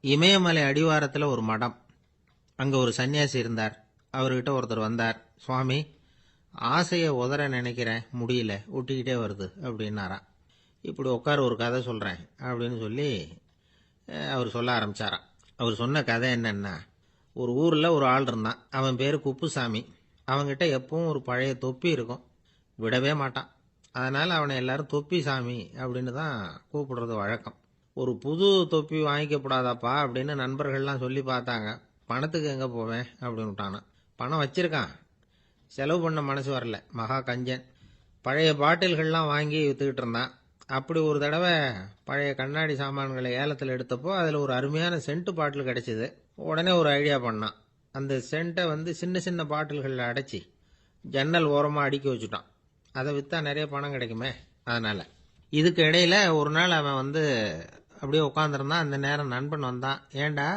இமயமலை அடிவாரத்தில் ஒரு மடம். அங்கே ஒரு சன்னியாசி இருந்தார். அவர்கிட்ட ஒருத்தர் வந்தார். சுவாமி, ஆசையை உதற நினைக்கிறேன், முடியல, ஒட்டிக்கிட்டே வருது அப்படின்னாராம். இப்படி உட்கார, ஒரு கதை சொல்கிறேன் அப்படின்னு சொல்லி அவர் சொல்ல ஆரம்பித்தாராம். அவர் சொன்ன கதை என்னன்னா, ஒரு ஊரில் ஒரு ஆள் இருந்தான். அவன் பேர் குப்புசாமி. அவன்கிட்ட எப்பவும் ஒரு பழைய தொப்பி இருக்கும், விடவே மாட்டான். அதனால் அவனை எல்லாரும் தொப்பி சாமி அப்படின்னு தான் கூப்பிடுறது வழக்கம். ஒரு புது தொப்பி வாங்கிக்கப்படாதாப்பா அப்படின்னு நண்பர்கள்லாம் சொல்லி பார்த்தாங்க. பணத்துக்கு எங்கே போவேன் அப்படின்னு விட்டானான். பணம் வச்சிருக்கான், செலவு பண்ண மனசு வரல. மகா கஞ்சன். பழைய பாட்டில்கள்லாம் வாங்கி விற்றுக்கிட்டு இருந்தான். அப்படி ஒரு தடவை பழைய கண்ணாடி சாமான்களை ஏலத்தில் எடுத்தப்போ அதில் ஒரு அருமையான சென்ட்டு பாட்டில் கிடச்சிது. உடனே ஒரு ஐடியா பண்ணான். அந்த சென்ட்டை சின்ன சின்ன பாட்டில்களில் அடைச்சி ஜன்னல் ஓரமாக அடுக்கி வச்சுட்டான். அதை விற்றா நிறைய பணம் கிடைக்குமே. அதனால் இதுக்கு இடையில் ஒரு நாள் அவன் அப்படியே உட்காந்துருந்தான். அந்த நேரம் நண்பன் வந்தான். ஏண்டா,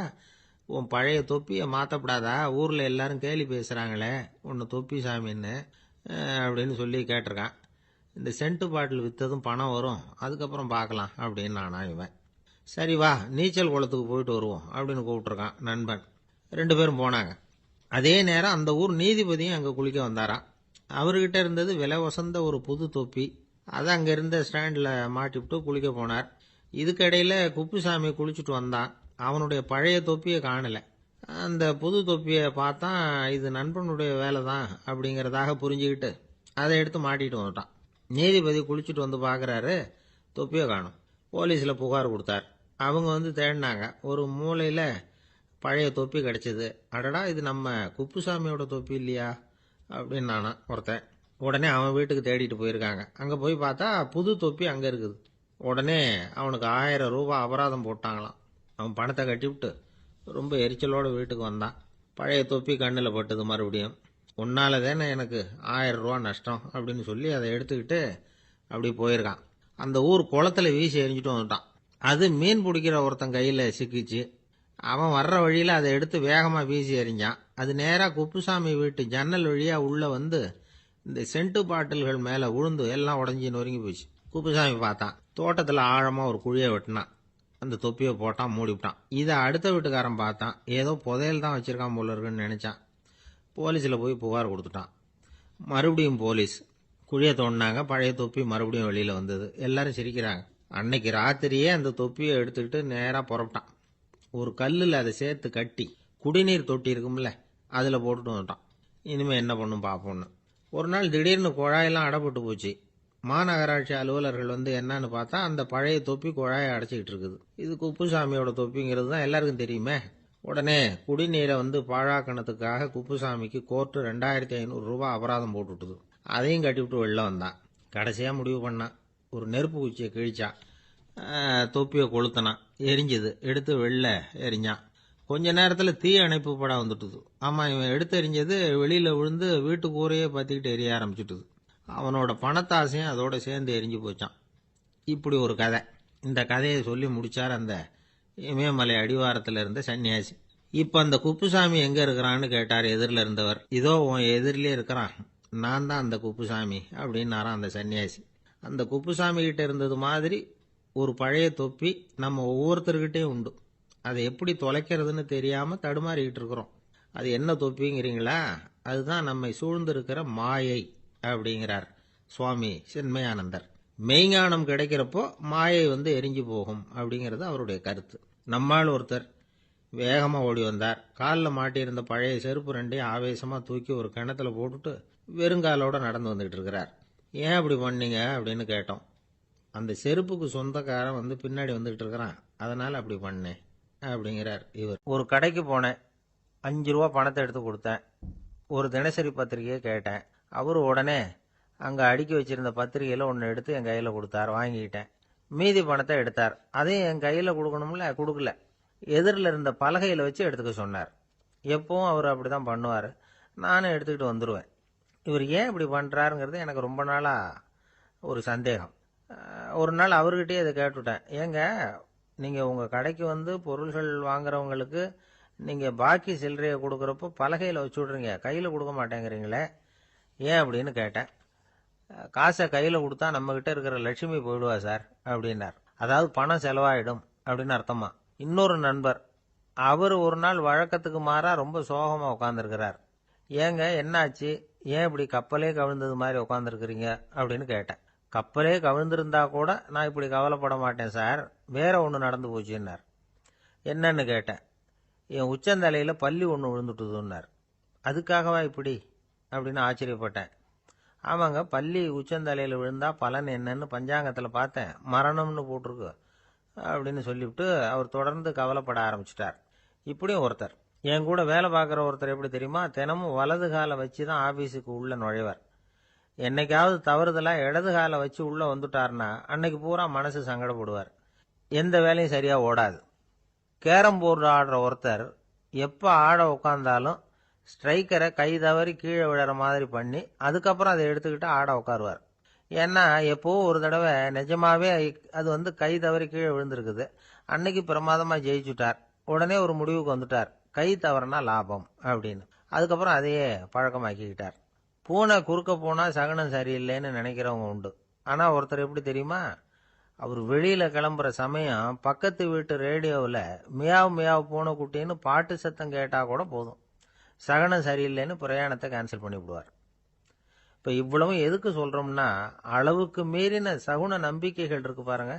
உன் பழைய தொப்பியை மாற்றப்படாதா? ஊரில் எல்லாரும் கேலி பேசுகிறாங்களே உன்னை தொப்பி சாமின்னு அப்படின்னு சொல்லி கேட்டிருக்கான். இந்த சென்ட்டு பாட்டில் விற்றதும் பணம் வரும், அதுக்கப்புறம் பார்க்கலாம் அப்படின்னு நானா இவன். சரி வா, நீச்சல் குளத்துக்கு போயிட்டு வருவோம் அப்படின்னு கூப்பிட்ருக்கான் நண்பன். 2 பேரும் போனாங்க. அதே நேரம் அந்த ஊர் நீதிபதியும் அங்கே குளிக்க வந்தாராம். அவர்கிட்ட இருந்தது விலை வசந்த ஒரு புது தொப்பி. அதை அங்கே இருந்த ஸ்டாண்டில் மாட்டிவிட்டு குளிக்க போனார். இதுக்கிடையில் குப்புசாமி குளிச்சுட்டு வந்தான். அவனுடைய பழைய தொப்பியை காணலை. அந்த புது தொப்பியை பார்த்தா இது நண்பனுடைய வேலை தான் அப்படிங்கிறதாக புரிஞ்சுக்கிட்டு அதை எடுத்து மாட்டிட்டு வந்துட்டான். நீதிபதி குளிச்சுட்டு வந்து பார்க்குறாரு, தொப்பியை காணும். போலீஸில் புகார் கொடுத்தார். அவங்க தேடினாங்க. ஒரு மூலையில் பழைய தொப்பி கிடச்சிது. அடடா, இது நம்ம குப்புசாமியோட தொப்பி இல்லையா அப்படின்னு நானா ஒருத்தன். உடனே அவன் வீட்டுக்கு தேடிட்டு போயிருக்காங்க. அங்கே போய் பார்த்தா புது தொப்பி அங்கே இருக்குது. உடனே அவனுக்கு 1000 ரூபாய் அபராதம் போட்டாங்களாம். அவன் பணத்தை கட்டிவிட்டு ரொம்ப எரிச்சலோடு வீட்டுக்கு வந்தான். பழைய தொப்பி கண்ணில் பட்டது. மறுபடியும், உன்னால தானே எனக்கு 1000 ரூபா நஷ்டம் அப்படின்னு சொல்லி அதை எடுத்துக்கிட்டு அப்படி போயிருக்கான். அந்த ஊர் குளத்தில் வீசி எரிஞ்சிட்டு வந்துட்டான். அது மீன் பிடிக்கிற ஒருத்தன் கையில் சிக்கிச்சு. அவன் வர்ற வழியில் அதை எடுத்து வேகமாக வீசி எறிஞ்சான். அது நேராக குப்புசாமி வீட்டு ஜன்னல் வழியாக உள்ளே இந்த சென்ட்டு பாட்டில்கள் மேலே விழுந்து எல்லாம் உடஞ்சி நொறுங்கி போச்சு. குப்புசாமி பார்த்தான். தோட்டத்தில் ஆழமாக ஒரு குழியை வெட்டினான். அந்த தொப்பியை போட்டான், மூடிவிட்டான். இதை அடுத்த வீட்டுக்காரன் பார்த்தான். ஏதோ புதையல் தான் வச்சுருக்கான் போல இருக்குன்னு நினச்சான். போலீஸில் போய் புகார் கொடுத்துட்டான். மறுபடியும் போலீஸ் குழியை தோண்டினாங்க. பழைய தொப்பி மறுபடியும் வெளியில் வந்தது. எல்லாரும் சிரிக்கிறாங்க. அன்னைக்கு ராத்திரியே அந்த தொப்பியை எடுத்துக்கிட்டு நேராக புறப்பட்டான். ஒரு கல்லில் அதை சேர்த்து கட்டி குடிநீர் தொட்டி இருக்கும்ல, அதில் போட்டுட்டு வந்துட்டான். இனிமேல் என்ன பண்ணும் பார்ப்போன்னு. ஒரு நாள் திடீர்னு குழாயெல்லாம் அடைப்பட்டு போச்சு. மாநகராட்சி அலுவலர்கள் என்னன்னு பார்த்தா அந்த பழைய தொப்பி குழாயை அடைச்சிக்கிட்டு இருக்குது. இது குப்புசாமியோட தொப்பிங்கிறது தான் எல்லாருக்கும் தெரியுமே. உடனே குடிநீரை பாழாக்கணத்துக்காக குப்புசாமிக்கு கோர்ட்டு 2500 ரூபாய் அபராதம் போட்டுவிட்டுது. அதையும் கட்டிவிட்டு வெளில வந்தான். கடைசியாக முடிவு பண்ணான். ஒரு நெருப்பு குச்சியை கிழிச்சான். தொப்பியை கொளுத்தினான். எரிஞ்சது. எடுத்து வெளில எரிஞ்சான். கொஞ்ச நேரத்தில் தீ அணைப்பு படம் வந்துட்டுது. ஆமாம், இவன் எடுத்து எரிஞ்சது வெளியில் விழுந்து வீட்டு கூரையே பற்றிக்கிட்டு எரிய ஆரம்பிச்சுட்டுது. அவனோட பணத்தாசையும் அதோட சேர்ந்து எரிஞ்சு போச்சான். இப்படி ஒரு கதை. இந்த கதையை சொல்லி முடிச்சார் அந்த இமயமலை அடிவாரத்தில் இருந்த சன்னியாசி. இப்போ அந்த குப்புசாமி எங்கே இருக்கிறான்னு கேட்டார் எதிரில் இருந்தவர். இதோ உன் எதிரிலே இருக்கிறான், நான் தான் அந்த குப்புசாமி அப்படின்னாரான் அந்த சன்னியாசி. அந்த குப்புசாமி கிட்ட இருந்தது மாதிரி ஒரு பழைய தொப்பி நம்ம ஒவ்வொருத்தர்கிட்டையும் உண்டு. அதை எப்படி தொலைக்கிறதுன்னு தெரியாமல் தடுமாறிக்கிட்டு இருக்கிறோம். அது என்ன தொப்பிங்கிறீங்களா? அதுதான் நம்மை சூழ்ந்திருக்கிற மாயை அப்படிங்கிறார் சுவாமி சின்மயானந்தர். மெய்ஞானம் கிடைக்கிறப்போ மாயை எரிஞ்சு போகும் அப்படிங்கிறது அவருடைய கருத்து. நம்மால் ஒருத்தர் வேகமாக ஓடி வந்தார். காலில் மாட்டியிருந்த பழைய செருப்பு 2ஐயும் ஆவேசமாக தூக்கி ஒரு கிணத்துல போட்டுட்டு வெறுங்காலோட நடந்து வந்துகிட்டு இருக்கிறார். ஏன் அப்படி பண்ணீங்க அப்படின்னு கேட்டோம். அந்த செருப்புக்கு சொந்தக்காரன் பின்னாடி வந்துகிட்டு இருக்கிறான், அதனால் அப்படி பண்ணேன் அப்படிங்கிறார் இவர். ஒரு கடைக்கு போனேன். 5 ரூபா பணத்தை எடுத்து கொடுத்தேன். ஒரு தினசரி பத்திரிகையை கேட்டேன். அவர் உடனே அங்கே அடுக்கி வச்சிருந்த பத்திரிகையில் ஒன்று எடுத்து என் கையில் கொடுத்தார். வாங்கிக்கிட்டேன். மீதி பணத்தை எடுத்தார். அதையும் என் கையில் கொடுக்கணும்ல, கொடுக்கல. எதிரில் இருந்த பலகையில் வச்சு எடுத்துக்க சொன்னார். எப்பவும் அவர் அப்படி தான் பண்ணுவார். நானும் எடுத்துக்கிட்டு வந்துடுவேன். இவர் ஏன் இப்படி பண்ணுறாருங்கிறது எனக்கு ரொம்ப நாளாக ஒரு சந்தேகம். ஒரு நாள் அவர்கிட்டயே இதை கேட்டுவிட்டேன். ஏங்க, நீங்கள் உங்கள் கடைக்கு பொருள்கள் வாங்குறவங்களுக்கு நீங்கள் பாக்கி சில்லறையை கொடுக்குறப்போ பலகையில் வச்சு விட்றீங்க, கையில் கொடுக்க மாட்டேங்கிறீங்களே, ஏன் அப்படின்னு கேட்டேன். காசை கையில் கொடுத்தா நம்மக்கிட்ட இருக்கிற லட்சுமி போயிடுவா சார் அப்படின்னார். அதாவது பணம் செலவாயிடும் அப்படின்னு அர்த்தமா. இன்னொரு நண்பர் அவர் ஒரு நாள் வழக்கத்துக்கு மாறா ரொம்ப சோகமாக உட்காந்துருக்கிறார். ஏங்க என்னாச்சு, ஏன் இப்படி கப்பலே கவிழ்ந்தது மாதிரி உட்காந்துருக்குறீங்க அப்படின்னு கேட்டேன். கப்பலே கவிழ்ந்திருந்தா கூட நான் இப்படி கவலைப்பட மாட்டேன் சார், வேற ஒன்று நடந்து போச்சுன்னார். என்னன்னு கேட்டேன். என் உச்சந்தலையில் பள்ளி ஒன்று விழுந்துட்டுதுன்னார். அதுக்காகவா இப்படி அப்படின்னு ஆச்சரியப்பட்டேன். ஆமாங்க, பள்ளி உச்சந்தலையில் விழுந்தா பலன் என்னன்னு பஞ்சாங்கத்தில் பார்த்தேன், மரணம்னு போட்டிருக்கு அப்படின்னு சொல்லிவிட்டு அவர் தொடர்ந்து கவலைப்பட ஆரம்பிச்சிட்டார். இப்படியும் ஒருத்தர், என் கூட வேலை பார்க்குற ஒருத்தர் எப்படி தெரியுமா, தினமும் வலது காலை வச்சு தான் ஆஃபீஸுக்கு உள்ள நுழைவார். என்னைக்காவது தவறுதலாக இடது காலை வச்சு உள்ளே வந்துட்டார்னா அன்னைக்கு பூரா மனசு சங்கடப்படுவார், எந்த வேலையும் சரியாக ஓடாது. கேரம் போர்டு ஆடுற ஒருத்தர் எப்போ ஆட உட்காந்தாலும் ஸ்ட்ரைக்கரை கை தவறி கீழே விழற மாதிரி பண்ணி அதுக்கப்புறம் அதை எடுத்துக்கிட்டு ஆட உட்காருவார். ஏன்னா எப்போ ஒரு தடவை நிஜமாவே அது கை தவறி கீழே விழுந்திருக்குது, அன்னைக்கு பிரமாதமாக ஜெயிச்சுட்டார். உடனே ஒரு முடிவுக்கு வந்துட்டார், கை தவறுனா லாபம் அப்படின்னு. அதுக்கப்புறம் அதையே பழக்கமாக்கிக்கிட்டார். பூனை குறுக்க போனால் சகனம் சரியில்லைன்னு நினைக்கிறவங்க உண்டு. ஆனால் ஒருத்தர் எப்படி தெரியுமா, அவர் வெளியில் கிளம்புற சமயம் பக்கத்து வீட்டு ரேடியோவில் மியாவ் மியாவ் பூனை குட்டின்னு பாட்டு சத்தம் கேட்டால் கூட போதும், சகனம் சரியில்லைன்னு பிரயாணத்தை கேன்சல் பண்ணிவிடுவார். இப்போ இவ்வளவும் எதுக்கு சொல்கிறோம்னா, அளவுக்கு மீறின சகுன நம்பிக்கைகள் இருக்கு பாருங்க,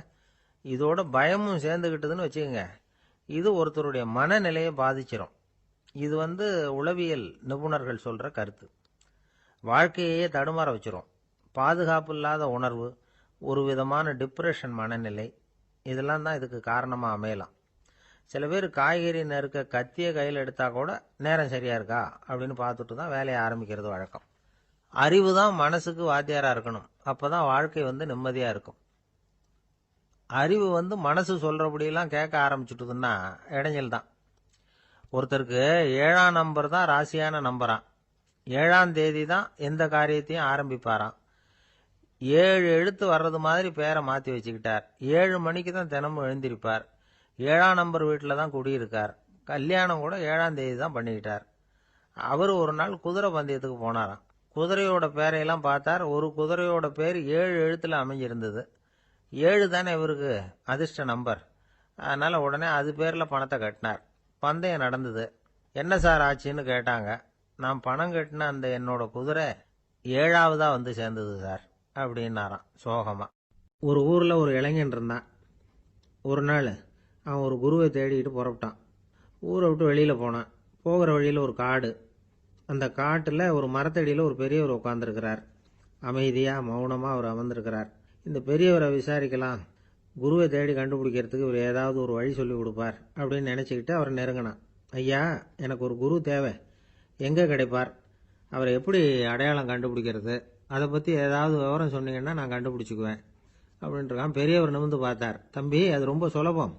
இதோட பயமும் சேர்ந்துக்கிட்டதுன்னு வச்சுக்கோங்க, இது ஒருத்தருடைய மனநிலையை பாதிச்சிடும். இது உளவியல் நிபுணர்கள் சொல்கிற கருத்து. வாழ்க்கையே தடுமாற வச்சிரும். பாதுகாப்பு இல்லாத உணர்வு, ஒரு விதமான டிப்ரெஷன் மனநிலை, இதெல்லாம் தான் இதுக்கு காரணமாக அமையலாம். சில பேர் காய்கறி நறுக்க கத்திய கையில் எடுத்தா கூட நேரம் சரியா இருக்கா அப்படின்னு பார்த்துட்டு தான் வேலையை ஆரம்பிக்கிறது வழக்கம். அறிவு தான் மனசுக்கு வாத்தியாரா இருக்கணும், அப்பதான் வாழ்க்கை நிம்மதியா இருக்கும். அறிவு மனசு சொல்றபடியெல்லாம் கேட்க ஆரம்பிச்சுட்டுதுன்னா இடைஞ்சல் தான். ஒருத்தருக்கு 7ஆம் நம்பர் தான் ராசியான நம்பரான், 7ஆம் தேதி தான் எந்த காரியத்தையும் ஆரம்பிப்பாராம். 7 எழுத்து வர்றது மாதிரி பேரை மாற்றி வச்சுக்கிட்டார். 7 மணிக்கு தான் தினமும் எழுந்திருப்பார். 7ஆம் நம்பர் வீட்டில் தான் குடியிருக்கார். கல்யாணம் கூட 7ஆம் தேதி தான் பண்ணிக்கிட்டார். அவர் ஒரு நாள் குதிரை பந்தயத்துக்கு போனாராம். குதிரையோட பேரையெல்லாம் பார்த்தார். ஒரு குதிரையோட பேர் 7 எழுத்துல அமைஞ்சிருந்தது. 7 தானே இவருக்கு அதிர்ஷ்ட நம்பர், அதனால உடனே அது பேரில் பணத்தை கட்டினார். பந்தயம் நடந்தது. என்ன சார் ஆச்சுன்னு கேட்டாங்க. நான் பணம் கட்டின அந்த என்னோட குதிரை 7ஆவதா சேர்ந்தது சார் அப்படின்னாராம் சோகமா. ஒரு ஊரில் ஒரு இளைஞன் இருந்தான். ஒரு நாள் அவன் ஒரு குருவை தேடிக்கிட்டு புறப்பட்டான். ஊரை விட்டு வெளியில் போனான். போகிற வழியில் ஒரு காடு. அந்த காட்டில் ஒரு மரத்தடியில் ஒரு பெரியவர் உட்காந்துருக்கிறார். அமைதியாக மௌனமாக அவர் அமர்ந்திருக்கிறார். இந்த பெரியவரை விசாரிக்கலாம், குருவை தேடி கண்டுபிடிக்கிறதுக்கு இவர் ஏதாவது ஒரு வழி சொல்லி கொடுப்பார் அப்படின்னு நினச்சிக்கிட்டு அவரை நெருங்கினான். ஐயா, எனக்கு ஒரு குரு தேவை, எங்கே கிடைப்பார், அவரை எப்படி அடையாளம் கண்டுபிடிக்கிறது, அதை பற்றி ஏதாவது விவரம் சொன்னீங்கன்னா நான் கண்டுபிடிச்சிக்குவேன் அப்படின்ட்டுருக்கான். பெரியவர் நிமிர்ந்து பார்த்தார். தம்பி, அது ரொம்ப சுலபம்.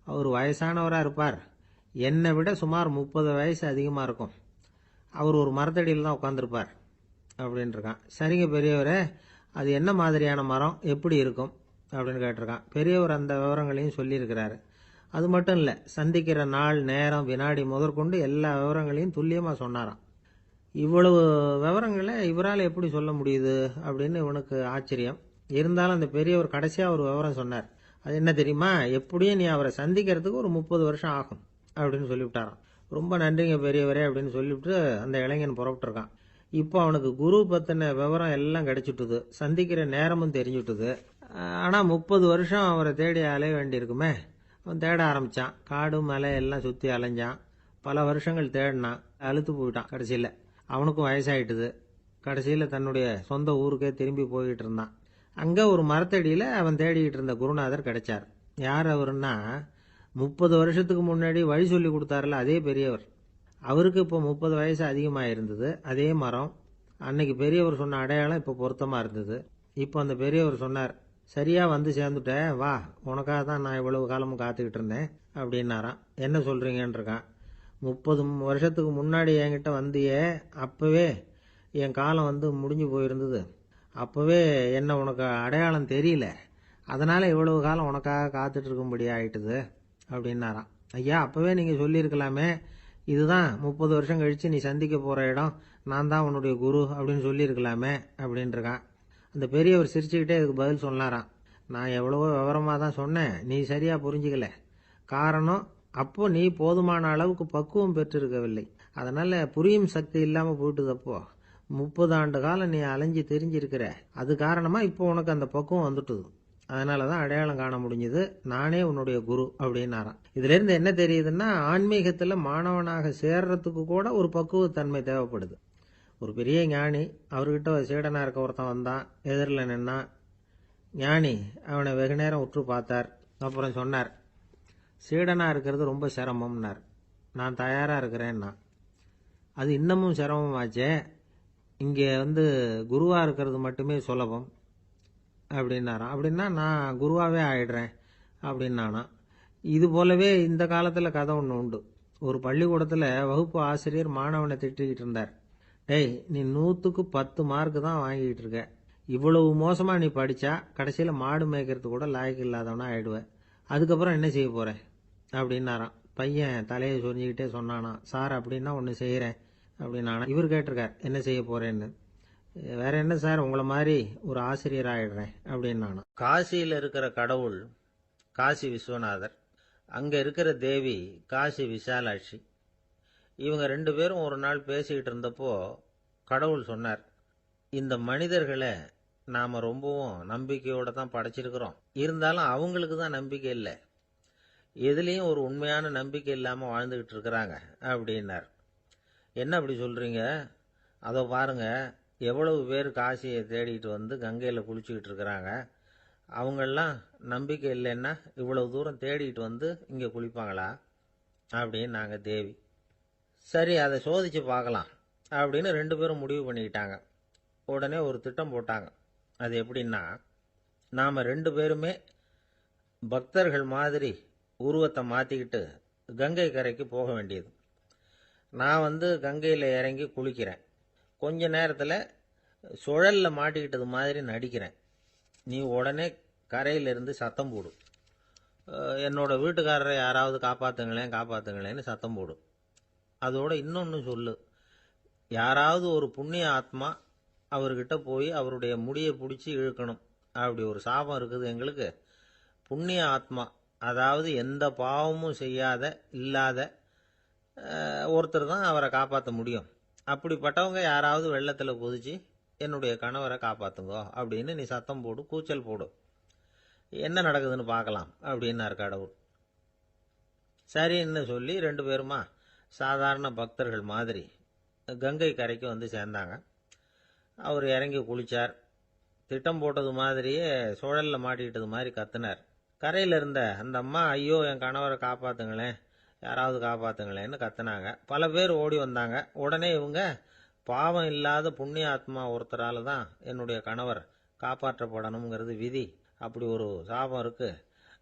அவர் வயசானவராக இருப்பார், என்னை விட சுமார் 30 வயசு அதிகமாக இருக்கும். அவர் ஒரு மரத்தடியில் தான் உட்காந்துருப்பார் அப்படின்ட்டுருக்கான். சரிங்க பெரியவரே, அது என்ன மாதிரியான மரம், எப்படி இருக்கும் அப்படின்னு கேட்டிருக்கான். பெரியவர் அந்த விவரங்களையும் சொல்லியிருக்கிறாரு. அது மட்டும் இல்லை, சந்திக்கிற நாள், நேரம், வினாடி முதற்கொண்டு எல்லா விவரங்களையும் துல்லியமாக சொன்னாராம். இவ்வளவு விவரங்களை இவரால் எப்படி சொல்ல முடியுது அப்படின்னு இவனுக்கு ஆச்சரியம். இருந்தாலும் அந்த பெரியவர் கடைசியாக ஒரு விவரம் சொன்னார். அது என்ன தெரியுமா, எப்படியும் நீ அவரை சந்திக்கிறதுக்கு ஒரு 30 வருஷம் ஆகும் அப்படின்னு சொல்லிவிட்டாராம். ரொம்ப நன்றிங்க பெரியவரே அப்படின்னு சொல்லிவிட்டு அந்த இளைஞன் புறப்பட்டுருக்கான். இப்போ அவனுக்கு குரு பற்றின விவரம் எல்லாம் கிடைச்சிட்டுது, சந்திக்கிற நேரமும் தெரிஞ்சுட்டுது. ஆனால் 30 வருஷம் அவரை தேடி அலைய வேண்டியிருக்குமே. அவன் தேட ஆரம்பித்தான். காடு மலை எல்லாம் சுற்றி அலைஞ்சான். பல வருஷங்கள் தேடினான், அழுத்து போயிட்டான். கடைசியில் அவனுக்கும் வயசாயிட்டுது. கடைசியில் தன்னுடைய சொந்த ஊருக்கே திரும்பி போய்கிட்டு இருந்தான். அங்கே ஒரு மரத்தடியில் அவன் தேடிக்கிட்டு இருந்த குருநாதர் கிடைச்சார். யார் அவருன்னா, 30 வருஷத்துக்கு முன்னாடி வழி சொல்லி கொடுத்தாருல அதே பெரியவர். அவருக்கு இப்போ 30 வயசு அதிகமாக இருந்தது. அதே மரம், அன்னைக்கு பெரியவர் சொன்ன அடையாளம் இப்போ பொருத்தமாக இருந்தது. இப்போ அந்த பெரியவர் சொன்னார், சரியாக சேர்ந்துட்டேன், வா, உனக்காக தான் நான் இவ்வளவு காலமும் காத்துக்கிட்டு இருந்தேன் அப்படின்னாராம். என்ன சொல்கிறீங்கன்னு இருக்கான். 30 வருஷத்துக்கு முன்னாடி என்கிட்ட வந்தியே, அப்போவே என் காலம் முடிஞ்சு போயிருந்தது. அப்போவே என்ன உனக்கு அடையாளம் தெரியல, அதனால் இவ்வளவு காலம் உனக்காக காத்துட்டு இருக்கும்படி ஆயிட்டுது அப்படின்னாராம். ஐயா, அப்போவே நீங்கள் சொல்லியிருக்கலாமே, இதுதான் 30 வருஷம் கழித்து நீ சந்திக்க போகிற இடம், நான் தான் உன்னுடைய குரு அப்படின்னு சொல்லியிருக்கலாமே அப்படின்ட்டுருக்கான். அந்த பெரியவர் சிரிச்சுக்கிட்டே இதுக்கு பதில் சொன்னாராம். நான் எவ்வளவோ விவரமாக தான் சொன்னேன், நீ சரியாக புரிஞ்சிக்கல. காரணம், அப்போ நீ போதுமான அளவுக்கு பக்குவம் பெற்றிருக்கவில்லை. அதனால புரியும் சக்தி இல்லாம போயிட்டுதப்போ 30 ஆண்டு காலம் நீ அலைஞ்சு தெரிஞ்சிருக்கிற. அது காரணமா இப்போ உனக்கு அந்த பக்குவம் வந்துட்டுது. அதனாலதான் அடையாளம் காண முடிஞ்சது. நானே உன்னுடைய குரு அப்படின்னாராம். இதுல இருந்து என்ன தெரியுதுன்னா, ஆன்மீகத்துல மாணவனாக சேர்றதுக்கு கூட ஒரு பக்குவத்தன்மை தேவைப்படுது. ஒரு பெரிய ஞானி, அவர்கிட்ட சீடனா இருக்க ஒருத்தன் வந்தான், எதிரில் நின்னா. ஞானி அவனை வெகு நேரம் உற்று பார்த்தார். அப்புறம் சொன்னார், சீடனா இருக்கிறது ரொம்ப சிரமம்னார். நான் தயாரா இருக்கிறேன்னா. அது இன்னமும் சிரமமாச்சே, இங்கே குருவா இருக்கிறது மட்டுமே சுலபம் அப்படின்னாராம். அப்படின்னா நான் குருவாவே ஆயிடுறேன் அப்படின்னானா. இது போலவே இந்த காலத்தில் கதை ஒன்று உண்டு. ஒரு பள்ளிக்கூடத்தில் வகுப்பு ஆசிரியர் மாணவனை திட்டிக்கிட்டு இருந்தார். டேய், நீ 100க்கு 10 மார்க் தான் வாங்கிட்டு இருக்க. இவ்வளவு மோசமா நீ படிச்சா கடைசியில் மாடு மேய்க்கிறது கூட லாய்க்கு இல்லாதவனா ஆயிடுவ. அதுக்கப்புறம் என்ன செய்ய போற அப்படின்னாராம். பையன் தலையை சொரிஞ்சுக்கிட்டே சொன்னானா, சார் அப்படின்னா ஒன்று செய்கிறேன் அப்படின்னானா. இவர் கேட்டிருக்கார், என்ன செய்ய போறேன்னு. வேற என்ன சார், உங்களை மாதிரி ஒரு ஆசிரியர் ஆயிடுறேன் அப்படின்னானா. காசியில் இருக்கிற கடவுள் காசி விஸ்வநாதர், அங்க இருக்கிற தேவி காசி விசாலாட்சி. இவங்க 2 பேரும் ஒரு நாள் பேசிக்கிட்டு இருந்தப்போ கடவுள் சொன்னார், இந்த மனிதர்களை நாம ரொம்பவும் நம்பிக்கையோட தான் படைச்சிருக்கிறோம். இருந்தாலும் அவங்களுக்கு தான் நம்பிக்கை இல்லை. எதுலேயும் ஒரு உண்மையான நம்பிக்கை இல்லாமல் வாழ்ந்துக்கிட்டு இருக்கிறாங்க அப்படின்னார். என்ன அப்படி சொல்றீங்க? அதோ பாருங்க, எவ்வளவு பேர் காசியை தேடிட்டு கங்கையில் குளிச்சுக்கிட்டு இருக்கிறாங்க. அவங்கெல்லாம் நம்பிக்கை இல்லைன்னா இவ்வளவு தூரம் தேடிட்டு இங்கே குளிப்பாங்களா அப்படின்னு நாங்கள் தேவி. சரி, அதை சோதிச்சு பார்க்கலாம் அப்படின்னு 2 பேரும் முடிவு பண்ணிக்கிட்டாங்க. உடனே ஒரு திட்டம் போட்டாங்க. அது எப்படின்னா, நாம் 2 பேருமே பக்தர்கள் மாதிரி உருவத்தை மாற்றிக்கிட்டு கங்கை கரைக்கு போக வேண்டியது. நான் கங்கையில் இறங்கி குளிக்கிறேன். கொஞ்ச நேரத்தில் சுழலில் மாட்டிக்கிட்டது மாதிரி நடிக்கிறேன். நீ உடனே கரையிலிருந்து சத்தம் போடு, என்னோட வீட்டுக்காரரை யாராவது காப்பாற்றுங்களேன் காப்பாற்றுங்களேன்னு சத்தம் போடு. அதோட இன்னொன்று சொல்லு, யாராவது ஒரு புண்ணிய ஆத்மா அவர்கிட்ட போய் அவருடைய முடியை பிடிச்சி இழுக்கணும். அப்படி ஒரு சாபம் இருக்குது எங்களுக்கு. புண்ணிய ஆத்மா, அதாவது எந்த பாவமும் செய்யாத இல்லாத ஒருத்தர் தான் அவரை காப்பாற்ற முடியும். அப்படிப்பட்டவங்க யாராவது வெள்ளத்தில் குதிச்சு என்னுடைய கணவரை காப்பாற்றுங்கோ அப்படின்னு நீ சத்தம் போடு, கூச்சல் போடு. என்ன நடக்குதுன்னு பார்க்கலாம் அப்படின்னார் கடவுள். சரின்னு சொல்லி 2 பேருமா சாதாரண பக்தர்கள் மாதிரி கங்கை கரைக்கு சேர்ந்தாங்க. அவர் இறங்கி குளிச்சார். திட்டம் போட்டது மாதிரியே சுழலில் மாட்டிக்கிட்டது மாதிரி கத்துனார். கரையில் இருந்த அந்த அம்மா, ஐயோ என் கணவரை காப்பாற்றுங்களேன், யாராவது காப்பாற்றுங்களேன்னு கத்துனாங்க. பல பேர் ஓடி வந்தாங்க. உடனே இவங்க, பாவம் இல்லாத புண்ணிய ஆத்மா ஒருத்தரால தான் என்னுடைய கணவர் காப்பாற்றப்படணுங்கிறது விதி, அப்படி ஒரு சாபம் இருக்கு.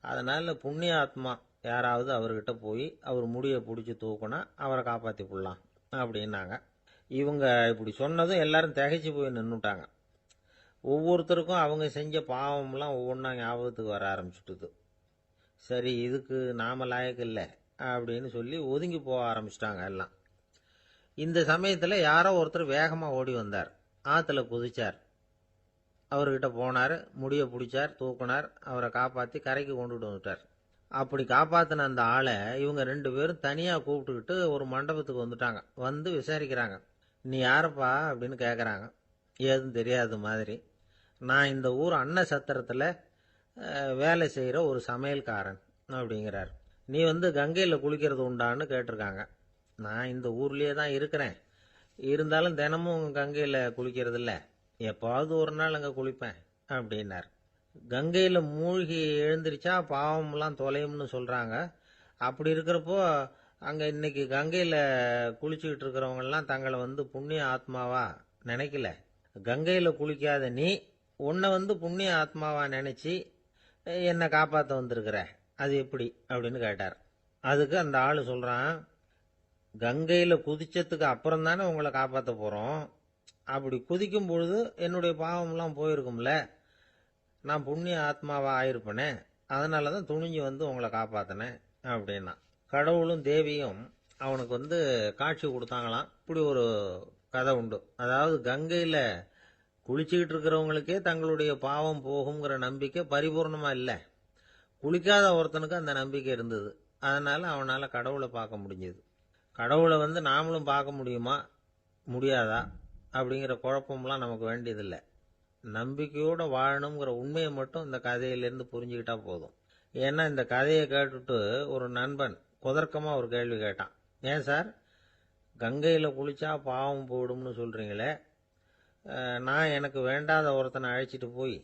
அதனால புண்ணிய ஆத்மா யாராவது அவர்கிட்ட போய் அவர் முடியை பிடிச்சி தூக்குனா அவரை காப்பாற்றி போடலாம் அப்படின்னாங்க. இவங்க இப்படி சொன்னதும் எல்லாரும் திகைச்சு போய் நின்றுட்டாங்க. ஒவ்வொருத்தருக்கும் அவங்க செஞ்ச பாவம்லாம் ஒவ்வொன்றா ஞாபகத்துக்கு வர ஆரம்பிச்சுட்டுது. சரி, இதுக்கு நாம லாயக்கு இல்லை அப்படின்னு சொல்லி ஒதுங்கி போக ஆரம்பிச்சிட்டாங்க எல்லாம். இந்த சமயத்தில் யாரோ ஒருத்தர் வேகமாக ஓடி வந்தார். ஆற்றுல குதிச்சார். அவர்கிட்ட போனார், முடியை பிடிச்சார், தூக்குனார், அவரை காப்பாற்றி கரைக்கு கொண்டுட்டு வந்துட்டார். அப்படி காப்பாற்றின அந்த ஆளை இவங்க 2 பேரும் தனியாக கூப்பிட்டுக்கிட்டு ஒரு மண்டபத்துக்கு வந்துட்டாங்க. வந்து விசாரிக்கிறாங்க. நீ யாரப்பா அப்படின்னு கேட்குறாங்க. ஏதும் தெரியாத மாதிரி. நான் இந்த ஊர் அன்ன சத்திரத்தில் வேலை செய்கிற ஒரு சமையல்காரன் அப்படிங்கிறார். நீ கங்கையில் குளிக்கிறது உண்டான்னு கேட்டிருக்காங்க. நான் இந்த ஊர்லேயே தான் இருக்கிறேன், இருந்தாலும் தினமும் கங்கையில் குளிக்கிறது இல்லை, எப்பாவது ஒரு நாள் அங்கே குளிப்பேன் அப்படின்னார். கங்கையில் மூழ்கி எழுந்திரிச்சா பாவம்லாம் தொலையும்னு சொல்கிறாங்க. அப்படி இருக்கிறப்போ அங்கே இன்னைக்கு கங்கையில் குளிச்சுக்கிட்டு இருக்கிறவங்கெல்லாம் தங்களை புண்ணிய ஆத்மாவா நினைக்கல. கங்கையில் குளிக்காத நீ உன்னை புண்ணிய ஆத்மாவா நினச்சி என்னை காப்பாற்ற வந்திருக்கிற, அது எப்படி அப்படின்னு கேட்டார். அதுக்கு அந்த ஆள் சொல்கிறான், கங்கையில் குதிச்சதுக்கு அப்புறம் தானே உங்களை காப்பாற்ற போகிறோம். அப்படி குதிக்கும் பொழுது என்னுடைய பாவம்லாம் போயிருக்கும்ல, நான் புண்ணிய ஆத்மாவா ஆயிருப்பேனே, அதனால தான் துணிஞ்சு உங்களை காப்பாற்றினேன் அப்படின்னா. கடவுளும் தேவியும் அவனுக்கு காட்சி கொடுத்தாங்களாம். இப்படி ஒரு கதை உண்டு. அதாவது கங்கையில் குளிச்சுக்கிட்டு இருக்கிறவங்களுக்கே தங்களுடைய பாவம் போகுங்கிற நம்பிக்கை பரிபூர்ணமாக இல்லை. குளிக்காத ஒருத்தனுக்கு அந்த நம்பிக்கை இருந்தது. அதனால் அவனால் கடவுளை பார்க்க முடிஞ்சது. கடவுளை நாமளும் பார்க்க முடியுமா முடியாதா அப்படிங்கிற குழப்பம்லாம் நமக்கு வேண்டியதில்லை. நம்பிக்கையோடு வாழணுங்கிற உண்மையை மட்டும் இந்த கதையிலேருந்து புரிஞ்சுக்கிட்டா போதும். ஏன்னா இந்த கதையை கேட்டுட்டு ஒரு நண்பன் குதர்க்கமாக ஒரு கேள்வி கேட்டான். ஏன் சார், கங்கையில் குளிச்சா பாவம் போயிடும்னு சொல்கிறீங்களே, நான் எனக்கு வேண்டாத ஒருத்தனை அழைச்சிட்டு போய்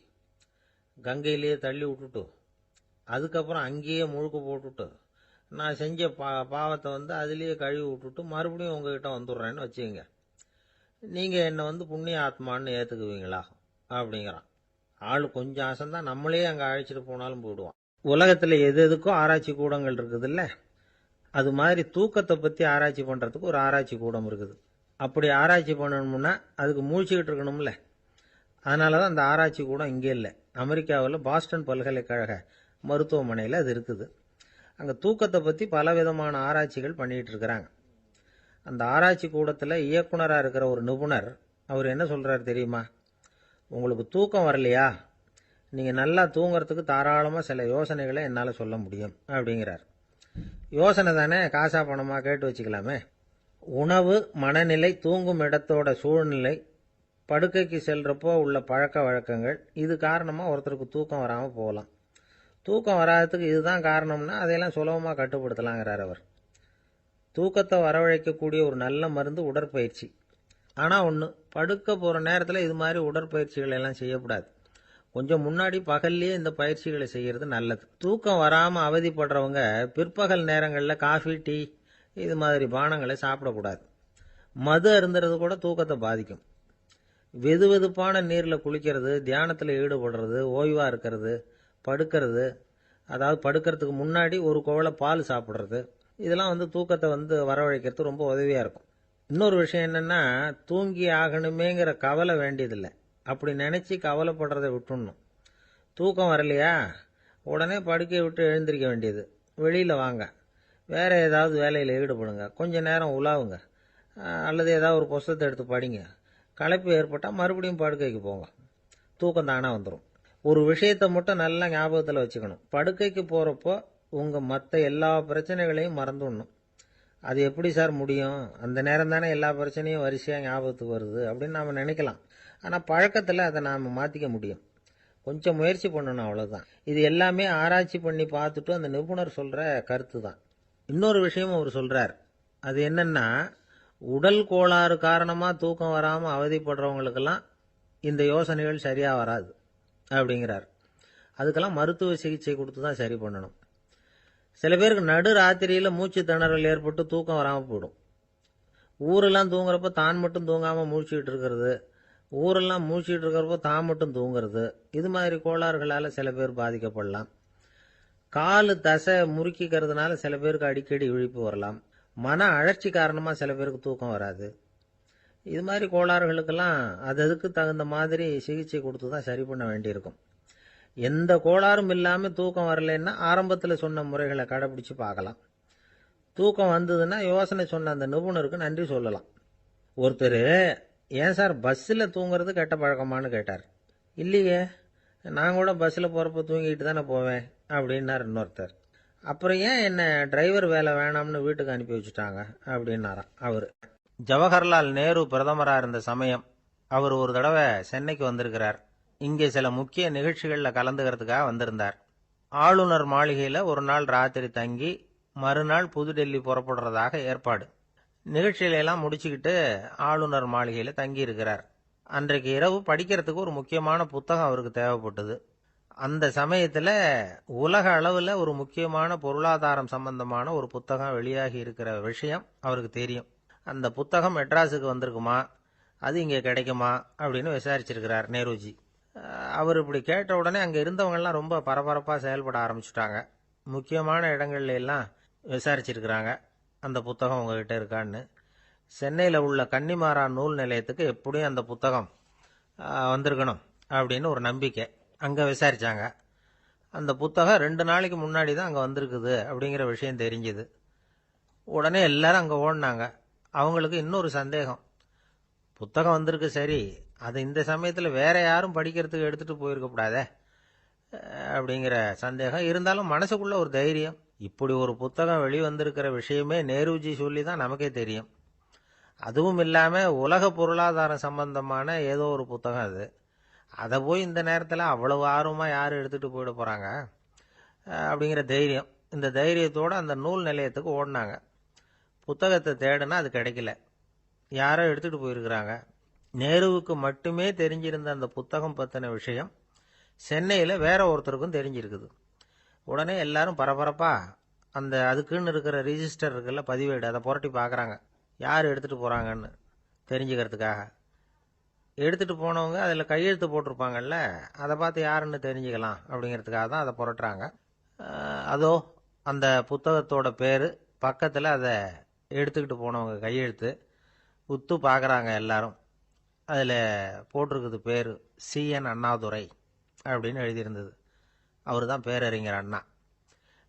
கங்கையிலேயே தள்ளி விட்டுட்டு அதுக்கப்புறம் அங்கேயே முழுக்க போட்டுட்டு நான் செஞ்ச பாவத்தை அதுலேயே கழுவி விட்டுட்டு மறுபடியும் உங்ககிட்ட வந்துடுறேன்னு வச்சுக்கோங்க, நீங்கள் என்னை புண்ணிய ஆத்மான்னு ஏற்றுக்குவீங்களா அப்படிங்கிறான். ஆள் கொஞ்சம் அசந்தான் நம்மளே அங்கே அழைச்சிட்டு போனாலும் போயிடுவான். உலகத்தில் எது எதுக்கும் ஆராய்ச்சி கூடங்கள் இருக்குதுல்ல, அது மாதிரி தூக்கத்தை பற்றி ஆராய்ச்சி பண்ணுறதுக்கு ஒரு ஆராய்ச்சி கூடம் இருக்குது. அப்படி ஆராய்ச்சி பண்ணணும்னா அதுக்கு மூழ்கிக்கிட்டு இருக்கணும்ல. அதனால தான் அந்த ஆராய்ச்சி கூடம் இங்கே இல்லை. அமெரிக்காவில் பாஸ்டன் பல்கலைக்கழக மருத்துவமனையில் அது இருக்குது. அங்கே தூக்கத்தை பற்றி பலவிதமான ஆராய்ச்சிகள் பண்ணிகிட்டு இருக்கிறாங்க. அந்த ஆராய்ச்சி கூடத்தில் இயக்குனராக இருக்கிற ஒரு நிபுணர் அவர் என்ன சொல்கிறார் தெரியுமா? உங்களுக்கு தூக்கம் வரலையா, நீங்கள் நல்லா தூங்குறதுக்கு தாராளமாக சில யோசனைகளை என்னால் சொல்ல முடியும் அப்படிங்கிறார். யோசனை தானே, காசா பணமாக கேட்டு வச்சுக்கலாமே. உணவு, மனநிலை, தூங்கும் இடத்தோட சூழ்நிலை, படுக்கைக்கு செல்றப்போ உள்ள பழக்க வழக்கங்கள், இது காரணமாக ஒருத்தருக்கு தூக்கம் வராமல் போகலாம். தூக்கம் வராததுக்கு இதுதான் காரணம்னா அதையெல்லாம் சுலபமாக கட்டுப்படுத்தலாங்கிறார் அவர். தூக்கத்தை வரவழைக்கக்கூடிய ஒரு நல்ல மருந்து உடற்பயிற்சி. ஆனால் ஒன்று, படுக்க போகிற நேரத்தில் இது மாதிரி உடற்பயிற்சிகள் எல்லாம் செய்யக்கூடாது. கொஞ்சம் முன்னாடி பகல்லையே இந்த பயிற்சிகளை செய்கிறது நல்லது. தூக்கம் வராமல் அவதிப்படுறவங்க பிற்பகல் நேரங்களில் காஃபி, டீ இது மாதிரி பானங்களை சாப்பிடக்கூடாது. மது அருந்துறது கூட தூக்கத்தை பாதிக்கும். வெது வெதுப்பான நீரில் குளிக்கிறது, தியானத்தில் ஈடுபடுறது, ஓய்வாக இருக்கிறது, படுக்கிறது, அதாவது படுக்கிறதுக்கு முன்னாடி ஒரு குவளை பால் சாப்பிட்றது, இதெல்லாம் தூக்கத்தை வரவழைக்கிறது ரொம்ப உதவியாக இருக்கும். இன்னொரு விஷயம் என்னென்னா, தூங்கி ஆகணுமேங்கிற கவலை வேண்டியதில்லை. அப்படி நினச்சி கவலைப்படுறதை விட்டுடணும். தூக்கம் வரலையா, உடனே படுக்கையை விட்டு எழுந்திருக்க வேண்டியது. வெளியில் வாங்க, வேறு ஏதாவது வேலையில் ஈடுபடுங்க, கொஞ்சம் நேரம் உலாவுங்க, அல்லது ஏதாவது ஒரு புஸ்தகத்தை எடுத்து படிங்க. களைப்பு ஏற்பட்டால் மறுபடியும் படுக்கைக்கு போங்க, தூக்கம் தானாக வந்துடும். ஒரு விஷயத்தை மட்டும் நல்லா ஞாபகத்தில் வச்சுக்கணும். படுக்கைக்கு போகிறப்போ உங்கள் மற்ற எல்லா பிரச்சனைகளையும் மறந்துடணும். அது எப்படி சார் முடியும், அந்த நேரம் தானே எல்லா பிரச்சனையும் வரிசையாக ஞாபகத்துக்கு வருது அப்படின்னு நாம் நினைக்கலாம். ஆனால் பழக்கத்தில் அதை நாம் மாற்றிக்க முடியும். கொஞ்சம் முயற்சி பண்ணணும், அவ்வளோதான். இது எல்லாமே ஆராய்ச்சி பண்ணி பார்த்துட்டு அந்த நிபுணர் சொல்கிற கருத்து தான். இன்னொரு விஷயமும் அவர் சொல்கிறார். அது என்னென்னா, உடல் கோளாறு காரணமாக தூக்கம் வராமல் அவதிப்படுறவங்களுக்கெல்லாம் இந்த யோசனைகள் சரியாக வராது அப்படிங்கிறார். அதுக்கெல்லாம் மருத்துவ சிகிச்சை கொடுத்து தான் சரி பண்ணணும். சில பேருக்கு நடு ராத்திரியில் மூச்சு திணறல் ஏற்பட்டு தூக்கம் வராமல் போயிடும். ஊரெல்லாம் தூங்குறப்ப தான் மட்டும் தூங்காமல் மூழ்கிட்டு இருக்கிறது, ஊரெல்லாம் மூழ்கிட்டு இருக்கிறப்போ தான் மட்டும் தூங்குறது, இது மாதிரி கோளாறுகளால் சில பேர் பாதிக்கப்படலாம். காலு தசை முறுக்கிக்கிறதுனால சில பேருக்கு அடிக்கடி இழிப்பு வரலாம். மன அழற்சி காரணமாக சில பேருக்கு தூக்கம் வராது. இது மாதிரி கோளாறுகளுக்கெல்லாம் அதுக்கு தகுந்த மாதிரி சிகிச்சை கொடுத்து தான் சரி பண்ண வேண்டியிருக்கும். எந்த கோளாறும் இல்லாமல் தூக்கம் வரலைன்னா ஆரம்பத்தில் சொன்ன முறைகளை கடைபிடிச்சு பார்க்கலாம். தூக்கம் வந்ததுன்னா யோசனை சொன்ன அந்த நிபுணருக்கு நன்றி சொல்லலாம். ஒருத்தர், ஏன் சார் பஸ்ஸில் தூங்குறது கெட்ட பழக்கமானு கேட்டார். இல்லையே, நான் கூட பஸ்ஸில் போகிறப்ப தூங்கிட்டு தானே போவேன் அப்படின்னார் இன்னொருத்தர். அப்புறம் ஏன் என்ன டிரைவர் வேலை வேணாம்னு வீட்டுக்கு அனுப்பி வச்சுட்டாங்க அப்படின்னாராம் அவர். ஜவஹர்லால் நேரு பிரதமராக இருந்த சமயம் அவர் ஒரு தடவை சென்னைக்கு வந்திருக்கிறார். இங்கே சில முக்கிய நிகழ்ச்சிகளில் கலந்துக்கிறதுக்காக வந்திருந்தார். ஆளுநர் மாளிகையில் ஒரு நாள் ராத்திரி தங்கி மறுநாள் புதுடெல்லி புறப்படுறதாக ஏற்பாடு. நிகழ்ச்சியிலெல்லாம் முடிச்சுக்கிட்டு ஆளுநர் மாளிகையில் தங்கி இருக்கிறார். அன்றைக்கு இரவு படிக்கிறதுக்கு ஒரு முக்கியமான புத்தகம் அவருக்கு தேவைப்பட்டது. அந்த சமயத்தில் உலக அளவில் ஒரு முக்கியமான பொருளாதாரம் சம்பந்தமான ஒரு புத்தகம் வெளியாகி இருக்கிற விஷயம் அவருக்கு தெரியும். அந்த புத்தகம் மெட்ராஸுக்கு வந்திருக்குமா, அது இங்கே கிடைக்குமா அப்படின்னு விசாரிச்சிருக்கிறார் நேருஜி. அவர் இப்படி கேட்ட உடனே அங்கே இருந்தவங்கெல்லாம் ரொம்ப பரபரப்பாக செயல்பட ஆரம்பிச்சுட்டாங்க. முக்கியமான இடங்கள்ல எல்லாம் விசாரிச்சிருக்கிறாங்க, அந்த புத்தகம் உங்ககிட்ட இருக்கான்னு. சென்னையில் உள்ள கன்னிமாரா நூல் நிலையத்துக்கு எப்படியும் அந்த புத்தகம் வந்திருக்கணும் அப்படின்னு ஒரு நம்பிக்கை. அங்கே விசாரித்தாங்க. அந்த புத்தகம் 2 நாளைக்கு முன்னாடி தான் அங்கே வந்திருக்குது அப்படிங்கிற விஷயம் தெரிஞ்சுது. உடனே எல்லாரும் அங்கே ஓடினாங்க. அவங்களுக்கு இன்னொரு சந்தேகம், புத்தகம் வந்திருக்கு சரி, அது இந்த சமயத்தில் வேற யாரும் படிக்கிறதுக்கு எடுத்துகிட்டு போயிருக்கக்கூடாதே அப்படிங்கிற சந்தேகம். இருந்தாலும் மனசுக்குள்ள ஒரு தைரியம், இப்படி ஒரு புத்தகம் வெளிவந்திருக்கிற விஷயமே நேருஜி சொல்லி தான் நமக்கே தெரியும். அதுவும் இல்லாமல் உலக பொருளாதாரம் சம்பந்தமான ஏதோ ஒரு புத்தகம் அது. அதை போய் இந்த நேரத்தில் அவ்வளவு ஆர்வமாக யார் எடுத்துகிட்டு போயிட போகிறாங்க அப்படிங்கிற தைரியம். இந்த தைரியத்தோடு அந்த நூல் நிலையத்துக்கு ஓடினாங்க. புத்தகத்தை தேடுனா அது கிடைக்கல. யாரோ எடுத்துகிட்டு போயிருக்கிறாங்க. நேருவுக்கு மட்டுமே தெரிஞ்சிருந்த அந்த புத்தகம் பற்றின விஷயம் சென்னையில் வேற ஒருத்தருக்கும் தெரிஞ்சிருக்குது. உடனே எல்லாரும் பரபரப்பா அந்த அதுக்குன்னு இருக்கிற ரிஜிஸ்டர் இருக்குல்ல, பதிவேடு, அதை புரட்டி பார்க்குறாங்க யார் எடுத்துகிட்டு போகிறாங்கன்னு தெரிஞ்சுக்கிறதுக்காக. எடுத்துகிட்டு போனவங்க அதில் கையெழுத்து போட்டிருப்பாங்கல்ல, அதை பார்த்து யாருன்னு தெரிஞ்சுக்கலாம் அப்படிங்கிறதுக்காக தான் அதை புரட்டுறாங்க. அதோ அந்த புத்தகத்தோட பேர் பக்கத்தில் அதை எடுத்துக்கிட்டு போனவங்க கையெழுத்து உத்து பார்க்குறாங்க எல்லாரும். அதில் போட்டிருக்குது பேர் CN அண்ணாதுரை அப்படின்னு எழுதியிருந்தது. அவர் தான் பேரறிஞர் அண்ணா.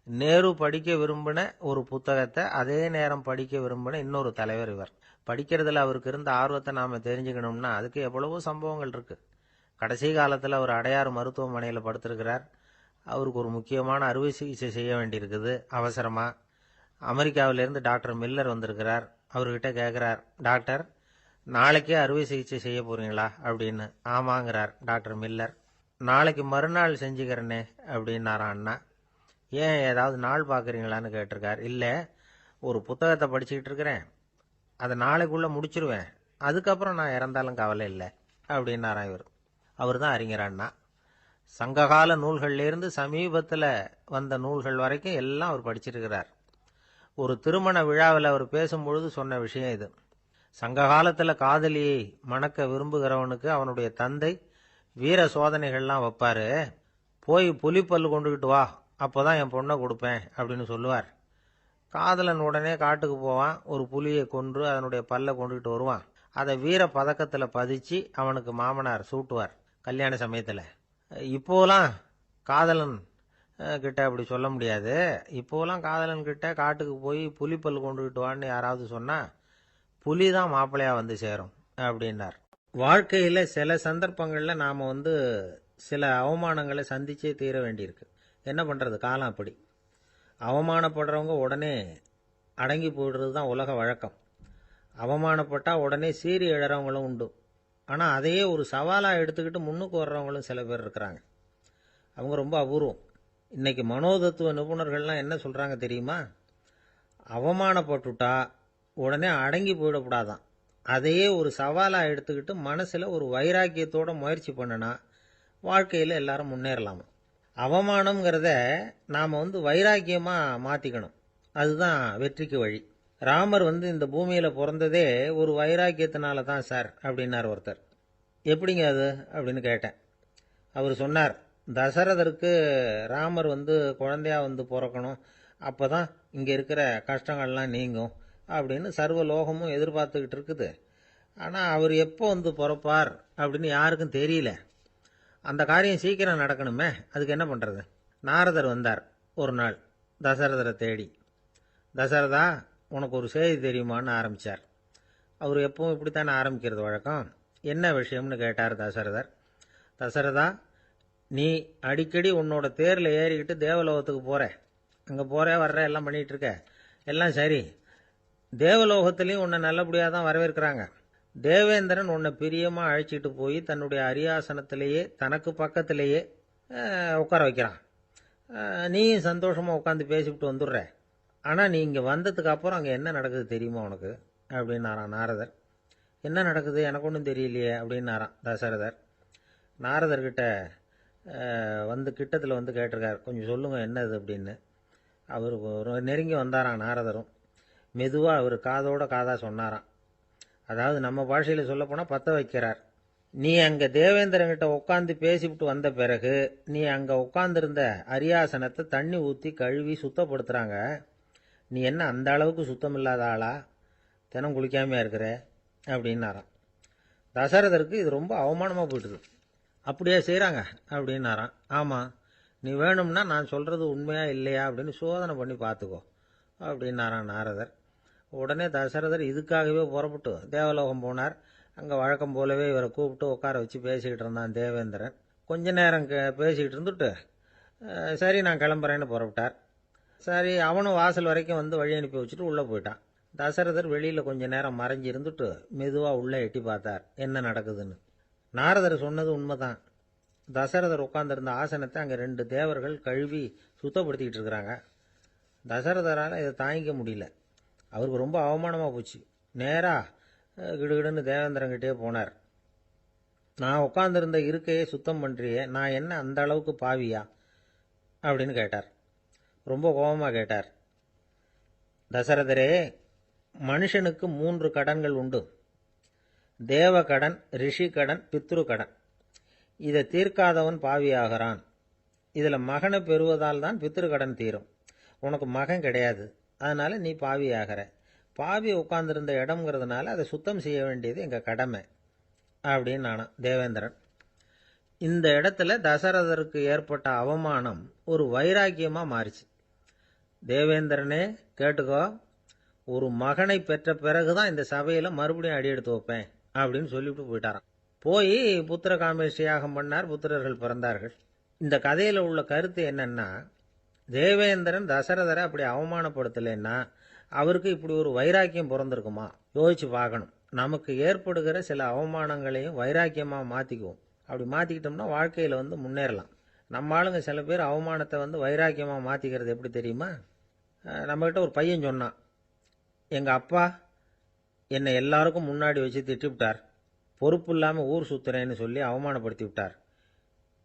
நேரு படிக்க விரும்பின ஒரு புத்தகத்தை அதே நேரம் படிக்க விரும்பின இன்னொரு தலைவர் இவர். படிக்கிறதுல அவருக்கு இருந்த ஆர்வத்தை நாம் தெரிஞ்சுக்கணும்னா அதுக்கு எவ்வளவோ சம்பவங்கள் இருக்குது. கடைசி காலத்தில் அவர் அடையாறு மருத்துவமனையில் படுத்திருக்கிறார். அவருக்கு ஒரு முக்கியமான அறுவை சிகிச்சை செய்ய வேண்டியிருக்குது அவசரமாக. அமெரிக்காவிலேருந்து டாக்டர் மில்லர் வந்திருக்கிறார். அவர்கிட்ட கேட்குறார், டாக்டர் நாளைக்கே அறுவை சிகிச்சை செய்ய போகிறீங்களா அப்படின்னு. ஆமாங்கிறார் டாக்டர் மில்லர். நாளைக்கு மறுநாள் செஞ்சுக்கிறேனே அப்படின்னாரான் அண்ணா. ஏன் ஏதாவது நாள் பார்க்குறீங்களான்னு கேட்டிருக்கார். இல்லை, ஒரு புத்தகத்தை படிச்சுக்கிட்டு இருக்கிறேன், அதை நாளைக்குள்ளே முடிச்சிருவேன், அதுக்கப்புறம் நான் இறந்தாலும் கவலை இல்லை அப்படின்னாரான் இவர். அவர் தான் அறிஞர் அண்ணா. சங்ககால நூல்கள்லேருந்து சமீபத்தில் வந்த நூல்கள் வரைக்கும் எல்லாம் அவர் படிச்சிருக்கிறார். ஒரு திருமண விழாவில் அவர் பேசும்பொழுது சொன்ன விஷயம் இது. சங்க காலத்தில் காதலியை மணக்க விரும்புகிறவனுக்கு அவனுடைய தந்தை வீர சோதனைகள்லாம் வைப்பார். போய் புலிப்பல்லு கொண்டுகிட்டு வா, அப்போதான் என் பொண்ணை கொடுப்பேன் அப்படின்னு சொல்லுவார். காதலன் உடனே காட்டுக்கு போவான், ஒரு புலியை கொன்று அதனுடைய பல்லை கொண்டுகிட்டு வருவான். அதை வீர பதக்கத்தில் பதிச்சு அவனுக்கு மாமனார் சூட்டுவார் கல்யாண சமயத்தில். இப்போலாம் காதலன் கிட்ட அப்படி சொல்ல முடியாது. இப்போலாம் காதலன் கிட்ட காட்டுக்கு போய் புலிப்பல் கொண்டுகிட்டு வான்னு யாராவது சொன்னால் புலி தான் மாப்பிள்ளையாக வந்து சேரும் அப்படின்னார். வாழ்க்கையில் சில சந்தர்ப்பங்களில் நாம் சில அவமானங்களை சந்திச்சே தீர வேண்டியிருக்கு. என்ன பண்ணுறது, காலம் அப்படி. அவமானப்படுறவங்க உடனே அடங்கி போயிடுறது தான் உலக வழக்கம். அவமானப்பட்டால் உடனே சீறி எழறவங்களும் உண்டு. ஆனால் அதையே ஒரு சவாலாக எடுத்துக்கிட்டு முன்னுக்கு வர்றவங்களும் சில பேர் இருக்கிறாங்க. அவங்க ரொம்ப அபூர்வம். இன்னைக்கு மனோதத்துவ நிபுணர்கள்லாம் என்ன சொல்கிறாங்க தெரியுமா? அவமானப்பட்டுட்டா உடனே அடங்கி போயிடக்கூடாதான். அதையே ஒரு சவாலாக எடுத்துக்கிட்டு மனசில் ஒரு வைராக்கியத்தோட முயற்சி பண்ணினா வாழ்க்கையில் எல்லாரும் முன்னேறலாமா. அவமானம்ங்கிறத நாம் வைராக்கியமாக மாற்றிக்கணும். அதுதான் வெற்றிக்கு வழி. ராமர் இந்த பூமியில் பிறந்ததே ஒரு வைராக்கியத்தினால தான் சார் அப்படின்னார் ஒருத்தர். எப்படிங்க அது அப்படின்னு கேட்டேன். அவர் சொன்னார், தசரதருக்கு ராமர் குழந்தையா பிறக்கணும், அப்போ தான் இங்கே இருக்கிற கஷ்டங்கள்லாம் நீங்கும் அப்படின்னு சர்வ லோகமும் எதிர்பார்த்துக்கிட்டு இருக்குது. ஆனால் அவர் எப்போ பிறப்பார் அப்படின்னு யாருக்கும் தெரியல. அந்த காரியம் சீக்கிரம் நடக்கணுமே, அதுக்கு என்ன பண்ணுறது? நாரதர் வந்தார் ஒரு நாள் தசரதரை தேடி. தசரதா, உனக்கு ஒரு செய்தி தெரியுமான்னு ஆரம்பித்தார். அவர் எப்பவும் இப்படித்தானே ஆரம்பிக்கிறது வழக்கம். என்ன விஷயம்னு கேட்டார் தசரதர். தசரதா, நீ அடிக்கடி உன்னோட தேரில் ஏறிக்கிட்டு தேவலோகத்துக்கு போகிற, அங்கே போகிற வர்ற எல்லாம் பண்ணிகிட்டு இருக்க, எல்லாம் சரி. தேவலோகத்துலேயும் உன்னை நல்லபடியாக தான் வரவேற்கிறாங்க. தேவேந்திரன் உன்னை பிரியமாக அழைச்சிட்டு போய் தன்னுடைய அரியாசனத்திலேயே தனக்கு பக்கத்திலேயே உட்கார வைக்கிறான். நீயும் சந்தோஷமாக உட்காந்து பேசிவிட்டு வந்துடுற. ஆனால் நீ இங்கே வந்ததுக்கு அப்புறம் அங்கே என்ன நடக்குது தெரியுமா உனக்கு அப்படின்னாரான் நாரதர். என்ன நடக்குது எனக்கு ஒன்றும் தெரியலையே அப்படின்னாரான் தசரதர். நாரதர்கிட்ட கிட்டத்தில் கேட்டிருக்கார், கொஞ்சம் சொல்லுங்கள் என்னது அப்படின்னு. அவர் நெருங்கி வந்தாராம் நாரதரும். மெதுவாக அவர் காதோட காதாக சொன்னாராம். அதாவது நம்ம பாஷையில் சொல்லப்போனால் பற்ற வைக்கிறார். நீ அங்கே தேவேந்திரங்கிட்ட உட்காந்து பேசிவிட்டு வந்த பிறகு நீ அங்கே உட்காந்துருந்த அரியாசனத்தை தண்ணி ஊற்றி கழுவி சுத்தப்படுத்துகிறாங்க. நீ என்ன அந்த அளவுக்கு சுத்தம் இல்லாத ஆளா, தினம் குளிக்காமையாக இருக்கிற அப்படின்னாராம். தசரதருக்கு இது ரொம்ப அவமானமாக போயிட்டுது. அப்படியே செய்கிறாங்க அப்படின்னாராம். ஆமாம், நீ வேணும்னா நான் சொல்கிறது உண்மையா இல்லையா அப்படின்னு சோதனை பண்ணி பார்த்துக்கோ அப்படின்னாரான் நாரதர். உடனே தசரதர் இதுக்காகவே புறப்பட்டு தேவலோகம் போனார். அங்கே வழக்கம் போலவே இவரை கூப்பிட்டு உட்கார வச்சு பேசிக்கிட்டு இருந்தான் தேவேந்திரன். கொஞ்ச நேரம் பேசிக்கிட்டு இருந்துட்டு சரி நான் கிளம்புறேன்னு புறப்பட்டார். சரி, அவனும் வாசல் வரைக்கும் வந்து வழி அனுப்பி வச்சுட்டு உள்ளே போயிட்டான். தசரதர் வெளியில் கொஞ்ச நேரம் மறைஞ்சு இருந்துட்டு மெதுவாக உள்ளே எட்டி பார்த்தார் என்ன நடக்குதுன்னு. நாரதர் சொன்னது உண்மைதான். தசரதர் உட்கார்ந்திருந்த ஆசனத்தை அங்கே 2 தேவர்கள் கழுவி சுத்தப்படுத்திக்கிட்டு இருக்கிறாங்க. தசரதரால் இதை தாங்கிக்க முடியல. அவருக்கு ரொம்ப அவமானமாக போச்சு. நேராக கிடுகிடுன்னு தேவேந்திரங்கிட்டே போனார். நான் உட்கார்ந்திருந்த இருக்கையை சுத்தம் பண்ணுறியே, நான் என்ன அந்த அளவுக்கு பாவியா அப்படின்னு கேட்டார். ரொம்ப கோபமாக கேட்டார். தசரதரே, மனுஷனுக்கு 3 கடன்கள் உண்டு. தேவ கடன், ரிஷி கடன், பித்ரு கடன். இதை தீர்க்காதவன் பாவியாகிறான். இதில் மகனை பெறுவதால் தான் பித்ரு கடன் தீரும். உனக்கு மகன் கிடையாது, அதனால நீ பாவியாகிற. பாவி உட்கார்ந்திருந்த இடம்ங்கிறதுனால அதை சுத்தம் செய்ய வேண்டியது எங்கள் கடமை அப்படின்னு நானாம் தேவேந்திரன். இந்த இடத்துல தசரதருக்கு ஏற்பட்ட அவமானம் ஒரு வைராக்கியமாக மாறிச்சு. தேவேந்திரனே கேட்டுக்கோ, ஒரு மகனை பெற்ற பிறகுதான் இந்த சபையில் மறுபடியும் அடி எடுத்து வைப்பேன் அப்படின்னு சொல்லிவிட்டு போயிட்டாராம். போய் புத்திர காமேஷ்டி யாகம் பண்ணார். புத்திரர்கள் பிறந்தார்கள். இந்த கதையில் உள்ள கருத்து என்னன்னா, தேவேந்திரன் தசரதரை அப்படி அவமானப்படுத்தலைன்னா அவருக்கு இப்படி ஒரு வைராக்கியம் பிறந்திருக்குமா? யோசிச்சு பார்க்கணும். நமக்கு ஏற்படுகிற சில அவமானங்களையும் வைராக்கியமாக மாற்றிக்குவோம். அப்படி மாற்றிக்கிட்டோம்னா வாழ்க்கையில் வந்து முன்னேறலாம். நம்ம ஆளுங்க சில பேர் அவமானத்தை வந்து வைராக்கியமாக மாற்றிக்கிறது எப்படி தெரியுமா? நம்மகிட்ட ஒரு பையன் சொன்னான், எங்கள் அப்பா என்னை எல்லாருக்கும் முன்னாடி வச்சு திட்டிவிட்டார், பொறுப்பு இல்லாமல் ஊர் சுற்றுறேன்னு சொல்லி அவமானப்படுத்தி விட்டார்.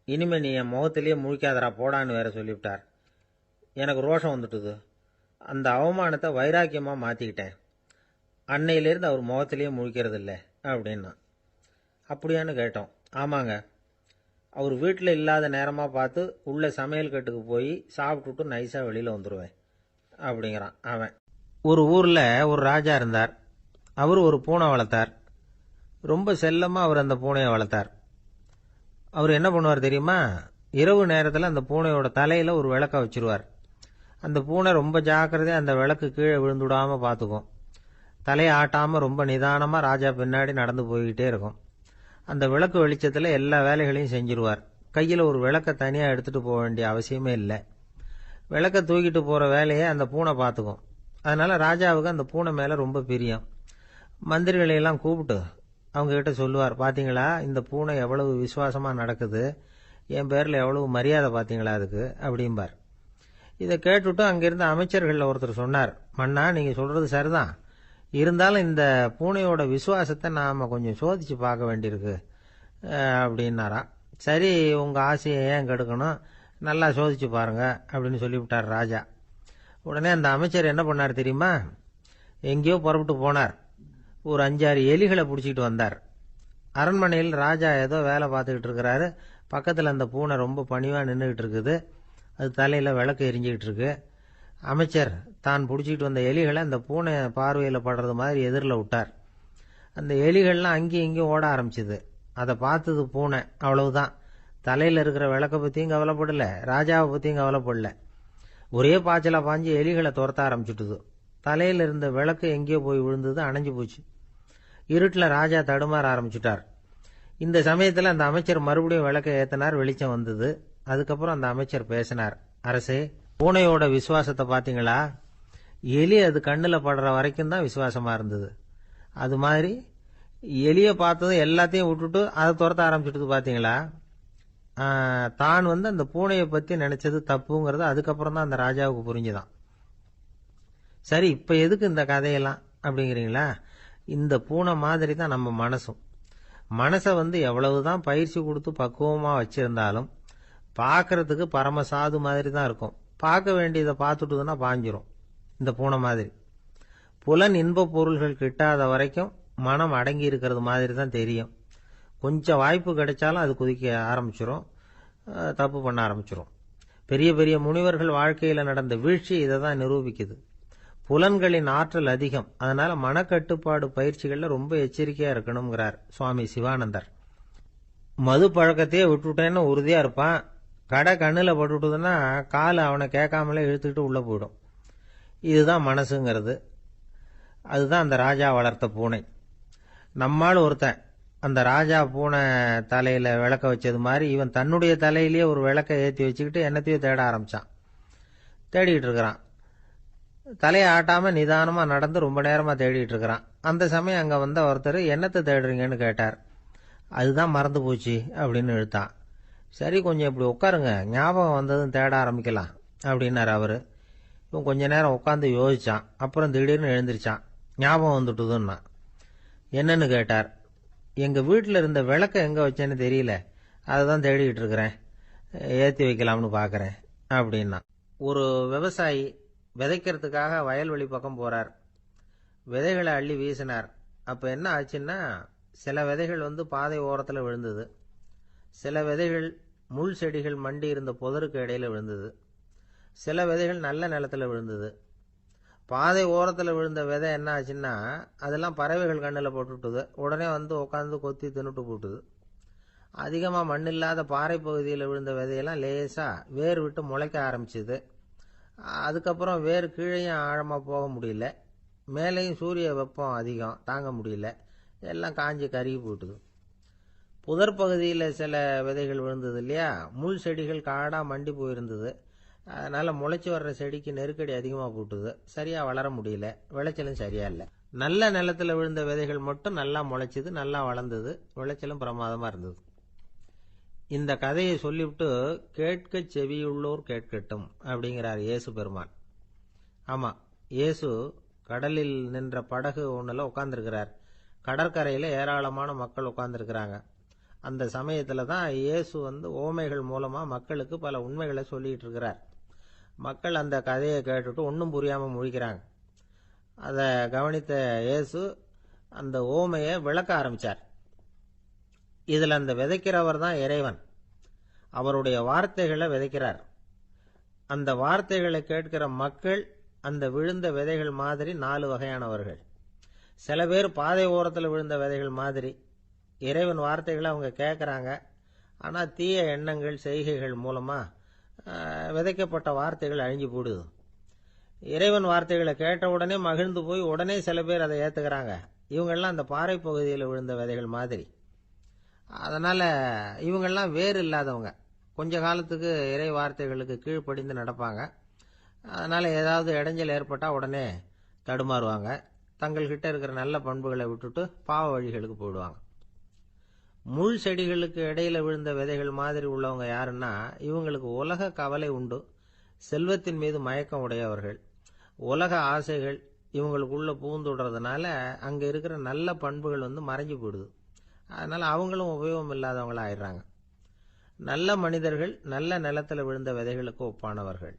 இனிமேல் நீ என் முகத்திலேயே முழிக்காதரா போடான்னு வேற சொல்லிவிட்டார். எனக்கு ரோஷம் வந்துட்டுது. அந்த அவமானத்தை வைராக்கியமாக மாற்றிக்கிட்டேன். அன்னையிலேருந்து அவர் முகத்திலேயே முழிக்கிறது இல்லை அப்படின்னா. அப்படியான்னு கேட்டோம். ஆமாங்க, அவர் வீட்டில் இல்லாத நேரமாக பார்த்து உள்ள சமையல் கட்டுக்கு போய் சாப்பிட்டுட்டு நைஸாக வெளியில் வந்துடுவேன் அப்படிங்கிறான் அவன். ஒரு ஊரில் ஒரு ராஜா இருந்தார். அவர் ஒரு பூனை வளர்த்தார். ரொம்ப செல்லமாக அவர் அந்த பூனையை வளர்த்தார். அவர் என்ன பண்ணுவார் தெரியுமா? இரவு நேரத்தில் அந்த பூனையோட தலையில் ஒரு விளக்க வச்சுருவார். அந்த பூனை ரொம்ப ஜாக்கிரதையாக அந்த விளக்கு கீழே விழுந்துடாமல் பார்த்துக்கும். தலையை ஆட்டாமல் ரொம்ப நிதானமாக ராஜா பின்னாடி நடந்து போய்கிட்டே இருக்கும். அந்த விளக்கு வெளிச்சத்தில் எல்லா வேலைகளையும் செஞ்சிருவார். கையில் ஒரு விளக்கை தனியாக எடுத்துகிட்டு போக வேண்டிய அவசியமே இல்லை. விளக்கை தூக்கிட்டு போகிற வேலையை அந்த பூனை பார்த்துக்கும். அதனால் ராஜாவுக்கு அந்த பூனை மேலே ரொம்ப பிரியம். மந்திரிகளையெல்லாம் கூப்பிட்டு அவங்கக்கிட்ட சொல்லுவார், பார்த்தீங்களா இந்த பூனை எவ்வளவு விசுவாசமாக நடக்குது, என் பேரில் எவ்வளவு மரியாதை பார்த்தீங்களா அதுக்கு அப்படிம்பார். இதை கேட்டுவிட்டு அங்கிருந்த அமைச்சர்களில் ஒருத்தர் சொன்னார், மன்னா நீங்கள் சொல்கிறது சரிதான், இருந்தாலும் இந்த பூனையோட விசுவாசத்தை நாம் கொஞ்சம் சோதித்து பார்க்க வேண்டியிருக்கு அப்படின்னாராம். சரி, உங்கள் ஆசையை ஏன் கெடுக்கணும், நல்லா சோதிச்சு பாருங்க அப்படின்னு சொல்லிவிட்டார் ராஜா. உடனே அந்த அமைச்சர் என்ன பண்ணார் தெரியுமா? எங்கேயோ புறப்பட்டு போனார். ஒரு 5-6 எலிகளை பிடிச்சிக்கிட்டு வந்தார். அரண்மனையில் ராஜா ஏதோ வேலை பார்த்துக்கிட்டு இருக்கிறாரு. பக்கத்தில் அந்த பூனை ரொம்ப பணிவாக நின்றுக்கிட்டு இருக்குது. அது தலையில் விளக்கு எரிஞ்சிக்கிட்டு இருக்கு. அமைச்சர் தான் பிடிச்சிக்கிட்டு வந்த எலிகளை அந்த பூனை பார்வையில் படுறது மாதிரி எதிரில் விட்டார். அந்த எலிகள்லாம் அங்கேயும் இங்கேயும் ஓட ஆரம்பிச்சுது. அதை பார்த்தது பூனை. அவ்வளவுதான். தலையில் இருக்கிற விளக்கை பற்றியும் கவலைப்படலை, ராஜாவை பற்றியும் கவலைப்படல. ஒரே பாய்ச்சலாக பாஞ்சு எலிகளை துரத்த ஆரம்பிச்சுட்டுது. தலையில் இருந்த விளக்கு எங்கேயோ போய் விழுந்தது, அணைஞ்சு போச்சு. இருட்டில் ராஜா தடுமாற ஆரம்பிச்சுட்டார். இந்த சமயத்தில் அந்த அமைச்சர் மறுபடியும் விளக்கை ஏற்றினார். வெளிச்சம் வந்தது. அதுக்கப்புறம் அந்த அமைச்சர் பேசினார், அரசே, பூனையோட விசுவாசத்தை பார்த்தீங்களா? எலி அது கண்ணில் படுற வரைக்கும் தான் விசுவாசமாக இருந்தது. அது மாதிரி எலியை பார்த்ததும் எல்லாத்தையும் விட்டுட்டு அதை துரத்த ஆரம்பிச்சுட்டு பார்த்தீங்களா? தான் அந்த பூனையை பற்றி நினைச்சது தப்புங்கிறது அதுக்கப்புறம் தான் அந்த ராஜாவுக்கு புரிஞ்சுதான். சரி, இப்போ எதுக்கு இந்த கதையெல்லாம் அப்படிங்கிறீங்களா? இந்த பூனை மாதிரி தான் நம்ம மனசும். மனசை எவ்வளவுதான் பயிற்சி கொடுத்து பக்குவமாக வச்சிருந்தாலும் பார்க்கறதுக்கு பரமசாது மாதிரி தான் இருக்கும். பார்க்க வேண்டியதை பார்த்துட்டுதுன்னா பாஞ்சிரும். இந்த பூனை மாதிரி புலன் இன்ப பொருள்கள் கிட்டாத வரைக்கும் மனம் அடங்கி இருக்கிறது மாதிரி தான் தெரியும். கொஞ்சம் வாய்ப்பு கிடைச்சாலும் அது குதிக்க ஆரம்பிச்சிரும், தப்பு பண்ண ஆரம்பிச்சிரும். பெரிய பெரிய முனிவர்கள் வாழ்க்கையில் நடந்த வீழ்ச்சி இதை தான் நிரூபிக்குது. புலன்களின் ஆற்றல் அதிகம். அதனால மனக்கட்டுப்பாடு பயிற்சிகளில் ரொம்ப எச்சரிக்கையா இருக்கணுங்கிறார் சுவாமி சிவானந்தர். மது பழக்கத்தையே விட்டுட்டேன்னு உறுதியா இருப்பான். கடை கண்ணில் பட்டுட்டுதுன்னா காலை அவனை கேட்காமலே இழுத்துக்கிட்டு உள்ள போயிடும். இதுதான் மனசுங்கிறது. அதுதான் அந்த ராஜா வளர்த்த பூனை. நம்மால் ஒருத்தன் அந்த ராஜா பூனை தலையில விளக்க வச்சது மாதிரி இவன் தன்னுடைய தலையிலேயே ஒரு விளக்க ஏற்றி வச்சுக்கிட்டு என்னத்தையோ தேட ஆரம்பிச்சான். தேடிக்கிட்டு இருக்கிறான். தலையை ஆட்டாம நிதானமா நடந்து ரொம்ப நேரமா தேடிட்டு இருக்கிறான். அந்த சமயம் அங்க வந்த ஒருத்தர், என்னத்தை தேடுறீங்கன்னு கேட்டார். அதுதான் மறந்து போச்சு அப்படின்னு இழுத்தான். சரி, கொஞ்சம் இப்படி உட்காருங்க, ஞாபகம் வந்ததும் தேட ஆரம்பிக்கலாம் அப்படின்னாரு அவரு. இவன் கொஞ்ச நேரம் உட்காந்து யோசிச்சான். அப்புறம் திடீர்னு எழுந்திருச்சான். ஞாபகம் வந்துட்டுதுன்னா. என்னன்னு கேட்டார். எங்க வீட்டில் இருந்த விளக்க எங்க வச்சேன்னு தெரியல, அதுதான் தேடிட்டு இருக்கிறேன், ஏற்றி வைக்கலாம்னு பார்க்குறேன் அப்படின்னா. ஒரு விவசாயி விதைக்கிறதுக்காக வயல்வெளி பக்கம் போறார். விதைகளை அள்ளி வீசினார். அப்போ என்ன ஆச்சுன்னா, சில விதைகள் பாதை ஓரத்தில் விழுந்தது. சில விதைகள் முள் செடிகள் மண்டி இருந்த புதருக்கு இடையில விழுந்தது. சில விதைகள் நல்ல நிலத்தில் விழுந்தது. பாதை ஓரத்தில் விழுந்த விதை என்ன ஆச்சுன்னா, அதெல்லாம் பறவைகள் கண்ணில் போட்டுவிட்டுது. உடனே உட்காந்து கொத்தி தின்னுட்டு போட்டுது. அதிகமாக மண் இல்லாத பாறை பகுதியில் விழுந்த விதையெல்லாம் லேசாக வேர் விட்டு முளைக்க ஆரம்பிச்சுது. அதுக்கப்புறம் வேர் கீழேயும் ஆழமாக போக முடியல, மேலேயும் சூரிய வெப்பம் அதிகம் தாங்க முடியல, எல்லாம் காஞ்சி கருகி போட்டுது. புதர் பகுதியில் சில விதைகள் விழுந்தது இல்லையா, முள் செடிகள் காடாக மண்டி போயிருந்தது. அதனால் முளைச்சி வர்ற செடிக்கு நெருக்கடி அதிகமாக போட்டுது. சரியாக வளர முடியல, விளைச்சலும் சரியா இல்லை. நல்ல நிலத்தில் விழுந்த விதைகள் மட்டும் நல்லா முளைச்சிது, நல்லா வளர்ந்தது, விளைச்சலும் பிரமாதமாக இருந்தது. இந்த கதையை சொல்லிவிட்டு, கேட்க செவியுள்ளோர் கேட்கட்டும் அப்படிங்கிறார் இயேசு பெருமான். ஆமாம், இயேசு கடலில் நின்ற படகு ஒன்றில் உட்காந்துருக்கிறார். கடற்கரையில் ஏராளமான மக்கள் உட்காந்துருக்கிறாங்க. அந்த சமயத்தில் தான் இயேசு ஓமைகள் மூலமாக மக்களுக்கு பல உண்மைகளை சொல்லிகிட்டு இருக்கிறார். மக்கள் அந்த கதையை கேட்டுட்டு ஒன்றும் புரியாமல் முழிக்கிறாங்க. அதை கவனித்த இயேசு அந்த ஓமையை விளக்க ஆரம்பித்தார். இதில் அந்த விதைக்கிறவர் தான் இறைவன். அவருடைய வார்த்தைகளை விதைக்கிறார். அந்த வார்த்தைகளை கேட்கிற மக்கள் அந்த விழுந்த விதைகள் மாதிரி 4 வகையானவர்கள். சில பேர் பாதை ஓரத்தில் விழுந்த விதைகள் மாதிரி. இறைவன் வார்த்தைகளை அவங்க கேட்குறாங்க, ஆனால் தீய எண்ணங்கள் செய்கைகள் மூலமாக விதைக்கப்பட்ட வார்த்தைகள் அழிஞ்சு போடுது. இறைவன் வார்த்தைகளை கேட்ட உடனே மகிழ்ந்து போய் உடனே சில பேர் அதை ஏற்றுக்கிறாங்க. இவங்கெல்லாம் அந்த பாறை பகுதியில் விழுந்த விதைகள் மாதிரி. அதனால் இவங்கெல்லாம் வேறு இல்லாதவங்க. கொஞ்ச காலத்துக்கு இறை வார்த்தைகளுக்கு கீழ்ப்படிந்து நடப்பாங்க. அதனால் ஏதாவது இடைஞ்சல் ஏற்பட்டால் உடனே தடுமாறுவாங்க. தங்கள்கிட்ட இருக்கிற நல்ல பண்புகளை விட்டுட்டு பாவ வழிகளுக்கு போயிடுவாங்க. முள் செடிகளுக்கு இடையில விழுந்த விதைகள் மாதிரி உள்ளவங்க யாருன்னா, இவங்களுக்கு உலக கவலை உண்டு, செல்வத்தின் மீது மயக்கம் உடையவர்கள். உலக ஆசைகள் இவங்களுக்குள்ள பூந்துடுறதுனால அங்கே இருக்கிற நல்ல பண்புகள் மறைஞ்சு போயிடுது. அதனால் அவங்களும் உபயோகம் இல்லாதவங்களா ஆயிடுறாங்க. நல்ல மனிதர்கள் நல்ல நிலத்தில் விழுந்த விதைகளுக்கு ஒப்பானவர்கள்.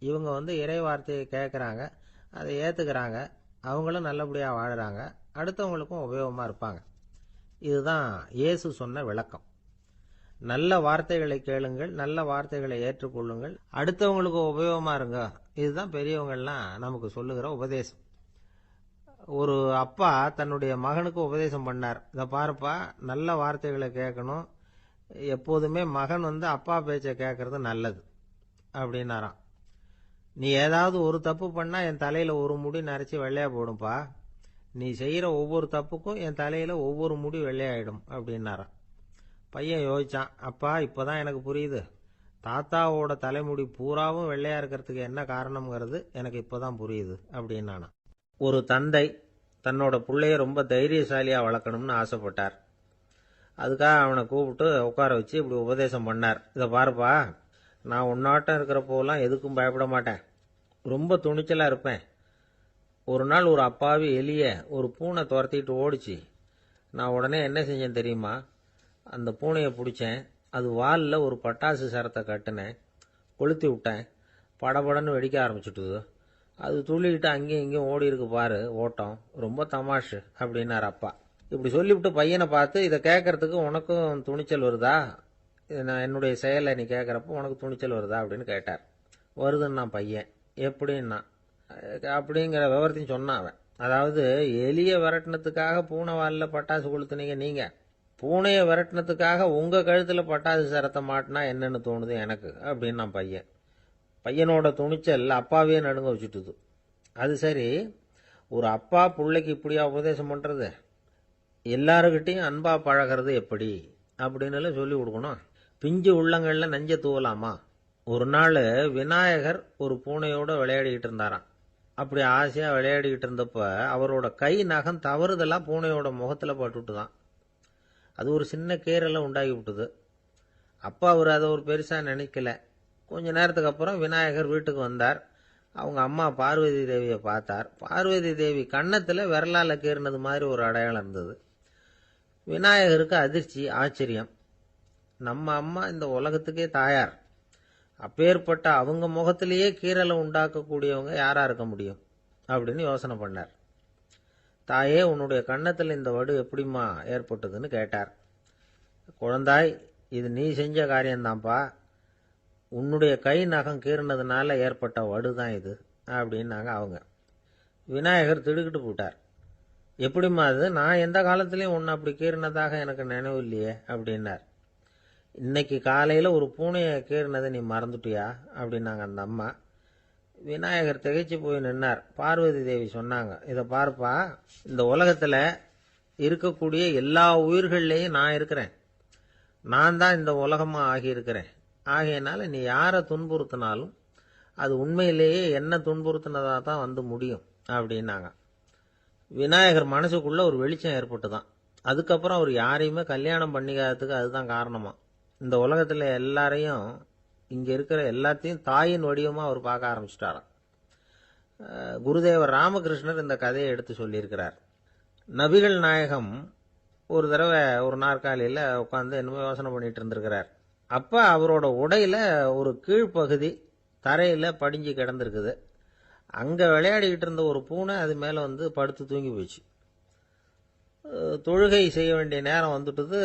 இவங்க இறை வார்த்தையை கேட்குறாங்க, அதை ஏற்றுக்கிறாங்க, அவங்களும் நல்லபடியாக வாழுறாங்க, அடுத்தவங்களுக்கும் உபயோகமாக இருப்பாங்க. இதுதான் இயேசு சொன்ன விளக்கம். நல்ல வார்த்தைகளை கேளுங்கள், நல்ல வார்த்தைகளை ஏற்றுக்கொள்ளுங்கள், அடுத்தவங்களுக்கு உபயோகமாக இருங்க. இதுதான் பெரியவங்கள்லாம் நமக்கு சொல்லுகிற உபதேசம். ஒரு அப்பா தன்னுடைய மகனுக்கு உபதேசம் பண்ணார். இதை பாருப்பா, நல்ல வார்த்தைகளை கேட்கணும், எப்போதுமே மகன் அப்பா பேச்சை கேட்கறது நல்லது அப்படின்னாராம். நீ ஏதாவது ஒரு தப்பு பண்ணா என் தலையில ஒரு முடி நரைச்சி வெள்ளையா போடும்பா, நீ செய்யற ஒவ்வொரு தப்புக்கும் என் தலையில ஒவ்வொரு முடி வெள்ளையாயிடும் அப்படின்னாராம். பையன் யோசிச்சான், அப்பா இப்பதான் எனக்கு புரியுது, தாத்தாவோட தலைமுடி பூராவும் வெள்ளையா இருக்கிறதுக்கு என்ன காரணம்ங்கிறது எனக்கு இப்பதான் புரியுது அப்படின்னானா. ஒரு தந்தை தன்னோட பிள்ளைய ரொம்ப தைரியசாலியா வளர்க்கணும்னு ஆசைப்பட்டார். அதுக்காக அவனை கூப்பிட்டு உட்கார வச்சு இப்படி உபதேசம் பண்ணார். இதை பாருப்பா, நான் உன்னாட்டம் இருக்கிறப்போலாம் எதுக்கும் பயப்பட மாட்டேன், ரொம்ப துணிச்சலா இருப்பேன். ஒரு நாள் ஒரு அப்பாவி எலிய ஒரு பூனை துரத்திட்டு ஓடிச்சு. நான் உடனே என்ன செஞ்சேன் தெரியுமா? அந்த பூனையை பிடிச்சேன், அது வாலில் ஒரு பட்டாசு சரத்தை கட்டினேன், கொளுத்தி விட்டேன், படபடன்னு வெடிக்க ஆரம்பிச்சுட்டுது. அது துள்ளிக்கிட்டு அங்கேயும் இங்கேயும் ஓடி இருக்கு பாரு ஓட்டம், ரொம்ப தமாஷு அப்படின்னார் அப்பா. இப்படி சொல்லிவிட்டு பையனை பார்த்து, இதை கேட்கறதுக்கு உனக்கும் துணிச்சல் வருதா, நான் என்னுடைய செயலை நீ கேட்குறப்போ உனக்கு துணிச்சல் வருதா அப்படின்னு கேட்டார். வருதுன்னா பையன். எப்படின்னா அப்படிங்கிற விவரத்தையும் சொன்னான் அவன். அதாவது, எலியை விரட்டினத்துக்காக பூனை வாலில் பட்டாசு கொளுத்துனீங்க நீங்க, பூனையை விரட்டினத்துக்காக உங்க கழுத்துல பட்டாசு சரத்தை மாட்டினா என்னன்னு தோணுது எனக்கு அப்படின்னா பையன். பையனோட துணிச்சல் அப்பாவே நடுங்க வச்சுட்டுது. அது சரி, ஒரு அப்பா பிள்ளைக்கு இப்படியா உபதேசம் பண்றது? எல்லாருக்கிட்டையும் அன்பா பழகிறது எப்படி அப்படின்னு சொல்லி கொடுக்கணும். பிஞ்சு உள்ளங்கள்ல நஞ்ச தூவலாமா? ஒரு நாள் விநாயகர் ஒரு பூனையோட விளையாடிக்கிட்டு இருந்தாராம். அப்படி ஆசையாக விளையாடிக்கிட்டு இருந்தப்ப அவரோட கை நகம் தவறுதெல்லாம் பூனையோட முகத்தில் பட்டுட்டு தான். அது ஒரு சின்ன கீறலை உண்டாகி விட்டுது. அப்போ அவர் அதை ஒரு பெருசாக நினைக்கல. கொஞ்ச நேரத்துக்கு அப்புறம் விநாயகர் வீட்டுக்கு வந்தார். அவங்க அம்மா பார்வதி தேவியை பார்த்தார். பார்வதி தேவி கன்னத்தில் விரலால் கீறினது மாதிரி ஒரு அடையாளம் இருந்தது. விநாயகருக்கு அதிர்ச்சி, ஆச்சரியம். நம்ம அம்மா இந்த உலகத்துக்கே தாயார். அப்பேற்பட்ட அவங்க முகத்திலேயே கீறலை உண்டாக்கக்கூடியவங்க யாரா இருக்க முடியும் அப்படின்னு யோசனை பண்ணார். தாயே, உன்னுடைய கன்னத்தில் இந்த வடு எப்படிம்மா ஏற்பட்டதுன்னு கேட்டார். குழந்தாய், இது நீ செஞ்ச காரியம்தான்ப்பா. உன்னுடைய கை நகம் கீறினதுனால ஏற்பட்ட வடு தான் இது அப்படின்னாங்க அவங்க. விநாயகர் திடுக்கிட்டு போட்டார். எப்படிம்மா அது? நான் எந்த காலத்திலையும் உன்னை அப்படி கீறினதாக எனக்கு நினைவு இல்லையே அப்படின்னார். இன்னைக்கு காலையில் ஒரு பூனையை கீறினதை நீ மறந்துட்டியா அப்படின்னாங்க அந்த அம்மா. விநாயகர் திகைச்சு போய் நின்னார். பார்வதி தேவி சொன்னாங்க, இதை பார்ப்பா, இந்த உலகத்தில் இருக்கக்கூடிய எல்லா உயிர்கள்லேயும் நான் இருக்கிறேன். நான் தான் இந்த உலகமாக ஆகியிருக்கிறேன். ஆகையினால நீ யாரை துன்புறுத்தினாலும் அது உண்மையிலேயே என்ன துன்புறுத்தினதாக தான் வந்து முடியும் அப்படின்னாங்க. விநாயகர் மனசுக்குள்ள ஒரு வெளிச்சம் ஏற்பட்டு தான். அதுக்கப்புறம் அவர் யாரையுமே கல்யாணம் பண்ணிக்காததுக்கு அதுதான் காரணமா. இந்த உலகத்தில் எல்லாரையும், இங்கே இருக்கிற எல்லாத்தையும் தாயின் வடிவமாக அவர் பார்க்க ஆரம்பிச்சிட்டாராம். குருதேவர் ராமகிருஷ்ணர் இந்த கதையை எடுத்து சொல்லியிருக்கிறார். நபிகள் நாயகம் ஒரு தடவை ஒரு நாற்காலியில் உட்காந்து என்னமோ யோசனை பண்ணிட்டு இருந்திருக்கிறார். அப்போ அவரோட உடையில ஒரு கீழ்ப்பகுதி தரையில் படிஞ்சு கிடந்திருக்குது. அங்கே விளையாடிக்கிட்டு இருந்த ஒரு பூனை அது மேலே வந்து படுத்து தூங்கி போயிடுச்சு. தொழுகை செய்ய வேண்டிய நேரம் வந்துட்டது.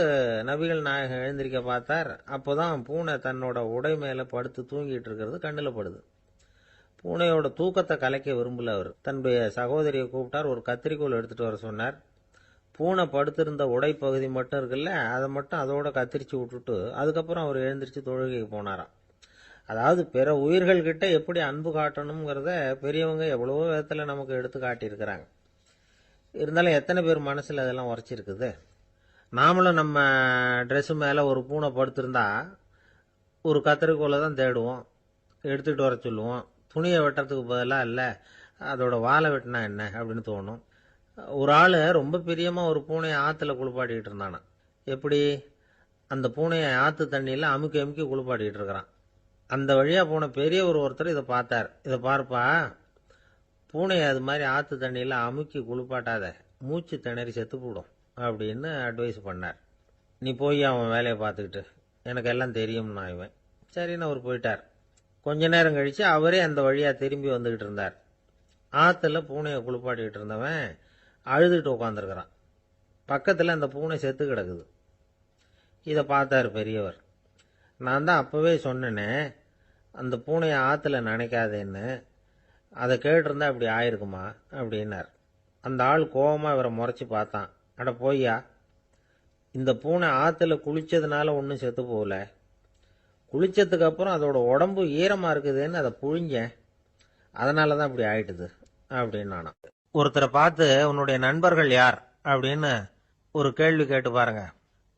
நபிகள் நாயகம் எழுந்திருக்க பார்த்தார். அப்போதான் பூனை தன்னோட உடை மேலே படுத்து தூங்கிட்டு இருக்கிறது கண்ணில் படுது. பூனையோட தூக்கத்தை கலைக்க விரும்பல அவர். தன்னுடைய சகோதரியை கூப்பிட்டார். ஒரு கத்திரிக்கோல் எடுத்துட்டு வர சொன்னார். பூனை படுத்திருந்த உடை பகுதி மட்டும் இருக்குல்ல, அதை மட்டும் அதோட கத்திரிச்சு விட்டுட்டு அதுக்கப்புறம் அவர் எழுந்திரிச்சு தொழுகைக்கு போனாராம். அதாவது பிற உயிர்கள்கிட்ட எப்படி அன்பு காட்டணுங்கிறத பெரியவங்க எவ்வளவோ விதத்தில் நமக்கு எடுத்து காட்டியிருக்கிறாங்க. இருந்தாலும் எத்தனை பேர் மனசில் அதெல்லாம் உரைச்சிருக்குது. நாமளும் நம்ம ட்ரெஸ்ஸு மேலே ஒரு பூனை படுத்திருந்தா ஒரு கத்திரிக்கோலை தான் தேடுவோம், எடுத்துகிட்டு வர சொல்லுவோம். துணியை வெட்டுறதுக்கு பதிலாக இல்லை அதோட வாழை வெட்டினா என்ன அப்படின்னு தோணும். ஒரு ஆள் ரொம்ப பிரியமாக ஒரு பூனையை ஆற்றுல குளிப்பாட்டிக்கிட்டு இருந்தானா. எப்படி? அந்த பூனையை ஆற்று தண்ணியில் அமுக்கி அமுக்கி குளிப்பாட்டிக்கிட்டு இருக்கிறான். அந்த வழியாக போன பெரியவர் ஒருத்தர் இதை பார்த்தார். இதை பார்ப்பா, பூனையை அது மாதிரி ஆற்று தண்ணியில் அமுக்கி குளிப்பாட்டாத, மூச்சு திணறி செத்து போடும் அப்படின்னு அட்வைஸ் பண்ணார். நீ போய் அவன் வேலையை பார்த்துக்கிட்டு, எனக்கு எல்லாம் தெரியும்னா இவன். சரின்னு அவர் போயிட்டார். கொஞ்ச நேரம் கழித்து அவரே அந்த வழியாக திரும்பி வந்துக்கிட்டு இருந்தார். ஆற்றுல பூனையை குளிப்பாட்டிக்கிட்டு இருந்தவன் அழுதுகிட்டு உட்காந்துருக்கிறான். பக்கத்தில் அந்த பூனை செத்து கிடக்குது. இதை பார்த்தார் பெரியவர். நான் தான் அப்போவே சொன்னேனே அந்த பூனையை ஆற்றுல நினைக்காதேன்னு, அதை கேட்டிருந்தா இப்படி ஆயிருக்குமா அப்படின்னார். அந்த ஆள் கோபமாக இவரை முறைச்சி பார்த்தான். அட போய்யா, இந்த பூனை ஆற்றுல குளித்ததுனால ஒன்றும் செத்து போகல, குளித்ததுக்கு அப்புறம் அதோட உடம்பு ஈரமாக இருக்குதுன்னு அதை புழிஞ்சேன், அதனால தான் இப்படி ஆயிட்டுது அப்படின்னு நானாம். ஒருத்தரை பார்த்து உன்னுடைய நண்பர்கள் யார் அப்படின்னு ஒரு கேள்வி கேட்டு பாருங்க.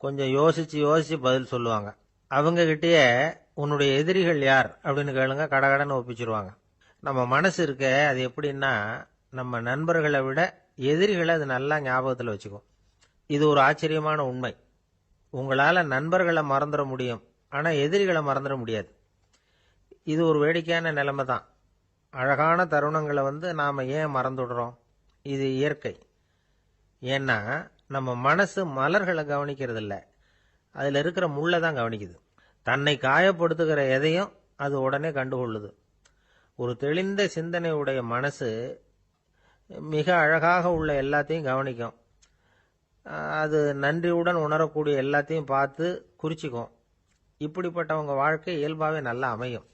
கொஞ்சம் யோசிச்சு யோசிச்சு பதில் சொல்லுவாங்க. அவங்க கிட்டேயே உன்னுடைய எதிரிகள் யார் அப்படின்னு கேளுங்க, கடகடன்னு ஒப்பிச்சிருவாங்க. நம்ம மனசு இருக்க, அது எப்படின்னா நம்ம நண்பர்களை விட எதிரிகளை அது நல்லா ஞாபகத்தில் வச்சுக்கும். இது ஒரு ஆச்சரியமான உண்மை. உங்களால் நண்பர்களை மறந்துட முடியும், ஆனால் எதிரிகளை மறந்துட முடியாது. இது ஒரு வேடிக்கையான நிலைமை தான். அழகான தருணங்களை நாம் ஏன் மறந்துடுறோம்? இது இயற்கை. ஏன்னா நம்ம மனசு மலர்களை கவனிக்கிறது இல்லை, அதில் இருக்கிற முள்ளை தான் கவனிக்குது. தன்னை காயப்படுத்துகிற எதையும் அது உடனே கண்டுகொள்ளுது. ஒரு தெளிந்த சிந்தனை உடைய மனசு மிக அழகாக உள்ள எல்லாத்தையும் கவனிக்கும். அது நன்றியுடன் உணரக்கூடிய எல்லாத்தையும் பார்த்து குறிச்சிக்கும். இப்படிப்பட்டவங்க வாழ்க்கை இயல்பாகவே நல்லா அமையும்.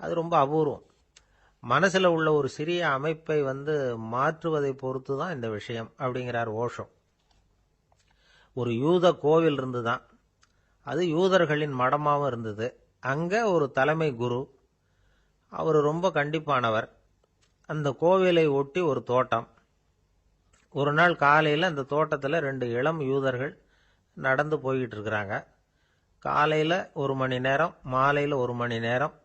அது ரொம்ப அபூர்வம். மனசில் உள்ள ஒரு சிறிய அமைப்பை மாற்றுவதை பொறுத்து தான் இந்த விஷயம் அப்படிங்கிறார் ஓஷோ. ஒரு யூத கோவில் இருந்து தான், அது யூதர்களின் மடமாகவும் இருந்தது. அங்கே ஒரு தலைமை குரு, அவர் ரொம்ப கண்டிப்பானவர். அந்த கோவிலை ஒட்டி ஒரு தோட்டம். ஒரு நாள் காலையில் அந்த தோட்டத்தில் 2 இளம் யூதர்கள் நடந்து போய்கிட்டு இருக்கிறாங்க. காலையில் 1 மணி நேரம், மாலையில் 1 மணி நேரம்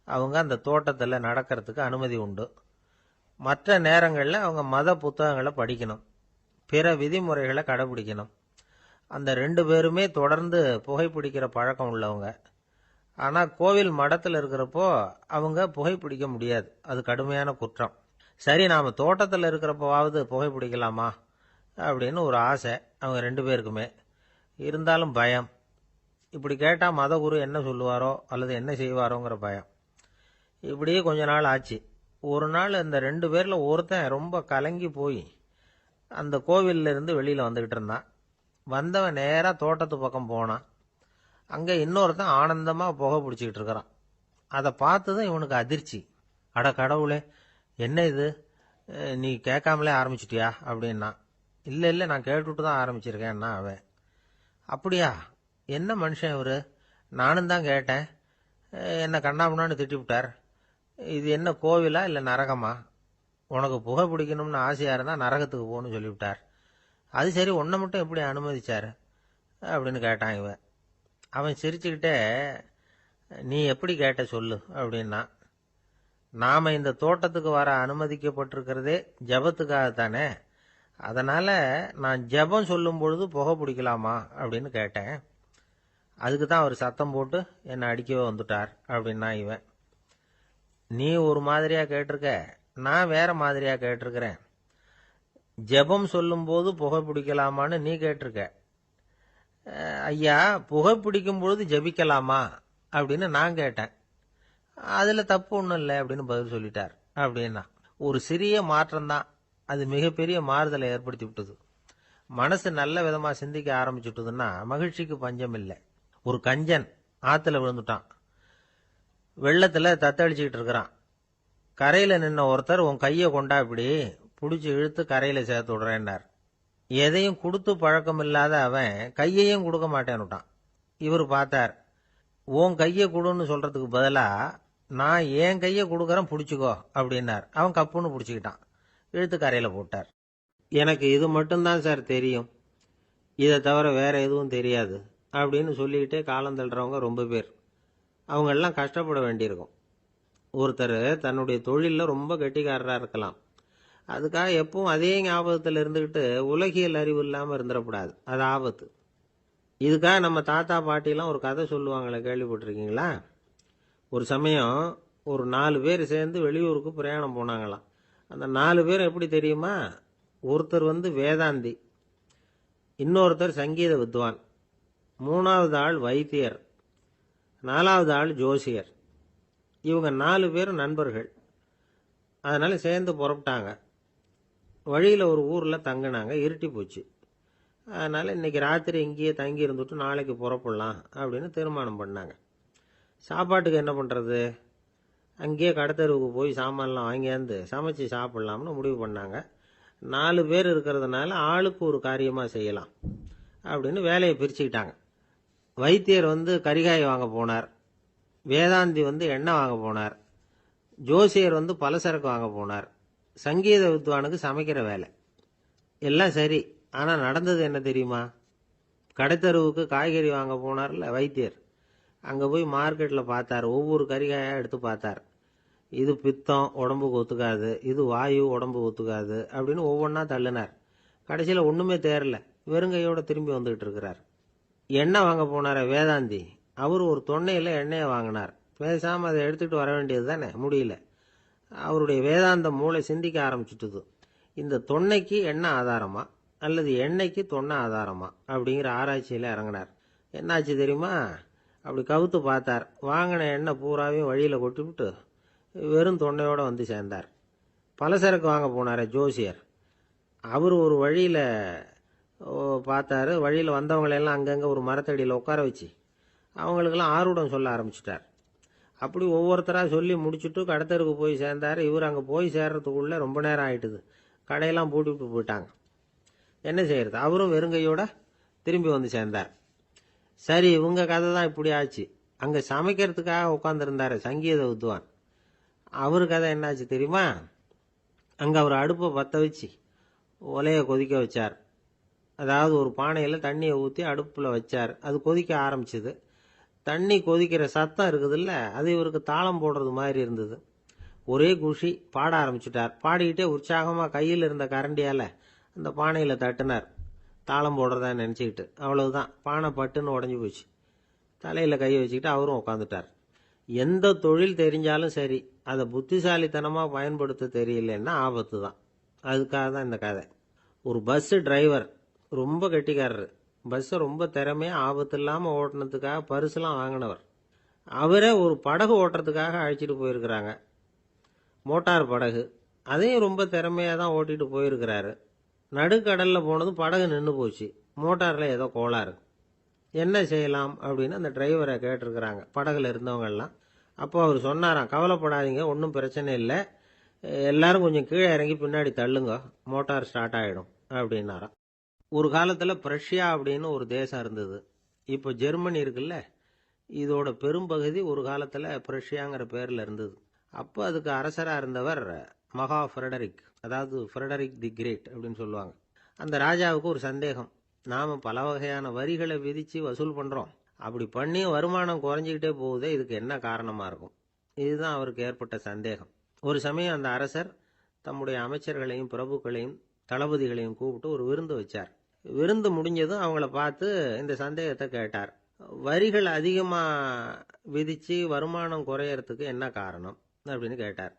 அவங்க அந்த தோட்டத்தில் நடக்கிறதுக்கு அனுமதி உண்டு. மற்ற நேரங்களில் அவங்க மத புத்தகங்களை படிக்கணும், பிற விதிமுறைகளை கடைபிடிக்கணும். அந்த 2 பேருமே தொடர்ந்து புகைப்பிடிக்கிற பழக்கம் உள்ளவங்க. ஆனால் கோவில் மடத்தில் இருக்கிறப்போ அவங்க புகைப்பிடிக்க முடியாது, அது கடுமையான குற்றம். சரி, நாம் தோட்டத்தில் இருக்கிறப்பவாவது புகைப்பிடிக்கலாமா அப்படின்னு ஒரு ஆசை அவங்க 2 பேருக்குமே. இருந்தாலும் பயம். இப்படி கேட்டால் மதகுரு என்ன சொல்லுவாரோ அல்லது என்ன செய்வாரோங்கிற பயம். இப்படியே கொஞ்ச நாள் ஆச்சு. ஒரு நாள் இந்த 2 பேரில் ஒருத்தன் ரொம்ப கலங்கி போய் அந்த கோவில்ல இருந்து வெளியில் வந்துக்கிட்டு இருந்தான். வந்தவன் நேராக தோட்டத்து பக்கம் போனான். அங்கே இன்னொருத்தன் ஆனந்தமாக புகை பிடிச்சிக்கிட்டு இருக்கிறான். அதை பார்த்துதான் இவனுக்கு அதிர்ச்சி. அட கடவுளே, என்ன இது, நீ கேட்காமலே ஆரம்பிச்சிட்டியா அப்படின்னா. இல்லை இல்லை, நான் கேட்டுவிட்டு தான் ஆரம்பிச்சிருக்கேன்னா அவன். அப்படியா, என்ன மனுஷன் இவர், நானும் தான் கேட்டேன், என்னை கண்ணாமுன்னான்னு திட்டிவிட்டார். இது என்ன கோவிலா இல்லை நரகமா? உனக்கு புகை பிடிக்கணும்னு ஆசையாக இருந்தால் நரகத்துக்கு போகணும்னு சொல்லிவிட்டார். அது சரி, உன்னை மட்டும் எப்படி அனுமதிச்சார் அப்படின்னு கேட்டான் இவன். அவன் சிரிச்சுக்கிட்டே, நீ எப்படி கேட்ட சொல்லு அப்படின்னா. நாம் இந்த தோட்டத்துக்கு வர அனுமதிக்கப்பட்டிருக்கிறதே ஜபத்துக்காகத்தானே, அதனால் நான் ஜபம் சொல்லும் பொழுது புகை பிடிக்கலாமா அப்படின்னு கேட்டேன். அதுக்கு தான் அவர் சத்தம் போட்டு என்னை அடிக்கவே வந்துட்டார் அப்படின்னா இவன். நீ ஒரு மாதிரியாக கேட்டிருக்க, நான் வேற மாதிரியாக கேட்டிருக்கிறேன். ஜெபம் சொல்லும்போது புகை பிடிக்கலாமான்னு நீ கேட்டிருக்க. ஐயா, புகை பிடிக்கும் பொழுது ஜபிக்கலாமா அப்படின்னு நான் கேட்டேன். அதில் தப்பு ஒன்றும் இல்லை அப்படின்னு பதில் சொல்லிட்டார் அப்படின்னா. ஒரு சிறிய மாற்றம்தான், அது மிகப்பெரிய மாறுதலை ஏற்படுத்தி விட்டது. மனசு நல்ல விதமாக சிந்திக்க ஆரம்பிச்சுட்டுதுன்னா மகிழ்ச்சிக்கு பஞ்சம் இல்லை. ஒரு கஞ்சன் ஆற்றுல விழுந்துட்டான். வெள்ளத்தில் தத்தளிச்சுக்கிட்டு இருக்கிறான். கரையில் நின்ன ஒருத்தர், உன் கையை கொண்டா இப்படி பிடிச்சி இழுத்து கரையில் சேர்த்து விடுறேன்னார். எதையும் கொடுத்து பழக்கம் இல்லாத அவன் கையையும் கொடுக்க மாட்டேன்னுட்டான். இவர் பார்த்தார். உன் கையை கொடுன்னு சொல்றதுக்கு பதிலாக நான் என் கையை கொடுக்குறேன் பிடிச்சிக்கோ அப்படின்னார். அவன் கப்புன்னு பிடிச்சிக்கிட்டான், இழுத்து கரையில் போட்டார். எனக்கு இது மட்டும்தான் சார் தெரியும், இதை தவிர வேற எதுவும் தெரியாது அப்படின்னு சொல்லிக்கிட்டே காலம் தள்ளுறவங்க ரொம்ப பேர். அவங்கெல்லாம் கஷ்டப்பட வேண்டியிருக்கும். ஒருத்தர் தன்னுடைய தொழிலில் ரொம்ப கெட்டிக்காரராக இருக்கலாம். அதுக்காக எப்பவும் அதே ஞாபகத்தில் இருந்துக்கிட்டு உலகியல் அறிவு இல்லாமல் இருந்துடக்கூடாது, அது ஆபத்து. இதுக்காக நம்ம தாத்தா பாட்டிலாம் ஒரு கதை சொல்லுவாங்களே, கேள்விப்பட்டிருக்கீங்களா? ஒரு சமயம் ஒரு 4 பேர் சேர்ந்து வெளியூருக்கு பிரயாணம் போனாங்களாம். அந்த 4 பேர் எப்படி தெரியுமா? ஒருத்தர் வேதாந்தி, இன்னொருத்தர் சங்கீத வித்வான், 3வது ஆள் வைத்தியர், 4வது ஆள் ஜோசியர். இவங்க 4 பேரும் நண்பர்கள். அதனால சேர்ந்து புறப்பட்டாங்க. வழியில் ஒரு ஊரில் தங்கினாங்க. இருட்டி போச்சு. அதனால் இன்னைக்கு ராத்திரி இங்கேயே தங்கி இருந்துட்டு நாளைக்கு புறப்படலாம் அப்படின்னு தீர்மானம் பண்ணாங்க. சாப்பாட்டுக்கு என்ன பண்ணுறது? அங்கேயே கடத்தெருவுக்கு போய் சாமான்லாம் வாங்கியாந்து சமைச்சு சாப்பிட்லாம்னு முடிவு பண்ணாங்க. 4 பேர் இருக்கிறதுனால ஆளுக்கு ஒரு காரியமாக செய்யலாம் அப்படின்னு வேலையை பிரிச்சுக்கிட்டாங்க. வைத்தியர் கரிகாய் வாங்க போனார், வேதாந்தி எண்ணெய் வாங்க போனார், ஜோசியர் பலசரக்கு வாங்க போனார், சங்கீத வித்வானுக்கு சமைக்கிற வேலை. எல்லாம் சரி, ஆனால் நடந்தது என்ன தெரியுமா? கடைத்தருவுக்கு காய்கறி வாங்க போனார்ல வைத்தியர், அங்கே போய் மார்க்கெட்டில் பார்த்தார். ஒவ்வொரு கறிகாயாக எடுத்து பார்த்தார். இது பித்தம், உடம்புக்கு ஒத்துக்காது, இது வாயு, உடம்பு ஒத்துக்காது அப்படின்னு ஒவ்வொன்றா தள்ளினார். கடைசியில் ஒன்றுமே தேரல, வெறுங்கையோட திரும்பி வந்துகிட்டு இருக்கிறார். எண்ணெய் வாங்க போனார வேதாந்தி, அவர் ஒரு தொன்னையில் எண்ணெயை வாங்கினார். பேசாமல் அதை எடுத்துகிட்டு வர வேண்டியது தானே, முடியல. அவருடைய வேதாந்த மூளை சிந்திக்க ஆரம்பிச்சுட்டுது. இந்த தொன்னைக்கு எண்ணெய் ஆதாரமா அல்லது எண்ணெய்க்கு தொன்னை ஆதாரமா அப்படிங்கிற ஆராய்ச்சியில் இறங்கினார். என்னாச்சு தெரியுமா? அப்படி கவுத்து பார்த்தார். வாங்கின எண்ணெய் பூராவையும் வழியில் கொட்டிவிட்டு வெறும் தொன்னையோடு சேர்ந்தார். பலசரக்கு வாங்க போனார் ஜோசியர், அவர் ஒரு வழியில் பார்த்தாரு. வழியில் வந்தவங்களெல்லாம் அங்கங்கே ஒரு மரத்தடியில் உட்கார வச்சு அவங்களுக்கெல்லாம் ஆர்வம் சொல்ல ஆரம்பிச்சிட்டார். அப்படி ஒவ்வொருத்தராக சொல்லி முடிச்சுட்டு கடத்தருக்கு போய் சேர்ந்தார். இவர் அங்கே போய் சேர்றதுக்குள்ளே ரொம்ப நேரம் ஆயிட்டுது. கடையெல்லாம் பூட்டிவிட்டு போயிட்டாங்க. என்ன செய்யறது? அவரும் வெறுங்கையோட திரும்பி சேர்ந்தார். சரி, இவங்க கதை தான் இப்படி ஆச்சு. அங்கே சமைக்கிறதுக்காக உட்காந்துருந்தார் சங்கீத வித்வான், அவரு கதை என்னாச்சு தெரியுமா? அங்கே அவர் அடுப்பை பற்ற வச்சு ஒலையை கொதிக்க வச்சார். அதாவது ஒரு பானையில் தண்ணியை ஊற்றி அடுப்பில் வச்சார். அது கொதிக்க ஆரம்பிச்சுது. தண்ணி கொதிக்கிற சத்தம் இருக்குதுல்ல, அது இவருக்கு தாளம் போடுறது மாதிரி இருந்தது. ஒரே குஷி, பாட ஆரம்பிச்சுட்டார். பாடிக்கிட்டே உற்சாகமா கையில் இருந்த கரண்டியால அந்த பானையில தட்டினார், தாளம் போடுறதா நினைச்சுக்கிட்டு. அவ்வளவுதான், பானை பட்டுன்னு உடஞ்சி போச்சு. தலையில கை வச்சுக்கிட்டு அவரும் உட்காந்துட்டார். எந்த தொழில் தெரிஞ்சாலும் சரி, அதை புத்திசாலித்தனமா பயன்படுத்த தெரியலன்னா ஆபத்து தான். அதுக்காக தான் இந்த கதை. ஒரு பஸ் டிரைவர் ரொம்ப கெட்டிக்காரரு. பஸ்ஸை ரொம்ப திறமையா ஆபத்து இல்லாம ஓட்டினதுக்காக பரிசுலாம் வாங்கினவர். அவரே ஒரு படகு ஓட்டுறதுக்காக அழைச்சிட்டு போயிருக்கிறாங்க, மோட்டார் படகு. அதையும் ரொம்ப திறமையா தான் ஓட்டிட்டு போயிருக்கிறாரு. நடுக்கடல்ல போனதும் படகு நின்று போச்சு. மோட்டார்ல ஏதோ கோளாறு. என்ன செய்யலாம் அப்படின்னு அந்த டிரைவரை கேட்டிருக்கிறாங்க படகுல இருந்தவங்க எல்லாம். அப்போ அவர் சொன்னாராம், கவலைப்படாதீங்க, ஒன்றும் பிரச்சனை இல்லை, எல்லாரும் கொஞ்சம் கீழே இறங்கி பின்னாடி தள்ளுங்க, மோட்டார் ஸ்டார்ட் ஆகிடும் அப்படின்னாராம். ஒரு காலத்தில் பிரஷ்யா அப்படின்னு ஒரு தேசம் இருந்தது. இப்போ ஜெர்மனி இருக்குல்ல, இதோட பெரும்பகுதி ஒரு காலத்தில் பிரஷ்யாங்கிற பேரில் இருந்தது. அப்போ அதுக்கு அரசராக இருந்தவர் மகா ஃப்ரெடரிக், அதாவது ஃப்ரெடரிக் தி கிரேட் அப்படின்னு சொல்லுவாங்க. அந்த ராஜாவுக்கு ஒரு சந்தேகம், நாம் பல வகையான வரிகளை விதித்து வசூல் பண்ணுறோம், அப்படி பண்ணி வருமானம் குறைஞ்சிக்கிட்டே போகுதே, இதுக்கு என்ன காரணமாக இருக்கும்? இதுதான் அவருக்கு ஏற்பட்ட சந்தேகம். ஒரு சமயம் அந்த அரசர் தம்முடைய அமைச்சர்களையும் பிரபுக்களையும் தளபதிகளையும் கூப்பிட்டு ஒரு விருந்து வச்சார். விருந்து முடிஞ்சதும் அவங்கள பார்த்து இந்த சந்தேகத்தை கேட்டார். வரிகள் அதிகமாக விதித்து வருமானம் குறையறதுக்கு என்ன காரணம் அப்படின்னு கேட்டார்.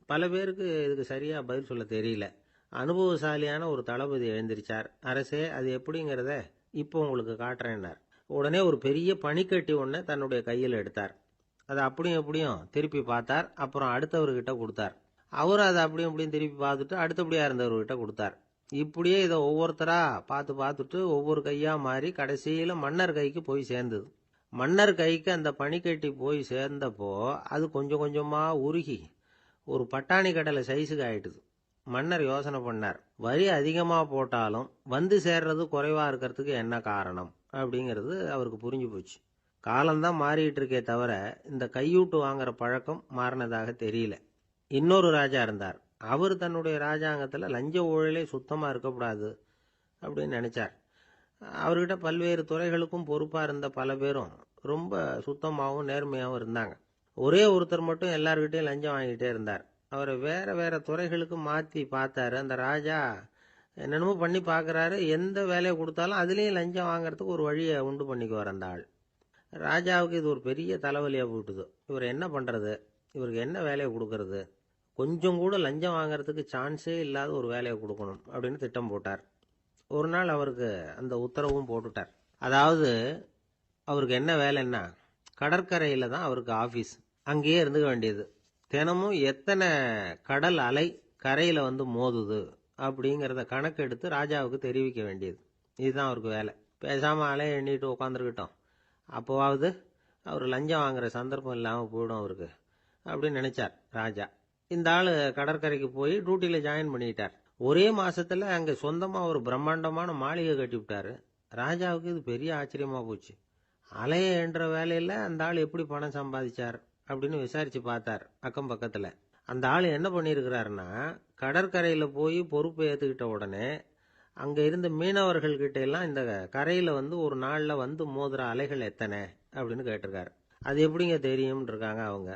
பல பேருக்கு இதுக்கு சரியாக பதில் சொல்ல தெரியல. அனுபவசாலியான ஒரு தளபதி எழுந்திருச்சார். அரசே, அது எப்படிங்கிறத இப்போ உங்களுக்கு காட்டுறேன்னார். உடனே ஒரு பெரிய பனிக்கட்டி ஒன்றை தன்னுடைய கையில் எடுத்தார். அதை அப்படியும் எப்படியும் திருப்பி பார்த்தார். அப்புறம் அடுத்தவர்கிட்ட கொடுத்தார். அவர் அதை அப்படியும் இப்படியும் திருப்பி பார்த்துட்டு அடுத்தபடியா இருந்தவர்கிட்ட கொடுத்தார். இப்படியே இதை ஒவ்வொருத்தரா பார்த்துட்டு ஒவ்வொரு கையா மாறி கடைசியில மன்னர் கைக்கு போய் சேர்ந்தது. மன்னர் கைக்கு அந்த பனிக்கட்டி போய் சேர்ந்தப்போ அது கொஞ்சம் கொஞ்சமா உருகி ஒரு பட்டாணி கடலை சைஸுக்கு ஆயிட்டுது. மன்னர் யோசனை பண்ணார், வரி அதிகமா போட்டாலும் வந்து சேர்றது குறைவா இருக்கிறதுக்கு என்ன காரணம் அப்படிங்கிறது அவருக்கு புரிஞ்சு போச்சு. காலம்தான் மாறிட்டு இருக்கே தவிர இந்த கையூட்டு வாங்குற பழக்கம் மாறினதாக தெரியல. இன்னொரு ராஜா இருந்தார். அவர் தன்னுடைய ராஜாங்கத்தில் லஞ்ச ஊழலே சுத்தமாக இருக்கக்கூடாது அப்படின்னு நினைச்சார். அவர்கிட்ட பல்வேறு துறைகளுக்கும் பொறுப்பாக இருந்த பல பேரும் ரொம்ப சுத்தமாகவும் நேர்மையாகவும் இருந்தாங்க. ஒரே ஒருத்தர் மட்டும் எல்லார்கிட்டையும் லஞ்சம் வாங்கிட்டே இருந்தார். அவரை வேற வேற துறைகளுக்கு மாற்றி பார்த்தாரு. அந்த ராஜா என்னென்னமோ பண்ணி பார்க்குறாரு. எந்த வேலையை கொடுத்தாலும் அதுலேயும் லஞ்சம் வாங்குறதுக்கு ஒரு வழியை உண்டு பண்ணிக்குவார் அந்த ஆள். ராஜாவுக்கு இது ஒரு பெரிய தலைவலியாக போட்டுது. இவர் என்ன பண்ணுறது, இவருக்கு என்ன வேலையை கொடுக்கறது, கொஞ்சம் கூட லஞ்சம் வாங்கிறதுக்கு சான்ஸே இல்லாத ஒரு வேலையை கொடுக்கணும் அப்படின்னு திட்டம் போட்டார். ஒரு நாள் அவருக்கு அந்த உத்தரவும் போட்டுட்டார். அதாவது அவருக்கு என்ன வேலைன்னா, கடற்கரையில் தான் அவருக்கு ஆஃபீஸ். அங்கேயே இருந்துக்க வேண்டியது. தினமும் எத்தனை கடல் அலை கரையில் வந்து மோதுது அப்படிங்கிறத கணக்கெடுத்து ராஜாவுக்கு தெரிவிக்க வேண்டியது. இதுதான் அவருக்கு வேலை. பேசாமல் அலையை எண்ணிட்டு உட்காந்துருக்கட்டும், அப்போவாவது அவர் லஞ்சம் வாங்குற சந்தர்ப்பம் இல்லாமல் போயிடும் அவருக்கு அப்படின்னு நினைச்சார் ராஜா. இந்த ஆள் கடற்கரைக்கு போய் டியூட்டியில் ஜாயின் பண்ணிட்டார். ஒரே மாசத்துல அங்கே சொந்தமாக ஒரு பிரம்மாண்டமான மாளிகை கட்டி விட்டாரு. ராஜாவுக்கு இது பெரிய ஆச்சரியமா போச்சு. அலையை என்ற வேலையில் அந்த ஆள் எப்படி பணம் சம்பாதிச்சார் அப்படின்னு விசாரிச்சு பார்த்தார் அக்கம் பக்கத்தில். அந்த ஆள் என்ன பண்ணியிருக்கிறாருன்னா, கடற்கரையில் போய் பொறுப்பை ஏற்றுக்கிட்ட உடனே அங்கே இருந்த மீனவர்கள்கிட்ட எல்லாம் இந்த கரையில் வந்து ஒரு நாளில் வந்து மோதுற அலைகள் எத்தனை அப்படின்னு கேட்டிருக்காரு. அது எப்படிங்க தெரியும்னு இருக்காங்க அவங்க.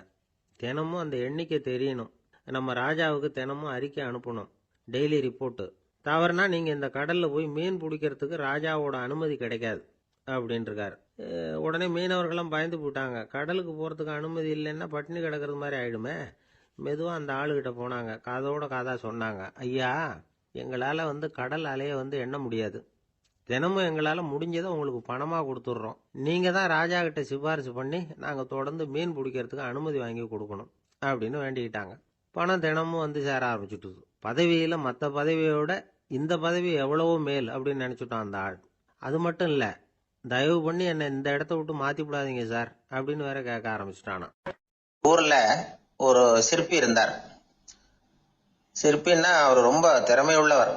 தினமும் அந்த எண்ணிக்கை தெரியணும். நம்ம ராஜாவுக்கு தினமும் அறிக்கை அனுப்பணும், டெய்லி ரிப்போர்ட்டு. தவறுனா நீங்கள் இந்த கடலில் போய் மீன் பிடிக்கிறதுக்கு ராஜாவோட அனுமதி கிடைக்காது அப்படின்ட்டுருக்காரு. உடனே மீனவர்களும் பயந்து போட்டாங்க. கடலுக்கு போகிறதுக்கு அனுமதி இல்லைன்னா பட்டினி கிடக்கிறது மாதிரி ஆயிடுமே. மெதுவாக அந்த ஆளுகிட்ட போனாங்க, காதோட காதா சொன்னாங்க, ஐயா, எங்களால் வந்து கடல் அலையை வந்து எண்ண முடியாது. தினமும் எங்களால் முடிஞ்சதை உங்களுக்கு பணமாக கொடுத்துட்றோம். நீங்கள் தான் ராஜா கிட்ட சிபாரிசு பண்ணி நாங்கள் தொடர்ந்து மீன் பிடிக்கிறதுக்கு அனுமதி வாங்கி கொடுக்கணும் அப்படின்னு வேண்டிக்கிட்டாங்க. பணம் தினமும் வந்து சேர ஆரம்பிச்சுட்டுது. பதவியில் மற்ற பதவியோட இந்த பதவி எவ்வளவோ மேல் அப்படின்னு நினச்சிட்டோம் அந்த ஆள். அது மட்டும் இல்லை, தயவு பண்ணி என்னை இந்த இடத்த விட்டு மாற்றி விடாதீங்க சார் அப்படின்னு வேற கேட்க ஆரம்பிச்சுட்டானா. ஊரில் ஒரு சிற்பி இருந்தார். சிற்பின்னா அவர் ரொம்ப திறமை உள்ளவர்.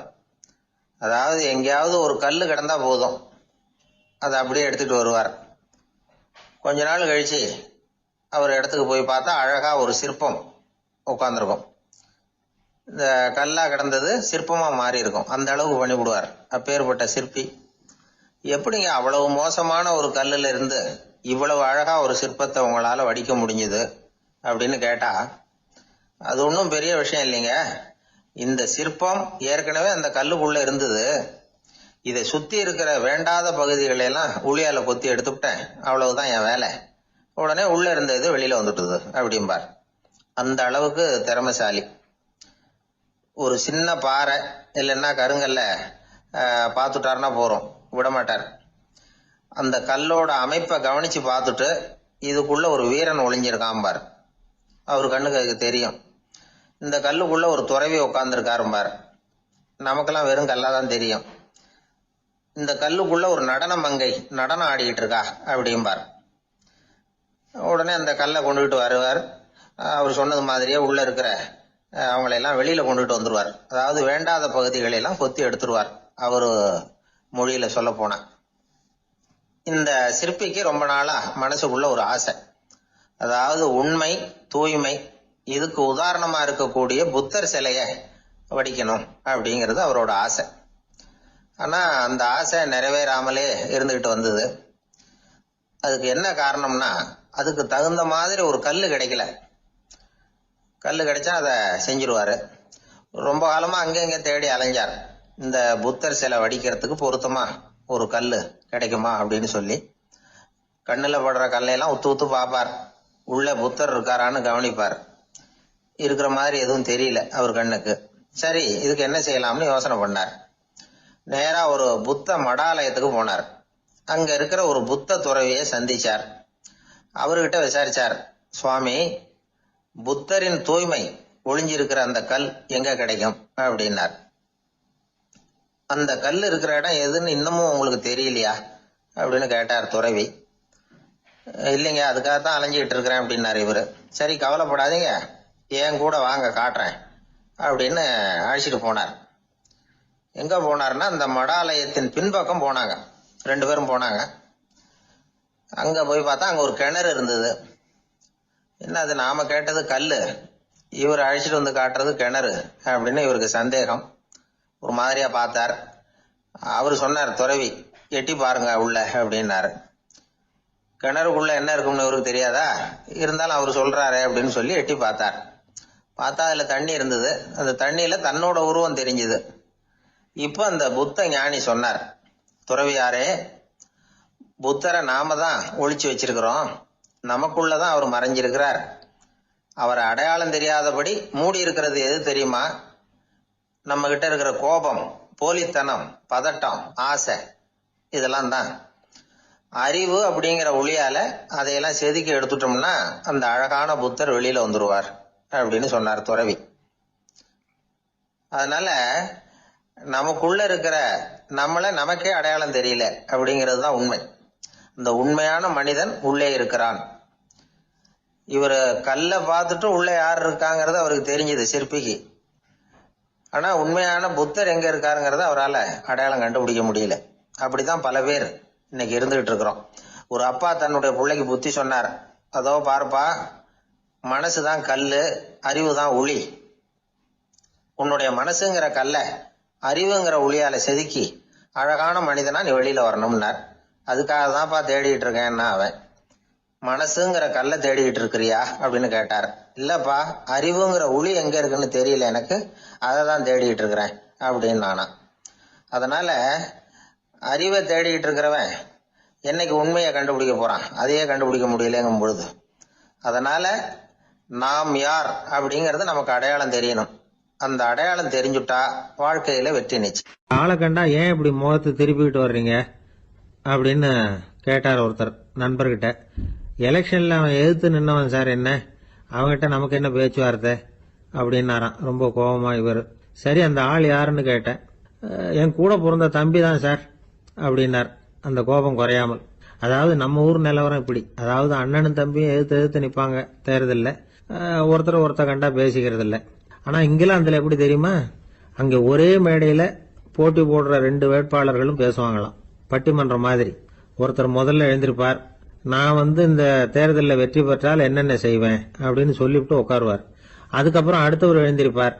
அதாவது எங்கேயாவது ஒரு கல் கிடந்தா போதும், அதை அப்படியே எடுத்துட்டு வருவார். கொஞ்ச நாள் கழிச்சு அவர் இடத்துக்கு போய் பார்த்தா அழகா ஒரு சிற்பம் உட்காந்துருக்கும். இந்த கல்லா கிடந்தது சிற்பமா மாறி இருக்கும். அந்த அளவுக்கு பண்ணிவிடுவார் அப்பேற்பட்ட சிற்பி. எப்படிங்க அவ்வளவு மோசமான ஒரு கல்லுல இருந்து இவ்வளவு அழகா ஒரு சிற்பத்தை உங்களால வடிக்க முடிஞ்சது அப்படின்னு கேட்டா, அது ஒன்றும் பெரிய விஷயம் இல்லைங்க. இந்த சிற்பம் ஏற்கனவே அந்த கல்லுக்குள்ள இருந்தது. இதை சுத்தி இருக்கிற வேண்டாத பகுதிகளை எல்லாம் உளியால கொத்தி எடுத்துவிட்டேன், அவ்வளவுதான் என் வேலை. உடனே உள்ள இருந்த இது வெளியில வந்துட்டுது அப்படிம்பார். அந்த அளவுக்கு திறமைசாலி. ஒரு சின்ன பாறை இல்லைன்னா கருங்கல்ல பார்த்துட்டாருன்னா போறோம், விடமாட்டார். அந்த கல்லோட அமைப்பை கவனிச்சு பார்த்துட்டு இதுக்குள்ள ஒரு வீரன் ஒளிஞ்சிருக்காம்பார். அவர் கண்ணுக்கு அதுக்கு தெரியும். இந்த கல்லுக்குள்ள ஒரு துறவி உட்கார்ந்துருக்காரும்பார். நமக்கெல்லாம் வெறும் கல்லாதான் தெரியும். இந்த கல்லுக்குள்ள ஒரு நடன மங்கை நடனம் ஆடிக்கிட்டு இருக்கா அப்படிம்பார். உடனே அந்த கல்லை கொண்டுகிட்டு வருவார். அவர் சொன்னது மாதிரியே உள்ள இருக்கிற அவங்களையெல்லாம் வெளியில கொண்டுட்டு வந்துருவார். அதாவது வேண்டாத பகுதிகளை எல்லாம் கொத்தி எடுத்துருவார். அவர் மொழியில சொல்ல போனா, இந்த சிற்பிக்கு ரொம்ப நாளா மனசுக்குள்ள ஒரு ஆசை. அதாவது உண்மை, தூய்மை, இதுக்கு உதாரணமா இருக்கக்கூடிய புத்தர் சிலைய வடிக்கணும் அப்படிங்கிறது அவரோட ஆசை. ஆனா அந்த ஆசை நிறைவேறாமலே இருந்துகிட்டு வந்தது. அதுக்கு என்ன காரணம்னா, அதுக்கு தகுந்த மாதிரி ஒரு கல்லு கிடைக்கல. கல்லு கிடைச்சா அதை செஞ்சிருவாரு. ரொம்ப காலமா அங்கங்க தேடி அலைஞ்சார். இந்த புத்தர் சிலை வடிக்கிறதுக்கு பொருத்தமா ஒரு கல்லு கிடைக்குமா அப்படின்னு சொல்லி கண்ணுல படுற கல்லையெல்லாம் உத்து உத்து பார்ப்பார். உள்ள புத்தர் இருக்காரான்னு கவனிப்பார். இருக்கிற மாதிரி எதுவும் தெரியல அவர் கண்ணுக்கு. சரி, இதுக்கு என்ன செய்யலாம்னு யோசனை பண்ணார். நேரா ஒரு புத்த மடாலயத்துக்கு போனார். அங்க இருக்கிற ஒரு புத்த துறவியை சந்திச்சார். அவர்கிட்ட விசாரிச்சார், சுவாமி, புத்தரின் தூய்மை ஒளிஞ்சிருக்கிற அந்த கல் எங்க கிடைக்கும் அப்படின்னார். அந்த கல் இருக்கிற இடம் எதுன்னு இன்னமும் உங்களுக்கு தெரியலையா அப்படின்னு கேட்டார் துறவி. இல்லைங்க, அதுக்காகத்தான் அலைஞ்சிக்கிட்டு இருக்கிறேன் அப்படின்னாரு இவரு. சரி, கவலைப்படாதீங்க, ஏன் கூட வாங்க காட்டுறேன் அப்படின்னு அழைச்சிட்டு போனார். எங்க போனார்னா, அந்த மடாலயத்தின் பின்பக்கம் போனாங்க. 2 பேரும் போனாங்க. அங்க போய் பார்த்தா அங்க ஒரு கிணறு இருந்தது. என்ன அது, நாம கேட்டது கல்லு, இவர் அழைச்சிட்டு வந்து காட்டுறது கிணறு அப்படின்னு இவருக்கு சந்தேகம். ஒரு மாதிரியா பார்த்தார். அவர் சொன்னார், துறவி எட்டி பாருங்க உள்ள அப்படின்னாரு. கிணறுக்குள்ள என்ன இருக்கும்னு இவருக்கு தெரியாதா, இருந்தாலும் அவர் சொல்றாரு அப்படின்னு சொல்லி எட்டி பார்த்தார். பார்த்தா அதுல தண்ணி இருந்தது. அந்த தண்ணியில தன்னோட உருவம் தெரிஞ்சுது. இப்ப அந்த புத்த ஞானி சொன்னார், துறவியாரே, புத்தரை நாம தான் ஒளிச்சு வச்சிருக்கிறோம், நமக்குள்ளதான் அவர் மறைஞ்சிருக்கிறார். அவரை அடையாளம் தெரியாதபடி மூடி இருக்கிறது எது தெரியுமா? நம்ம கிட்ட இருக்கிற கோபம், போலித்தனம், பதட்டம், ஆசை, இதெல்லாம் தான். அறிவு அப்படிங்கிற ஒளியால அதையெல்லாம் செதுக்கி எடுத்துட்டோம்னா அந்த அழகான புத்தர் வெளியில வந்துருவார் அப்படின்னு சொன்னார் துறவி. அதனால நமக்குள்ள இருக்கிற நம்மள நமக்கே அடையாளம் தெரியல அப்படிங்கிறது தான் உண்மை. இந்த உண்மையான மனிதன் உள்ளே இருக்கிறான். இவர் கல்லை பார்த்துட்டு உள்ள யார் இருக்காங்கிறது அவருக்கு தெரிஞ்சது சிற்பிக்கு. ஆனா உண்மையான புத்தர் எங்க இருக்காருங்கிறத அவரால் அடையாளம் கண்டுபிடிக்க முடியல. அப்படிதான் பல பேர் இன்னைக்கு இருந்துகிட்டு இருக்கிறோம். ஒரு அப்பா தன்னுடைய பிள்ளைக்கு புத்தி சொன்னார், அதோ பாருப்பா, மனசுதான் கல்லு, அறிவு தான் உளி. உன்னுடைய மனசுங்கிற கல்லை அறிவுங்கிற ஒளியால செதுக்கி அழகான மனிதனா நீ வெளியில வரணும்னார். அதுக்காக தான்ப்பா தேடிட்டு இருக்கேன்னா அவன். மனசுங்கிற கல்லை தேடிக்கிட்டு இருக்கிறியா அப்படின்னு கேட்டார். இல்லப்பா, அறிவுங்கிற ஒளி எங்க இருக்குன்னு தெரியல எனக்கு, அதை தான் தேடிக்கிட்டு இருக்கிறேன் அப்படின்னு நானா. அதனால அறிவை தேடிக்கிட்டு இருக்கிறவன் என்னைக்கு உண்மையை கண்டுபிடிக்க போறான்? அதையே கண்டுபிடிக்க முடியலங்கும் பொழுது. அதனால நாம் யார் அப்படிங்கறது நமக்கு அடையாளம் தெரியணும். அந்த அடையாளம் தெரிஞ்சுட்டா வாழ்க்கையில வெற்றி நிச்சயம். ஆளை கண்டா ஏன் இப்படி முகத்தை திருப்பிக்கிட்டு வர்றீங்க அப்படின்னு கேட்டார் ஒருத்தர் நண்பர்கிட்ட. எலெக்ஷன்ல அவன் எதிர்த்து நின்னவன் சார், என்ன அவன்கிட்ட நமக்கு என்ன பேச்சுவார்த்தை அப்படின்னாராம் ரொம்ப கோபமா இவர். சரி, அந்த ஆள் யாருன்னு கேட்டேன். என் கூட பிறந்த தம்பி தான் சார் அப்படின்னார் அந்த கோபம் குறையாமல். அதாவது நம்ம ஊர் நிலவரம் இப்படி. அதாவது அண்ணனும் தம்பியும் எதிர்த்து நிற்பாங்க தேர்தல்ல, ஒருத்தர் கண்டா பேசிக்கிறது இல்லை. ஆனா இங்கிலாந்துல எப்படி தெரியுமா, அங்க ஒரே மேடையில போட்டி போடுற 2 வேட்பாளர்களும் பேசுவாங்களாம், பட்டிமன்றம் மாதிரி. ஒருத்தர் முதல்ல எழுந்திருப்பார், நான் இந்த தேர்தலில் வெற்றி பெற்றால் என்னென்ன செய்வேன் அப்படின்னு சொல்லிவிட்டு உட்காருவார். அதுக்கப்புறம் அடுத்தவர் எழுந்திருப்பார்,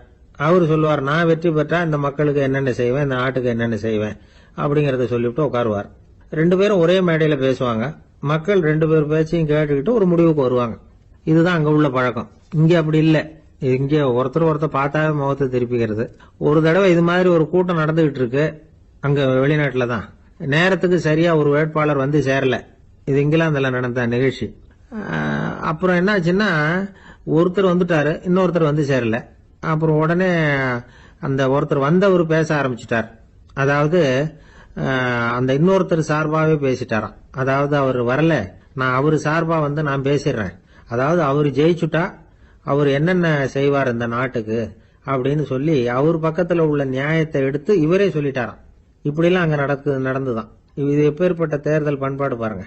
அவர் சொல்லுவார், நான் வெற்றி பெற்றா இந்த மக்களுக்கு என்னென்ன செய்வேன், இந்த நாட்டுக்கு என்னென்ன செய்வேன் அப்படிங்கறத சொல்லிவிட்டு உட்காருவார். 2 பேரும் ஒரே மேடையில பேசுவாங்க. மக்கள் 2 பேர் பேச்சையும் கேட்டுக்கிட்டு ஒரு முடிவுக்கு வருவாங்க. இதுதான் அங்க உள்ள பழக்கம். இங்க அப்படி இல்லை. இங்கே ஒருத்தர் பார்த்தாவே முகத்தை திருப்பிக்கிறது. ஒரு தடவை இது மாதிரி ஒரு கூட்டம் நடந்துகிட்டு இருக்கு, அங்க வெளிநாட்டுல தான். நேரத்துக்கு சரியா ஒரு வேட்பாளர் வந்து சேரல. இது இங்கிலாந்துல நடந்த நிகழ்ச்சி. அப்புறம் என்னாச்சுன்னா, ஒருத்தர் வந்துட்டாரு, இன்னொருத்தர் வந்து சேரல. அப்புறம் உடனே அந்த ஒருத்தர் வந்தவர் பேச ஆரம்பிச்சுட்டார். அதாவது அந்த இன்னொருத்தர் சார்பாவே பேசிட்டாராம். அதாவது அவர் வரல, நான் அவரு சார்பா வந்து நான் பேசிடுறேன். அதாவது அவர் ஜெயிச்சுட்டா அவர் என்னென்ன செய்வார் இந்த நாட்டுக்கு அப்படின்னு சொல்லி அவர் பக்கத்துல உள்ள நியாயத்தை எடுத்து இவரே சொல்லிட்டாராம். இப்படிலாம் அங்க நடந்துதான். இது எப்பேற்பட்ட தேர்தல் பண்பாடு பாருங்க.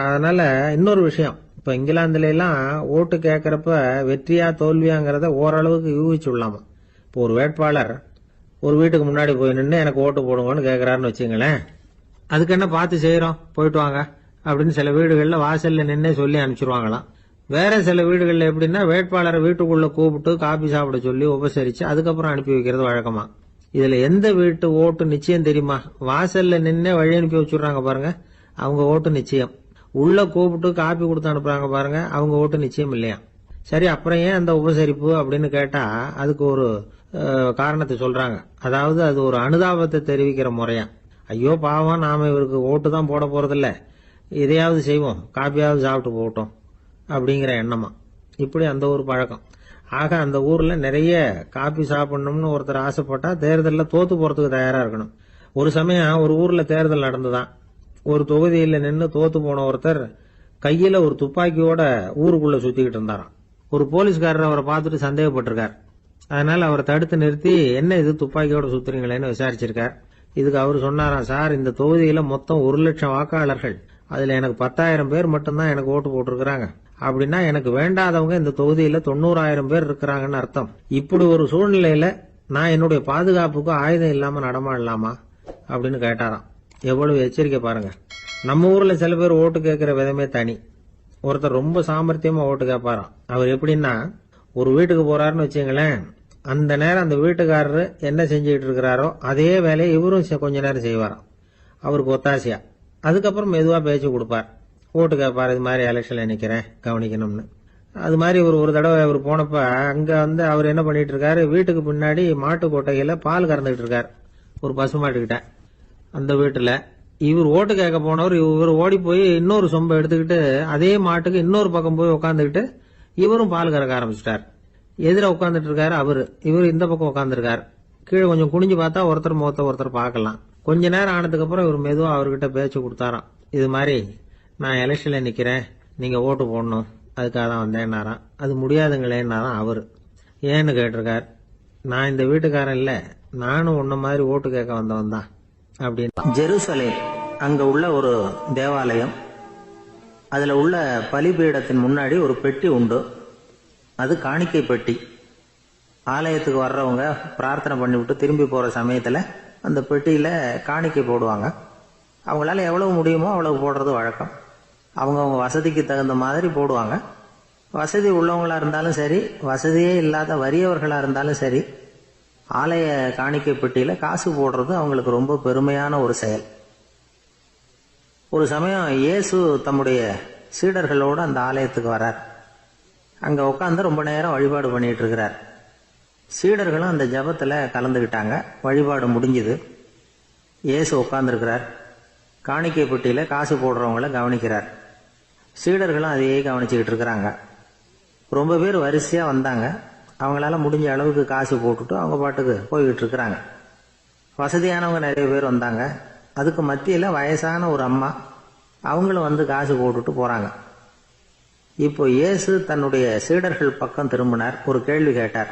அதனால இன்னொரு விஷயம், இப்ப இங்கிலாந்துல எல்லாம் ஓட்டு கேட்கறப்ப வெற்றியா தோல்வியாங்கிறத ஓரளவுக்கு யூகிச்சு விடலாமா. இப்போ ஒரு வேட்பாளர் ஒரு வீட்டுக்கு முன்னாடி போய் நின்று எனக்கு ஓட்டு போடுங்கன்னு கேட்கறாருன்னு வச்சுங்களேன், அதுக்கு என்ன பார்த்து செய்யறோம், போயிட்டு வாங்க அப்படின்னு சில வீடுகள்ல வாசல்ல நின்னே சொல்லி அனுப்பிச்சிருவாங்களாம். வேற சில வீடுகள்ல எப்படின்னா வேட்பாளரை வீட்டுக்குள்ள கூப்பிட்டு காபி சாப்பிட சொல்லி உபசரிச்சு அதுக்கப்புறம் அனுப்பி வைக்கிறது வழக்கமா. இதுல எந்த வீட்டு ஓட்டு நிச்சயம் தெரியுமா? வாசல்ல நின்னே வழி அனுப்பி வச்சுடுறாங்க பாருங்க, அவங்க ஓட்டு நிச்சயம். உள்ள கூப்பிட்டு காப்பி கொடுத்து அனுப்புறாங்க பாருங்க, அவங்க ஓட்டு நிச்சயம் இல்லையா. சரி, அப்புறம் ஏன் அந்த உபசரிப்பு அப்படின்னு கேட்டா அதுக்கு ஒரு காரணத்தை சொல்றாங்க. அதாவது அது ஒரு அனுதாபத்தை தெரிவிக்கிற முறையா. ஐயோ பாவம், நாம இவருக்கு ஓட்டு தான் போட போறதில்ல, இதையாவது செய்வோம், காப்பியாவது சாப்பிட்டு போகட்டும் அப்படிங்கிற எண்ணமா. இப்படி அந்த ஒரு பழக்கம். ஆக அந்த ஊர்ல நிறைய காப்பி சாப்பிடணும்னு ஒருத்தர் ஆசைப்பட்டா தேர்தலில் தோத்து போறதுக்கு தயாரா இருக்கணும். ஒரு சமயம் ஒரு ஊர்ல தேர்தல் நடந்துதான். ஒரு தொகுதியில நின்று தோத்து போன ஒருத்தர் கையில ஒரு துப்பாக்கியோட ஊருக்குள்ள சுத்திக்கிட்டு இருந்தாராம். ஒரு போலீஸ்காரர் அவரை பார்த்துட்டு சந்தேகப்பட்டிருக்கார். அதனால அவரை தடுத்து நிறுத்தி என்ன இது துப்பாக்கியோட சுத்துறீங்களேன்னு விசாரிச்சிருக்கார். இதுக்கு அவர் சொன்னாராம், சார் இந்த தொகுதியில மொத்தம் 1,00,000 வாக்காளர்கள், அதுல எனக்கு 10,000 பேர் மட்டும்தான் எனக்கு ஓட்டு போட்டிருக்கிறாங்க. அப்படின்னா எனக்கு வேண்டாதவங்க இந்த தொகுதியில 90,000 பேர் இருக்கிறாங்கன்னு அர்த்தம். இப்படி ஒரு சூழ்நிலையில நான் என்னுடைய பாதுகாப்புக்கு ஆயுதம் இல்லாம நடமாடலாமா அப்படின்னு கேட்டாராம். எவ்வளவு எச்சரிக்கை பாருங்க. நம்ம ஊர்ல சில பேர் ஓட்டு கேட்கிற விதமே தனி. ஒருத்தர் ரொம்ப சாமர்த்தியமா ஓட்டு கேட்பாராம். அவர் எப்படின்னா, ஒரு வீட்டுக்கு போறாருன்னு வச்சுங்களேன், அந்த நேரம் அந்த வீட்டுக்காரரு என்ன செஞ்சுக்கிட்டு இருக்கிறாரோ அதே வேலையை இவரும் கொஞ்ச நேரம் செய்வாராம், அவருக்கு ஒத்தாசையா. அதுக்கப்புறம் மெதுவா பேச்சு கொடுப்பார், ஓட்டு கேட்பார், இது மாதிரி எலெக்ஷன்ல நிக்கிறேன் கவனிக்கணும்னு. அது மாதிரி ஒரு தடவை அவர் போனப்ப அங்க வந்து அவர் என்ன பண்ணிட்டு இருக்காரு, வீட்டுக்கு பின்னாடி மாட்டு கொட்டையில பால் கறந்துகிட்டு இருக்காரு ஒரு பசு மாட்டுக்கிட்ட. அந்த வீட்டுல இவர் ஓட்டு கேட்க போனவர் இவர் ஓடி போய் இன்னொரு சொம்பை எடுத்துக்கிட்டு அதே மாட்டுக்கு இன்னொரு பக்கம் போய் உட்காந்துக்கிட்டு இவரும் பால் கறக்க ஆரம்பிச்சிட்டார். எதிர உட்காந்துட்டு இருக்காரு அவரு, இவர் இந்த பக்கம் உட்காந்துருக்காரு. கீழே கொஞ்சம் குனிஞ்சு பார்த்தா ஒருத்தர் முகத்தை ஒருத்தர் பார்க்கலாம். கொஞ்ச நேரம் ஆனதுக்கு அப்புறம் இவர் மெதுவா அவர்கிட்ட பேச்சு கொடுத்தாராம். இது மாதிரி நான் எலெக்ஷன்ல நிக்கிறேன், நீங்க ஓட்டு போடணும், அதுக்காக தான் வந்தேன்னாராம். அது முடியாதுங்களேன்னாராம் அவரு. ஏன்னு கேட்டிருக்கார். நான் இந்த வீட்டுக்காரன் இல்ல, நானும் உன்ன மாதிரி ஓட்டு கேட்க வந்தவன் தான் அப்படின்னு. ஜெருசலேம் அங்க உள்ள ஒரு தேவாலயம், அதுல உள்ள பலிபீடத்தின் முன்னாடி ஒரு பெட்டி உண்டு. அது காணிக்கை பெட்டி. ஆலயத்துக்கு வர்றவங்க பிரார்த்தனை பண்ணிவிட்டு திரும்பி போற சமயத்துல அந்த பெட்டியில காணிக்கை போடுவாங்க. அவங்களால எவ்வளவு முடியுமோ அவ்வளவு போடுறது வழக்கம். அவங்கவுங்க வசதிக்கு தகுந்த மாதிரி போடுவாங்க. வசதி உள்ளவங்களா இருந்தாலும் சரி, வசதியே இல்லாத வறியவர்களா இருந்தாலும் சரி, ஆலய காணிக்கை பெட்டியில காசு போடுறது அவங்களுக்கு ரொம்ப பெருமையான ஒரு செயல். ஒரு சமயம் இயேசு தம்முடைய சீடர்களோடு அந்த ஆலயத்துக்கு வரார். அங்க உட்காந்து ரொம்ப நேரம் வழிபாடு பண்ணிட்டு இருக்கிறார். சீடர்களும் அந்த ஜபத்துல கலந்துகிட்டாங்க. வழிபாடு முடிஞ்சுது. இயேசு உட்கார்ந்துருக்கிறார். காணிக்கை பெட்டியில காசு போடுறவங்கள கவனிக்கிறார். சீடர்களும் அதையே கவனிச்சுக்கிட்டு இருக்கிறாங்க. ரொம்ப பேர் வரிசையா வந்தாங்க. அவங்களால முடிஞ்ச அளவுக்கு காசு போட்டுட்டு அவங்க பாட்டுக்கு போய்கிட்டு இருக்கிறாங்க. வசதியானவங்க நிறைய பேர் வந்தாங்க. அதுக்கு மத்தியில வயசான ஒரு அம்மா, அவங்களும் வந்து காசு போட்டுட்டு போறாங்க. இப்போ இயேசு தன்னுடைய சீடர்கள் பக்கம் திரும்பினார். ஒரு கேள்வி கேட்டார்.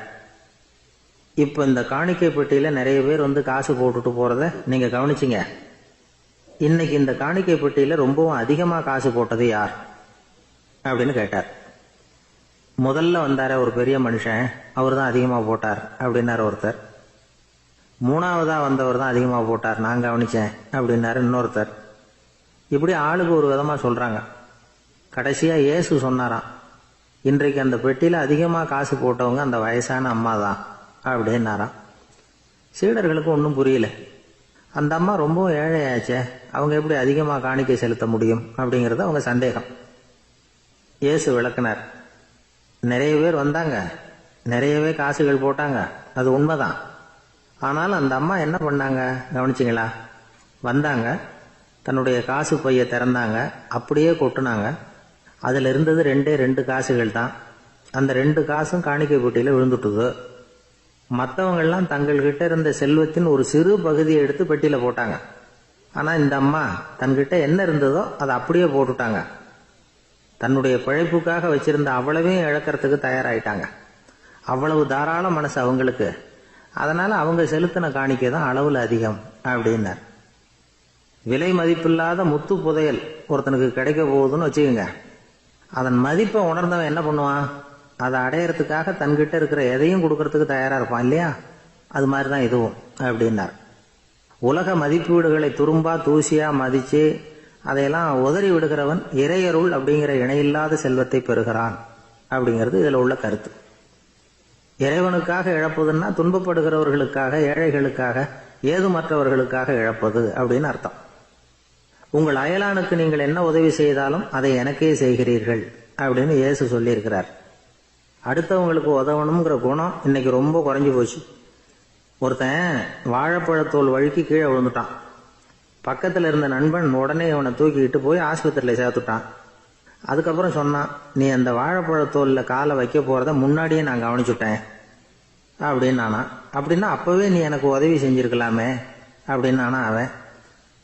இப்போ இந்த காணிக்கை பெட்டியில நிறைய பேர் வந்து காசு போட்டுட்டு போறத நீங்க கவனிச்சிங்க. இன்னைக்கு இந்த காணிக்கை பெட்டியில ரொம்பவும் அதிகமா காசு போட்டது யார் அப்படின்னு கேட்டார். முதல்ல வந்தார ஒரு பெரிய மனுஷன், அவர் தான் அதிகமா போட்டார் அப்படின்னாரு ஒருத்தர். மூணாவதா வந்தவர் தான் அதிகமா போட்டார், நான் கவனிச்சேன் அப்படின்னாரு இன்னொருத்தர். இப்படி ஆளுக்கு ஒரு விதமா சொல்றாங்க. கடைசியா இயேசு சொன்னாராம், இன்றைக்கு அந்த பெட்டியில அதிகமா காசு போட்டவங்க அந்த வயசான அம்மா தான் அப்படின்னாராம். சீடர்களுக்கு ஒன்றும் புரியல. அந்த அம்மா ரொம்ப ஏழையாச்சே, அவங்க எப்படி அதிகமா காணிக்கை செலுத்த முடியும் அப்படிங்கறது அவங்க சந்தேகம். இயேசு விளக்குனார். நிறைய பேர் வந்தாங்க, நிறையவே காசுகள் போட்டாங்க, அது உண்மைதான். ஆனால் அந்த அம்மா என்ன பண்ணாங்க கவனிச்சிங்களா? வந்தாங்க, தன்னுடைய காசு பையை திறந்தாங்க, அப்படியே கொட்டுனாங்க. அதில் இருந்தது 2 காசுகள் தான். அந்த 2 காசும் காணிக்கை பெட்டியில் விழுந்துட்டுது. மற்றவங்கள்லாம் தங்கள்கிட்ட இருந்த செல்வத்தின் ஒரு சிறு பகுதியை எடுத்து பெட்டியில் போட்டாங்க. ஆனால் இந்த அம்மா தன்கிட்ட என்ன இருந்ததோ அதை அப்படியே போட்டுட்டாங்க. தன்னுடைய பிழைப்புக்காக வச்சிருந்த அவ்வளவையும் இழக்கிறதுக்கு தயாராயிட்டாங்க. அவ்வளவு தாராள மனசு அவங்களுக்கு. அதனால் அவங்க செலுத்தின காணிக்கை தான் அளவில் அதிகம் அப்படின்னார். விலை மதிப்பில்லாத முத்து புதையல் ஒருத்தனுக்கு கிடைக்க போகுதுன்னு வச்சுக்கோங்க. அதன் மதிப்பை உணர்ந்தவன் என்ன பண்ணுவான்? அதை அடையறதுக்காக தன்கிட்ட இருக்கிற எதையும் கொடுக்கறதுக்கு தயாராக இருப்பான் இல்லையா? அது மாதிரி தான் இதுவும் அப்படின்னார். உலக மதிப்பீடுகளை துரும்பா தூசியா மதித்து அதையெல்லாம் உதறி விடுகிறவன் இறையருள் அப்படிங்கிற இணையில்லாத செல்வத்தை பெறுகிறான் அப்படிங்கிறது இதில் உள்ள கருத்து. இறைவனுக்காக இழப்பதுன்னா துன்பப்படுகிறவர்களுக்காக, ஏழைகளுக்காக, ஏதுமற்றவர்களுக்காக இழப்பது அப்படின்னு அர்த்தம். உங்கள் அயலானுக்கு நீங்கள் என்ன உதவி செய்தாலும் அதை எனக்கே செய்கிறீர்கள் அப்படின்னு இயேசு சொல்லியிருக்கிறார். அடுத்தவங்களுக்கு உதவணுங்கிற குணம் இன்னைக்கு ரொம்ப குறைஞ்சி போச்சு. ஒருத்தன் வாழைப்பழத்தோல் வழுக்கி கீழே விழுந்துட்டான். பக்கத்தில் இருந்த நண்பன் உடனே அவனை தூக்கிக்கிட்டு போய் ஆஸ்பத்திரியில் சேர்த்துட்டான். அதுக்கப்புறம் சொன்னான், நீ அந்த வாழைப்பழத்தோலில் காலை வைக்க போகிறத முன்னாடியே நான் கவனிச்சுட்டேன் அப்படின்னு நானா. அப்படின்னா அப்போவே நீ எனக்கு உதவி செஞ்சுருக்கலாமே அப்படின்னு நானா அவன்.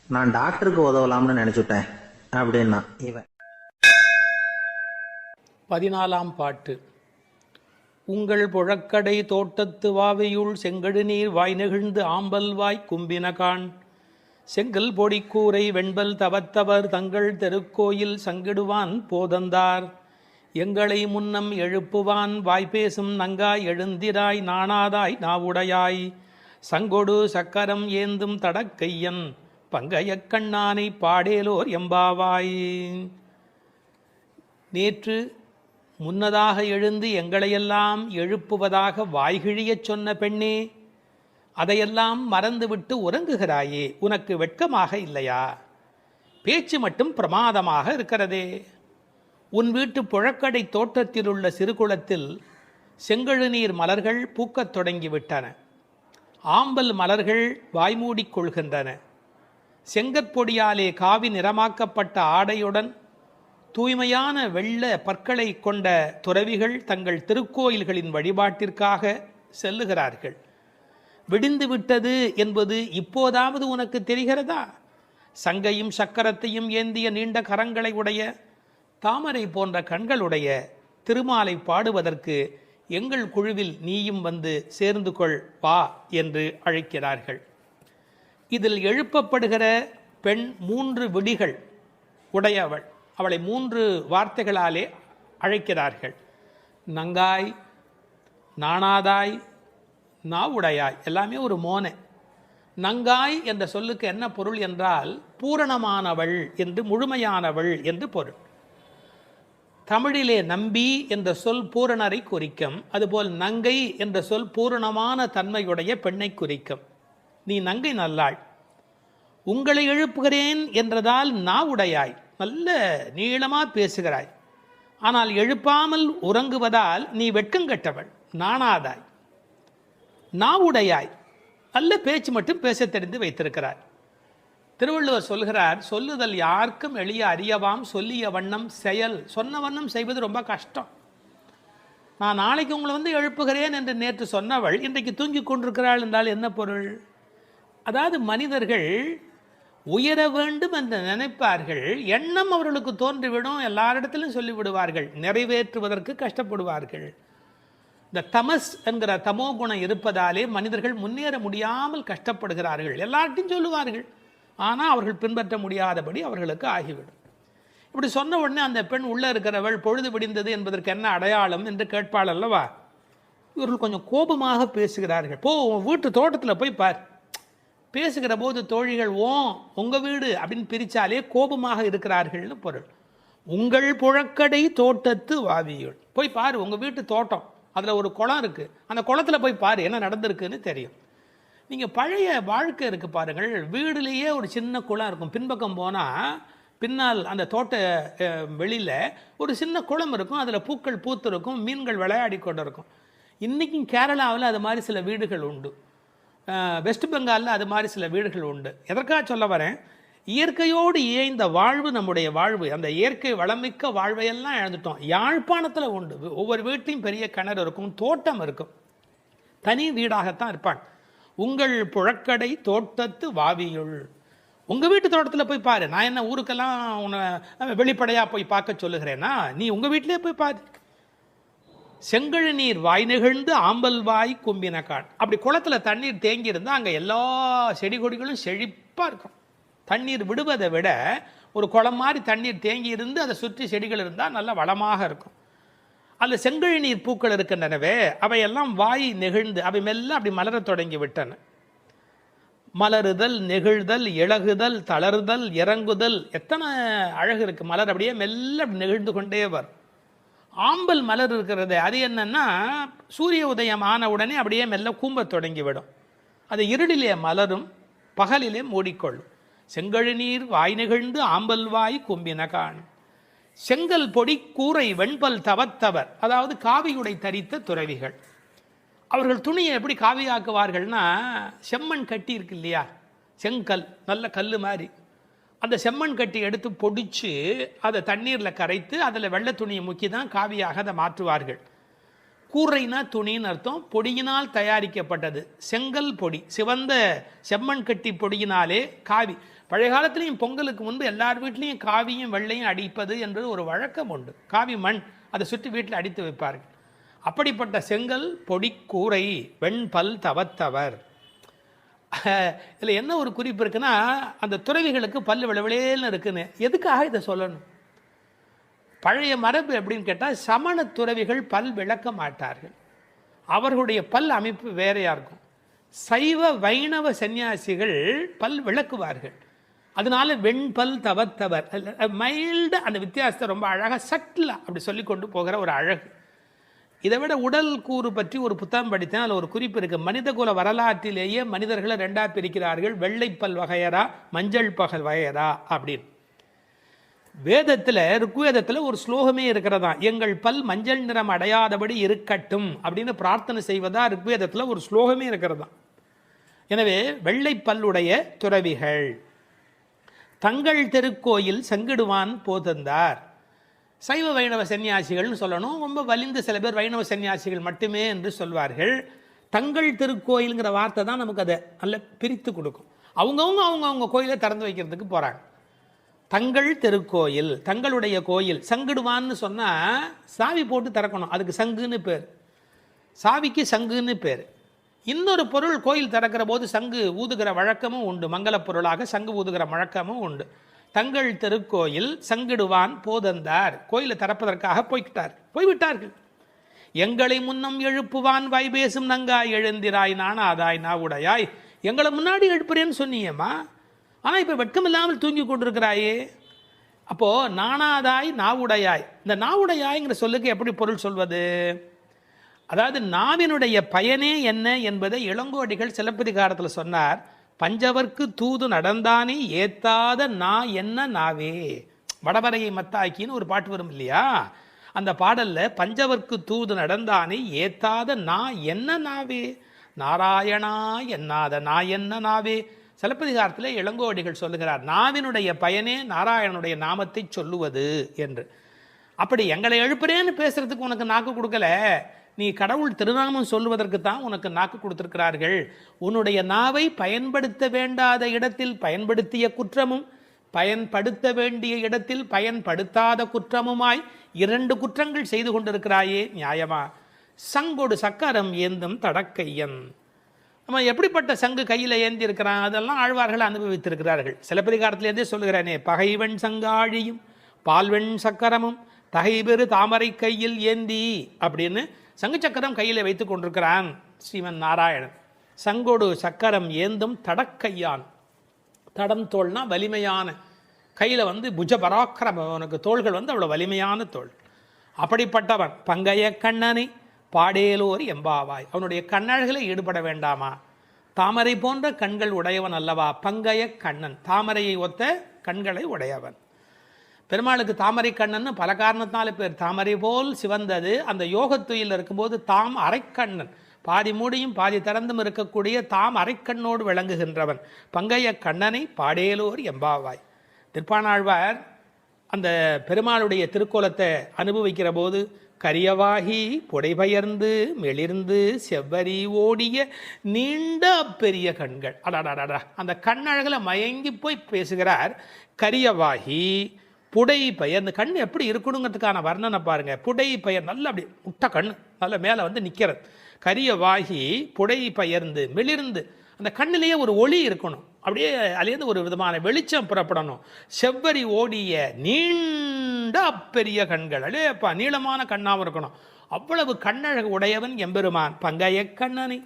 நான் டாக்டருக்கு உதவலாம்னு நினச்சிட்டேன் அப்படின்னா இவன். 14ஆம் பாட்டு. உங்கள் புழக்கடை தோட்டத்து வாவையுள் செங்கடு நீர் வாய் நெகிழ்ந்து ஆம்பல் வாய் கும்பினகான் செங்கல் பொடிக்கூரை வெண்பல் தவத்தவர் தங்கள் தெருக்கோயில் சங்கிடுவான் போதந்தார் எங்களை முன்னம் எழுப்புவான் வாய்பேசும் நங்காய் எழுந்திராய் நாணாதாய் நாவுடையாய் சங்கொடு சக்கரம் ஏந்தும் தடக்கையன் பங்கைய கண்ணானை பாடேலோர் எம்பாவாய். நேற்று முன்னதாக எழுந்து எங்களையெல்லாம் எழுப்புவதாக வாய்கிழியச் சொன்ன பெண்ணே, அதையெல்லாம் மறந்துவிட்டு உறங்குகிறாயே, உனக்கு வெட்கமாக இல்லையா? பேச்சு மட்டும் பிரமாதமாக இருக்கிறதே. உன் வீட்டு புழக்கடை தோட்டத்தில் உள்ள சிறுகுளத்தில் செங்கழுநீர் மலர்கள் பூக்கத் தொடங்கிவிட்டன. ஆம்பல் மலர்கள் வாய்மூடிக் கொள்கின்றன. செங்கற்பொடியாலே காவி நிறமாக்கப்பட்ட ஆடையுடன் தூய்மையான வெள்ள பற்களை கொண்ட துறவிகள் தங்கள் திருக்கோயில்களின் வழிபாட்டிற்காக செல்லுகிறார்கள். விடிந்து விட்டது என்பது இப்போதாவது உனக்கு தெரிகிறதா? சங்கையும் சக்கரத்தையும் ஏந்திய நீண்ட கரங்களை உடைய, தாமரை போன்ற கண்களுடைய திருமாலை பாடுவதற்கு எங்கள் குழுவில் நீயும் வந்து சேர்ந்து கொள் வா என்று அழைக்கிறார்கள். இதில் எழுப்பப்படுகிற பெண் 3 விடிகள் உடையவள். அவளை 3 வார்த்தைகளாலே அழைக்கிறார்கள். நங்காய், நாணாதாய், நாவுடையாய், எல்லாமே ஒரு மோனை. நங்காய் என்ற சொல்லுக்கு என்ன பொருள் என்றால் பூரணமானவள் என்று, முழுமையானவள் என்று பொருள். தமிழிலே நம்பி என்ற சொல் பூரணரை குறிக்கும். அதுபோல் நங்கை என்ற சொல் பூரணமான தன்மையுடைய பெண்ணை குறிக்கும். நீ நங்கை நல்லாள். உங்களை எழுப்புகிறேன் என்றதால் நாவுடையாய், நல்ல நீளமாக பேசுகிறாய். ஆனால் எழுப்பாமல் உறங்குவதால் நீ வெட்கங்கெட்டவள், நாணாதாய். நாவுடையாய், நல்ல பேச்சு மட்டும் பேச தெரிந்து வைத்திருக்கிறார். திருவள்ளுவர் சொல்கிறார், சொல்லுதல் யாருக்கும் எளிய அறியவாம் சொல்லிய வண்ணம் செயல். சொன்ன வண்ணம் செய்வது ரொம்ப கஷ்டம். நான் நாளைக்கு உங்களை வந்து எழுப்புகிறேன் என்று நேற்று சொன்னவள் இன்றைக்கு தூங்கி கொண்டிருக்கிறாள் என்றால் என்ன பொருள்? அதாவது மனிதர்கள் உயர வேண்டும் என்று நினைப்பார்கள், எண்ணம் அவர்களுக்கு தோன்றிவிடும், எல்லாரிடத்திலும் சொல்லிவிடுவார்கள், நிறைவேற்றுவதற்கு கஷ்டப்படுவார்கள். இந்த தமஸ் என்கிற தமோ குணம் இருப்பதாலே மனிதர்கள் முன்னேற முடியாமல் கஷ்டப்படுகிறார்கள். எல்லார்ட்டையும் சொல்லுவார்கள், ஆனால் அவர்கள் பின்பற்ற முடியாதபடி அவர்களுக்கு ஆகிவிடும். இப்படி சொன்ன உடனே அந்த பெண் உள்ளே இருக்கிறவள் பொழுது விடிந்தது என்பதற்கு என்ன அடையாளம் என்று கேட்பாள் அல்லவா? இவர்கள் கொஞ்சம் கோபமாக பேசுகிறார்கள். போ, உன் வீட்டு தோட்டத்தில் போய் பார். பேசுகிற போது தோழிகள் உங்கள் வீடு அப்படின்னு பிரித்தாலே கோபமாக இருக்கிறார்கள்னு பொருள். உங்கள் புழக்கடை தோட்டத்து வாவியுள், போய் பாரு உங்கள் வீட்டு தோட்டம், அதில் ஒரு குளம் இருக்குது, அந்த குளத்தில் போய் பாரு என்ன நடந்திருக்குன்னு தெரியும். நீங்கள் பழைய வாழ்க்கை இருக்குது பாருங்கள், வீடுலேயே ஒரு சின்ன குளம் இருக்கும். பின்பக்கம் போனால் பின்னால் அந்த தோட்ட வெளியில் ஒரு சின்ன குளம் இருக்கும், அதில் பூக்கள் பூத்து இருக்கும், மீன்கள் விளையாடி கொண்டு இருக்கும். இன்றைக்கும் கேரளாவில் அது மாதிரி சில வீடுகள் உண்டு, வெஸ்ட் பெங்காலில் அது மாதிரி சில வீடுகள் உண்டு. எதற்காக சொல்ல வரேன், இயற்கையோடு இயைந்த வாழ்வு நம்முடைய வாழ்வு. அந்த இயற்கை வளமிக்க வாழ்வையெல்லாம் இழந்துட்டோம். யாழ்ப்பாணத்தில் உண்டு, ஒவ்வொரு வீட்லையும் பெரிய கிணறு இருக்கும், தோட்டம் இருக்கும், தனி வீடாகத்தான் இருப்பாங்க. உங்கள் புழக்கடை தோட்டத்து வாவியுள், உங்கள் வீட்டு தோட்டத்தில் போய் பாரு. நான் என்ன ஊருக்கெல்லாம் உன்னை வெளிப்படையாக போய் பார்க்க சொல்லுகிறேன்னா, நீ உங்கள் வீட்டிலே போய் பாரு. செங்கழு நீர் வாய் நெகிழ்ந்து ஆம்பல் வாய் கும்பினக்கான். அப்படி குளத்தில் தண்ணீர் தேங்கி இருந்தால் அங்கே எல்லா செடி கொடிகளும் செழிப்பாக இருக்கும். தண்ணீர் விடுவதை விட ஒரு குளம் மாதிரி தண்ணீர் தேங்கி இருந்து அதை சுற்றி செடிகள் இருந்தால் நல்ல வளமாக இருக்கும். அதில் செங்கழு நீர் பூக்கள் இருக்கின்றனவே, அவையெல்லாம் வாய் நெகிழ்ந்து அவை மெல்ல அப்படி மலரத் தொடங்கி விட்டன. மலருதல், நெகிழ்தல், இழகுதல், தளருதல், இறங்குதல், எத்தனை அழகு இருக்குது. மலர் அப்படியே மெல்ல அப்படி நெகிழ்ந்து கொண்டே வரும். ஆம்பல் மலர் இருக்கிறது, அது என்னன்னா சூரிய உதயம் ஆன உடனே அப்படியே மெல்ல கூம்ப தொடங்கிவிடும். அது இருளிலே மலரும், பகலிலே மூடிக்கொள்ளும். செங்கழு நீர் வாய் நெகிழ்ந்து ஆம்பல் வாய் கும்பினகான். செங்கல் பொடி கூரை வெண்பல் தவத்தவர், அதாவது காவியுடை தரித்த துறவிகள். அவர்கள் துணியை எப்படி காவியாக்குவார்கள்னா, செம்மண் கட்டி இருக்கு இல்லையா, செங்கல் நல்ல கல் மாதிரி, அந்த செம்மண் கட்டி எடுத்து பொடிச்சு அதை தண்ணீரில் கரைத்து அதில் வெள்ளை துணியை முக்கி தான் காவியாக அதை மாற்றுவார்கள். கூரைனா துணின்னு அர்த்தம். பொடியினால் தயாரிக்கப்பட்டது செங்கல் பொடி, சிவந்த செம்மண் கட்டி பொடியினாலே காவி. பழைய காலத்துலேயும் பொங்கலுக்கு முன்பு எல்லார் வீட்லேயும் காவியும் வெள்ளையும் அடிப்பது என்பது ஒரு வழக்கம் உண்டு. காவி மண் அதை சுற்றி வீட்டில் அடித்து வைப்பார்கள். அப்படிப்பட்ட செங்கல் பொடி கூரை வெண்பல் தவத்தவர். இதில் என்ன ஒரு குறிப்பு இருக்குன்னா, அந்த துறவிகளுக்கு பல்லு விளவிலேன்னு இருக்குன்னு. எதுக்காக இதை சொல்லணும்? பழைய மரபு எப்படின்னு கேட்டால், சமண துறவிகள் பல் விளக்க மாட்டார்கள், அவர்களுடைய பல் அமைப்பு வேறையாக இருக்கும். சைவ வைணவ சன்னியாசிகள் பல் விளக்குவார்கள். அதனால வெண்பல் தவத்தவர், மைல்டு அந்த வித்தியாசத்தை ரொம்ப அழகாக சட்டில் அப்படி சொல்லி கொண்டு போகிற ஒரு அழகு. இதை விட உடல் கூறு பற்றி ஒரு புத்தகம் படித்தேன். அதில் ஒரு குறிப்பு இருக்குது. மனித குல வரலாற்றிலேயே மனிதர்களை ரெண்டாக பிரிக்கிறார்கள், வெள்ளைப்பல் வகையரா மஞ்சள் பகல் வகையரா அப்படின்னு. வேதத்தில் ருக்வேதத்தில் ஒரு ஸ்லோகமே இருக்கிறதா, எங்கள் பல் மஞ்சள் நிறம் அடையாதபடி இருக்கட்டும் அப்படின்னு பிரார்த்தனை செய்வதா ருக்வேதத்தில் ஒரு ஸ்லோகமே இருக்கிறதா. எனவே வெள்ளைப்பல்லுடைய துறவிகள் தங்கள் திருக்கோயில் சங்கிடுவான் போதந்தார். சைவ வைணவ சன்னியாசிகள்னு சொல்லணும், ரொம்ப வலிந்து சில பேர் வைணவ சன்னியாசிகள் மட்டுமே என்று சொல்வார்கள். தங்கள் திருக்கோயிலுங்கிற வார்த்தை தான் நமக்கு அதை நல்ல பிரித்து கொடுக்கும். அவங்கவுங்க கோயிலை திறந்து வைக்கிறதுக்கு போகிறாங்க. தங்கள் திருக்கோயில், தங்களுடைய கோயில். சங்கிடுவான்னு சொன்னால் சாவி போட்டு திறக்கணும், அதுக்கு சங்குன்னு பேர். சாவிக்கு சங்குன்னு பேர். இன்னொரு பொருள் கோயில் திறக்கிற போது சங்கு ஊதுகிற வழக்கமும் உண்டு, மங்கள பொருளாக சங்கு ஊதுகிற வழக்கமும் உண்டு. தங்கள் திருக்கோயில் சங்கிடுவான் போதந்தார், கோயிலை திறப்பதற்காக போய்விட்டார்கள். எங்களை முன்னம் எழுப்புவான் வாய்பேசும் நங்காய் எழுந்திராய் நானாதாய் நாவுடையாய். எங்களை முன்னாடி எழுப்புறேன்னு சொன்னியம்மா, ஆனால் இப்போ வெட்கம் இல்லாமல் தூங்கி கொண்டிருக்கிறாயே. அப்போது நானாதாய் நாவுடையாய், இந்த நாவுடையாய்ங்கிற சொல்லுக்கு எப்படி பொருள் சொல்வது? அதாவது நாவினுடைய பயனே என்ன என்பதை இளங்கோடிகள் சிலப்பதிகாரத்தில் சொன்னார். பஞ்சவர்க்கு தூது நடந்தானே ஏத்தாத நா என்ன நாவே. வடவரையை மத்தாக்கின்னு ஒரு பாட்டு வரும் இல்லையா, அந்த பாடலில் பஞ்சவர்க்கு தூது நடந்தானே ஏத்தாத நா என்ன நாவே, நாராயணா என்னாத நா என்ன நாவே. சிலப்பதிகாரத்தில் இளங்கோடிகள் சொல்லுகிறார், நாவினுடைய பயனே நாராயணனுடைய நாமத்தை சொல்லுவது என்று. அப்படி எங்களை எழுப்புறேன்னு பேசுறதுக்கு உனக்கு நாக்கு கொடுக்கல, நீ கடவுள் திருநாமம் சொல்லுவதற்கு தான் உனக்கு நாக்கு கொடுத்திருக்கிறார்கள். உன்னுடைய நாவை பயன்படுத்த வேண்டாத இடத்தில் பயன்படுத்திய குற்றமும், பயன்படுத்த வேண்டிய இடத்தில் பயன்படுத்தாத குற்றமுமாய் 2 குற்றங்கள் செய்து கொண்டிருக்கிறாயே, நியாயமா? சங்கொடு சக்கரம் ஏந்தும் தடக்கையன். நம்ம எப்படிப்பட்ட சங்கு கையில் ஏந்தி இருக்கிறான், அதெல்லாம் ஆழ்வார்கள் அனுபவித்திருக்கிறார்கள். சிலப்பதிகாரத்திலேருந்தே சொல்லுகிறானே, பகைவன் சங்காழியும் பால்வெண் சக்கரமும் தகைபெரு தாமரை கையில் ஏந்தி அப்படின்னு சங்கு சக்கரம் கையில் வைத்து கொண்டிருக்கிறான் ஸ்ரீமன் நாராயணன். சங்கொடு சக்கரம் ஏந்தும் தடக்கையான். தடம் தோள்னா வலிமையான, கையில் புஜ பராக்கிரம, அவனுக்கு தோள்கள் அவ்வளோ வலிமையான தோள். அப்படிப்பட்டவன் பங்கைய கண்ணனை பாடேலோர் எம்பாவாய். அவனுடைய கண்ணழகளை ஈடுபட வேண்டாமா? தாமரை போன்ற கண்கள் உடையவன் அல்லவா பங்கைய கண்ணன், தாமரையை ஒத்த கண்களை உடையவன். பெருமாளுக்கு தாமரை கண்ணன் பல காரணத்தினால பேர். தாமரை போல் சிவந்தது. அந்த யோகத்துயில் இருக்கும்போது தாம் அரைக்கண்ணன், பாதி மூடியும் பாதி திறந்தும் இருக்கக்கூடிய தாம் அரைக்கண்ணோடு விளங்குகின்றவன் பங்கைய கண்ணனை பாடேலோர் எம்பாவாய். திருப்பாணாழ்வார் அந்த பெருமாளுடைய திருக்கோலத்தை அனுபவிக்கிற போது கரியவாகி புடைபெயர்ந்து மெளிர்ந்து செவ்வரி ஓடிய நீண்ட பெரிய கண்கள், அடாடாடா, அந்த கண்ணழகில் மயங்கி போய் பேசுகிறார். கரியவாகி புடை பெயர்ந்து, கண் எப்படி இருக்கணுங்கிறதுக்கான வர்ணனை பாருங்க. புடை பெயர் நல்ல அப்படி முட்டை கண் நல்ல மேலே வந்து நிற்கிறது. கரியவாகி புடை பெயர்ந்து மெளிர்ந்து, அந்த கண்ணிலேயே ஒரு ஒளி இருக்கணும், அப்படியே அதுலேருந்து ஒரு விதமான வெளிச்சம் புறப்படணும். செவ்வரி ஓடிய நீண்ட பெரிய கண்கள், அடேப்பா நீளமான கண்ணாகவும் இருக்கணும். அவ்வளவு கண்ணழகு உடையவன் எம்பெருமான் பங்கைய கண்ணனை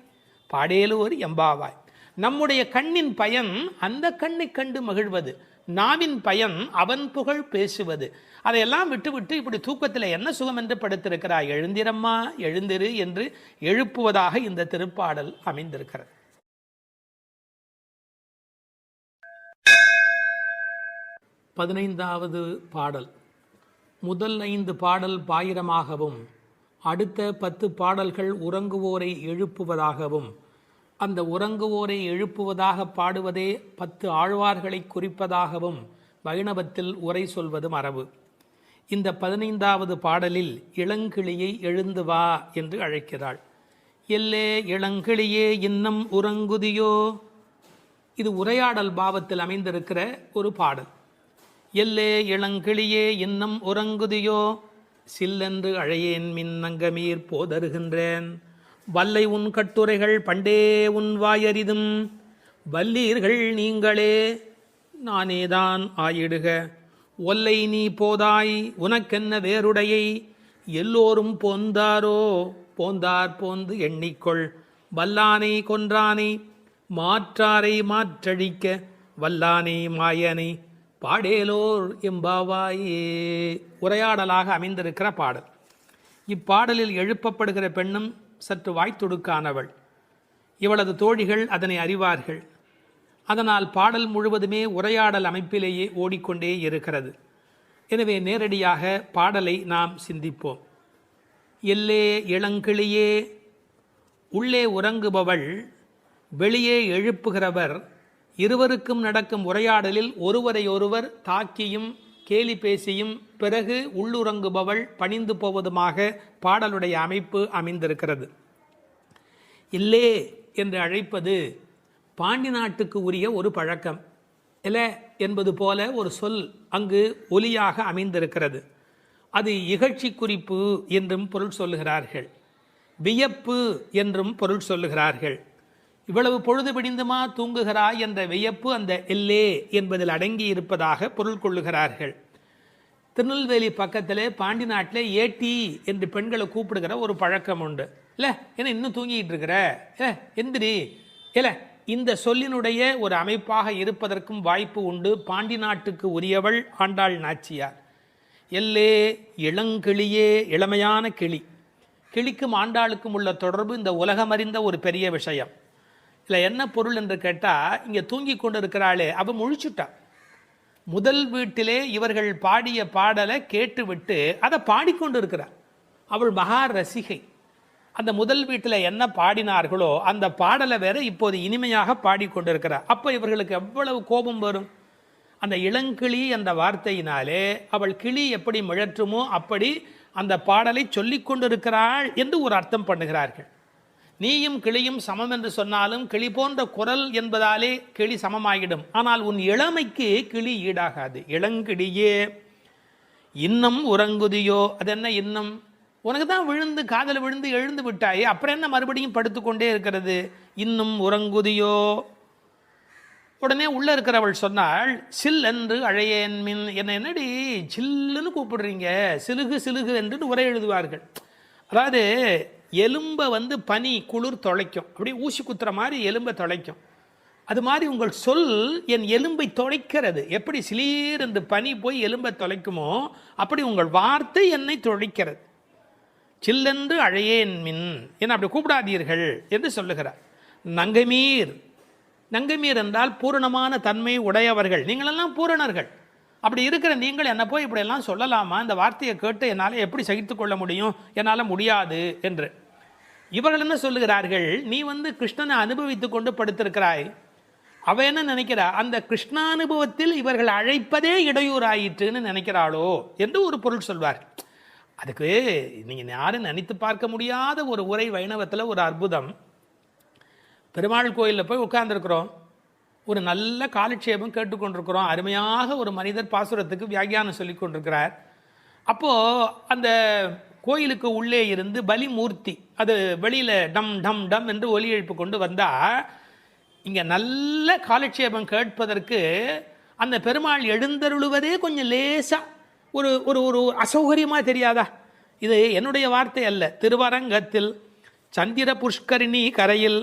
பாடேலோர் எம்பாவாய். நம்முடைய கண்ணின் பயன் அந்த கண்ணை கண்டு மகிழ்வது, நாவின் பயன் அவன் புகழ் பேசுவது. அதையெல்லாம் விட்டுவிட்டு இப்படி தூக்கத்தில் என்ன சுகம் என்று படுத்திருக்கிறாய், எழுந்திரம்மா எழுந்திரு என்று எழுப்புவதாக இந்த திருப்பாடல் அமைந்திருக்கிறது. பதினைந்தாவது பாடல். முதல் 5 பாடல் பாயிரமாகவும், அடுத்த 10 பாடல்கள் உறங்குவோரை எழுப்புவதாகவும், அந்த உறங்குவோரை எழுப்புவதாக பாடுவதே 10 ஆழ்வார்களை குறிப்பதாகவும் வைணவத்தில் உரை சொல்வது மரபு. இந்த 15வது பாடலில் இளங்கிளியை எழுந்து வா என்று அழைக்கிறாள். எல்லே இளங்கிளியே இன்னம் உறங்குதியோ. இது உரையாடல் பாவத்தில் அமைந்திருக்கிற ஒரு பாடல். எல்லே இளங்கிளியே இன்னம் உறங்குதியோ, சில்லென்று அழையேன் மின்னங்கமீர் போதருகின்றேன். வல்லை உன் கட்டுரைகள் பண்டே உன் வாயறிதும், வல்லீர்கள் நீங்களே நானேதான் ஆயிடுக. ஒல்லை நீ போதாய் உனக்கென்ன வேறுடையை, எல்லோரும் போந்தாரோ போந்தார் போந்து எண்ணிக்கொள். வல்லானை கொன்றானை மாற்றாரை மாற்றழிக்க, வல்லானை மாயனை பாடேலோர் எம்பாவாயே. உரையாடலாக அமைந்திருக்கிற பாடல். இப்பாடலில் எழுப்பப்படுகிற பெண்ணும் சற்று வாய்த்துடுக்கானவள். இவளது தோழிகள் அதனை அறிவார்கள். அதனால் பாடல் முழுவதுமே உரையாடல் அமைப்பிலேயே ஓடிக்கொண்டே இருக்கிறது. எனவே நேரடியாக பாடலை நாம் சிந்திப்போம். எல்லே இளங்கிளியே, உள்ளே உறங்குபவள், வெளியே எழுப்புகிறவர், இருவருக்கும் நடக்கும் உரையாடலில் ஒருவரையொருவர் தாக்கியும் கேலி பேசியும் பிறகு உள்ளுறங்குபவள் பணிந்து போவதுமாக பாடலுடைய அமைப்பு அமைந்திருக்கிறது. இல்லே என்று அழைப்பது பாண்டி நாட்டுக்கு உரிய ஒரு பழக்கம். எல என்பது போல ஒரு சொல் அங்கு ஒலியாக அமைந்திருக்கிறது. அது இகழ்ச்சி குறிப்பு என்றும் பொருள் சொல்லுகிறார்கள், வியப்பு என்றும் பொருள் சொல்லுகிறார்கள். இவ்வளவு பொழுது பிடிந்துமா தூங்குகிறாய் என்ற வியப்பு அந்த எல்லே என்பதில் அடங்கி இருப்பதாக பொருள் கொள்ளுகிறார்கள். திருநெல்வேலி பக்கத்தில் பாண்டி நாட்டில் ஏட்டி என்று பெண்களை கூப்பிடுகிற ஒரு பழக்கம் உண்டு. இல்லை ஏன்னா இன்னும் தூங்கிட்டு இருக்கிற, எந்திரி, இல்லை இந்த சொல்லினுடைய ஒரு அமைப்பாக இருப்பதற்கும் வாய்ப்பு உண்டு. பாண்டி நாட்டுக்கு உரியவள் ஆண்டாள் நாச்சியார். எல்லே இளங்கிளியே, இளமையான கிளி. கிளிக்கும் ஆண்டாளுக்கும் உள்ள தொடர்பு இந்த உலகமறிந்த ஒரு பெரிய விஷயம். இல்லை என்ன பொருள் என்று கேட்டால், இங்கே தூங்கி கொண்டு இருக்கிறாளே அவள் முழிச்சுட்டா. முதல் வீட்டிலே இவர்கள் பாடிய பாடலை கேட்டுவிட்டு அதை பாடிக்கொண்டு இருக்கிறார். அவள் மகா ரசிகை. அந்த முதல் வீட்டில் என்ன பாடினார்களோ அந்த பாடலை வேற இப்போது இனிமையாக பாடிக்கொண்டிருக்கிறார். அப்போ இவர்களுக்கு எவ்வளவு கோபம் வரும். அந்த இளங்கிளி என்ற வார்த்தையினாலே அவள் கிளி எப்படி மிழற்றுமோ அப்படி அந்த பாடலை சொல்லி கொண்டிருக்கிறாள் என்று ஒரு அர்த்தம் பண்ணுகிறார்கள். நீயும் கிளியும் சமம் என்று சொன்னாலும் கிளி போன்ற குரல் என்பதாலே கிளி சமமாகிடும். ஆனால் உன் இளமைக்கு கிளி ஈடாகாது. இளங்கிளியே இன்னும் உறங்குதியோ. அது என்ன இன்னும்? உனக்கு தான் விழுந்து காதல் விழுந்து எழுந்து விட்டாயே, அப்புறம் என்ன மறுபடியும் படுத்துக்கொண்டே இருக்கிறது? இன்னும் உறங்குதியோ. உடனே உள்ள இருக்கிறவள் சொன்னாள், சில் என்று அழையேன் மின். என்னடி சில்லுன்னு கூப்பிடுறீங்க, சிலுகு சிலுகு என்று உரை எழுதுவார்கள். அதாவது எலும்பை பனி குளிர் தொலைக்கும், அப்படி ஊசி குத்துற மாதிரி எலும்பை தொலைக்கும். அது மாதிரி உங்கள் சொல் என் எலும்பை தொலைக்கிறது. எப்படி சிலீர் என்று பனி போய் எலும்பை தொலைக்குமோ அப்படி உங்கள் வார்த்தை என்னை தொலைக்கிறது. சில்லென்று அழையேன் மின், என்ன அப்படி கூப்பிடாதீர்கள் என்று சொல்லுகிறார். நங்கமீர், நங்கமீர் என்றால் பூரணமான தன்மை உடையவர்கள். நீங்களெல்லாம் பூரணர்கள். அப்படி இருக்கிற நீங்கள் என்ன போய் இப்படியெல்லாம் சொல்லலாமா? இந்த வார்த்தையை கேட்டு என்னால் எப்படி சகித்து கொள்ள முடியும்? என்னால் முடியாது என்று. இவர்கள் என்ன சொல்லுகிறார்கள், நீ கிருஷ்ணனை அனுபவித்து கொண்டு படுத்திருக்கிறாய், அவ என்ன நினைக்கிறா, அந்த கிருஷ்ணானுபவத்தில் இவர்கள் அழைப்பதே இடையூறாயிற்றுன்னு நினைக்கிறாளோ என்று ஒரு பொருள் சொல்வார். அதுக்கு நீங்கள் யாரும் நினைத்து பார்க்க முடியாத ஒரு உரை வைணவத்தில் ஒரு அற்புதம். பெருமாள் கோயிலில் போய் உட்கார்ந்துருக்கிறோம், ஒரு நல்ல காலட்சேபம் கேட்டுக்கொண்டிருக்கிறோம், அருமையாக ஒரு மனிதர் பாசுரத்துக்கு வியாக்கியானம் சொல்லி கொண்டிருக்கிறார். அப்போது அந்த கோயிலுக்கு உள்ளே இருந்து பலிமூர்த்தி அது வெளியில் டம் டம் டம் என்று ஒலி எழுப்பு கொண்டு வந்தால், இங்கே நல்ல காலட்சேபம் கேட்பதற்கு அந்த பெருமாள் எழுந்தருளுவதே கொஞ்சம் லேசாக ஒரு ஒரு ஒரு அசௌகரியமாக தெரியாதா? இது என்னுடைய வார்த்தை அல்ல. திருவரங்கத்தில் சந்திர புஷ்கரிணி கரையில்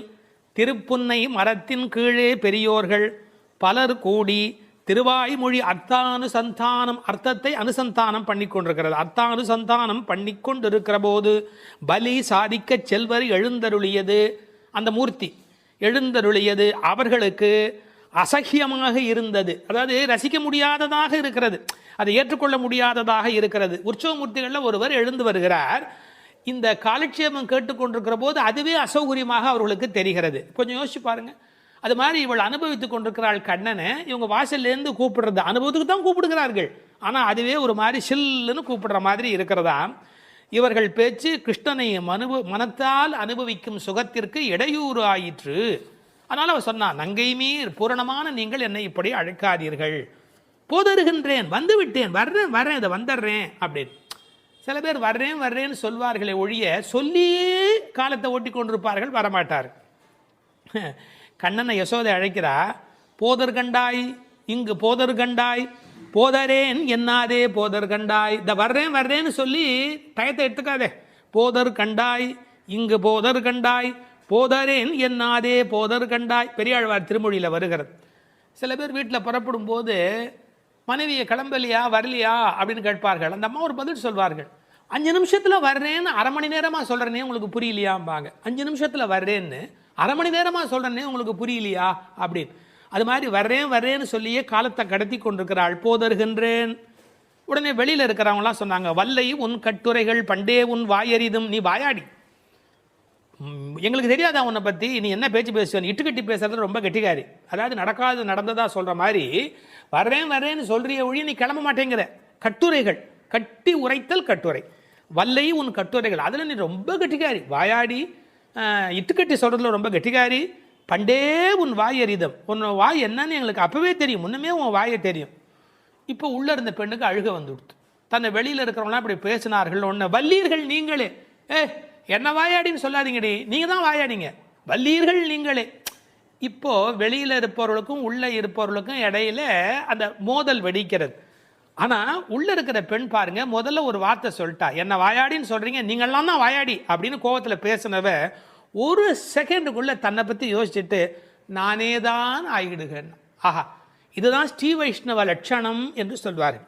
திருப்புன்னை மரத்தின் கீழே பெரியோர்கள் பலர் கூடி திருவாய்மொழி அர்த்தானுசந்தானம், அர்த்தத்தை அனுசந்தானம் பண்ணி கொண்டிருக்கிறது. அர்த்தானுசந்தானம் பண்ணி கொண்டிருக்கிற போது பலி சாதிக்க செல்வர் எழுந்தருளியது, அந்த மூர்த்தி எழுந்தருளியது அவர்களுக்கு அசகியமாக இருந்தது. அதாவது ரசிக்க முடியாததாக இருக்கிறது, அதை ஏற்றுக்கொள்ள முடியாததாக இருக்கிறது. உற்சவமூர்த்திகளில் ஒருவர் எழுந்து வருகிறார், இந்த காலட்சேபம் கேட்டுக்கொண்டிருக்கிற போது அதுவே அசௌகரியமாக அவர்களுக்கு தெரிகிறது. கொஞ்சம் யோசிச்சு பாருங்க. அது மாதிரி இவள் அனுபவித்துக் கொண்டிருக்கிறாள் கண்ணனை, இவங்க வாசல்லேருந்து கூப்பிடுறது அனுபவத்துக்கு தான் கூப்பிடுகிறார்கள், ஆனால் அதுவே ஒரு மாதிரி சில்லுன்னு கூப்பிடுற மாதிரி இருக்கிறதா. இவர்கள் பேச்சு கிருஷ்ணனை மனத்தால் அனுபவிக்கும் சுகத்திற்கு இடையூறு ஆயிற்று. அதனால் அவர் சொன்னான், நங்கை மீர் பூரணமான நீங்கள் என்னை இப்படி அழைக்காதீர்கள், போதருகின்றேன், வந்து விட்டேன், வர்றேன் வர்றேன், இதை வந்துடுறேன் அப்படின்னு. சில பேர் வர்றேன் வர்றேன்னு சொல்வார்களே ஒழிய சொல்லியே காலத்தை ஓட்டி கொண்டிருப்பார்கள், வரமாட்டார். கண்ணனை யசோதை அழைக்கிறா, போதர் கண்டாய் இங்கு போதர் கண்டாய், போதரேன் என்னாதே போதர் கண்டாய். இந்த வர்றேன் வர்றேன்னு சொல்லி டயத்தை எடுத்துக்காதே. போதர் கண்டாய் இங்கு போதர் கண்டாய், போதரேன் என்னாதே போதர் கண்டாய். பெரியாழ்வார் திருமொழியில் வருகிறது. சில பேர் வீட்டில் புறப்படும் போது மனைவியை கிளம்பலையா வரலையா அப்படின்னு கேட்பார்கள். அந்த அம்மா ஒரு பதில் சொல்வார்கள், 5 நிமிஷத்தில் வர்றேன்னு அரை மணி நேரமாக சொல்கிறேனே உங்களுக்கு புரியலையாம்பாங்க. 5 நிமிஷத்தில் வர்றேன்னு அரை மணி நேரமாக சொல்கிறேனே உங்களுக்கு புரியலையா அப்படின்னு. அது மாதிரி வர்றேன் வர்றேன்னு சொல்லியே காலத்தை கடத்தி கொண்டிருக்கிறாள். போதருகின்றேன். உடனே வெளியில் இருக்கிறவங்களாம் சொன்னாங்க, வல்லை உன் கட்டுரைகள் பண்டே உன் வாயறிதும், நீ வாயாடி, எங்களுக்கு தெரியாதா உன்னை பற்றி, நீ என்ன பேச்சு பேசுவேன், இட்டுக்கட்டி பேசுறது ரொம்ப கெட்டிக்காரி. அதாவது நடக்காது நடந்ததா சொல்கிற மாதிரி வர்றேன் வர்றேன்னு சொல்கிறிய ஒழிய நீ கிளம்ப மாட்டேங்கிற. கட்டுரைகள், கட்டி உரைத்தல் கட்டுரை, வல்லை உன் கட்டுரைகள், அதில் நீ ரொம்ப கெட்டிக்காரி, வாயாடி, இட்டுக்கட்டி சொல்கிறதுல ரொம்ப கெட்டிக்காரி. பண்டே உன் வாய் அறிதம், உன் வாய் என்னன்னு எங்களுக்கு அப்போவே தெரியும், முன்னமே உன் வாயை தெரியும். இப்போ உள்ளே இருந்த பெண்ணுக்கு அழுக வந்துடுத்து. தன்னை வெளியில் இருக்கிறவங்களாம் இப்படி பேசினார்கள். ஒன்று வல்லீர்கள் நீங்களே, என்ன வாயாடின்னு சொல்லாதீங்கடி, நீங்கள் தான் வாயாடிங்க, வல்லீர்கள் நீங்களே. இப்போது வெளியில் இருப்பவர்களுக்கும் உள்ளே இருப்பவர்களுக்கும் இடையில அந்த மோதல் வெடிக்கிறது. ஆனால் உள்ளே இருக்கிற பெண் பாருங்க, முதல்ல ஒரு வார்த்தை சொல்லிட்டா, என்ன வாயாடின்னு சொல்கிறீங்க, நீங்கள்லாம் தான் வாயாடி அப்படின்னு கோவத்தில் பேசினவ ஒரு செகண்டுக்குள்ளே தன்னை பற்றி யோசிச்சுட்டு நானே தான் ஆகிடுகிறேன். ஆஹா, இதுதான் ஸ்ரீ வைஷ்ணவ லட்சணம் என்று சொல்வார்கள்.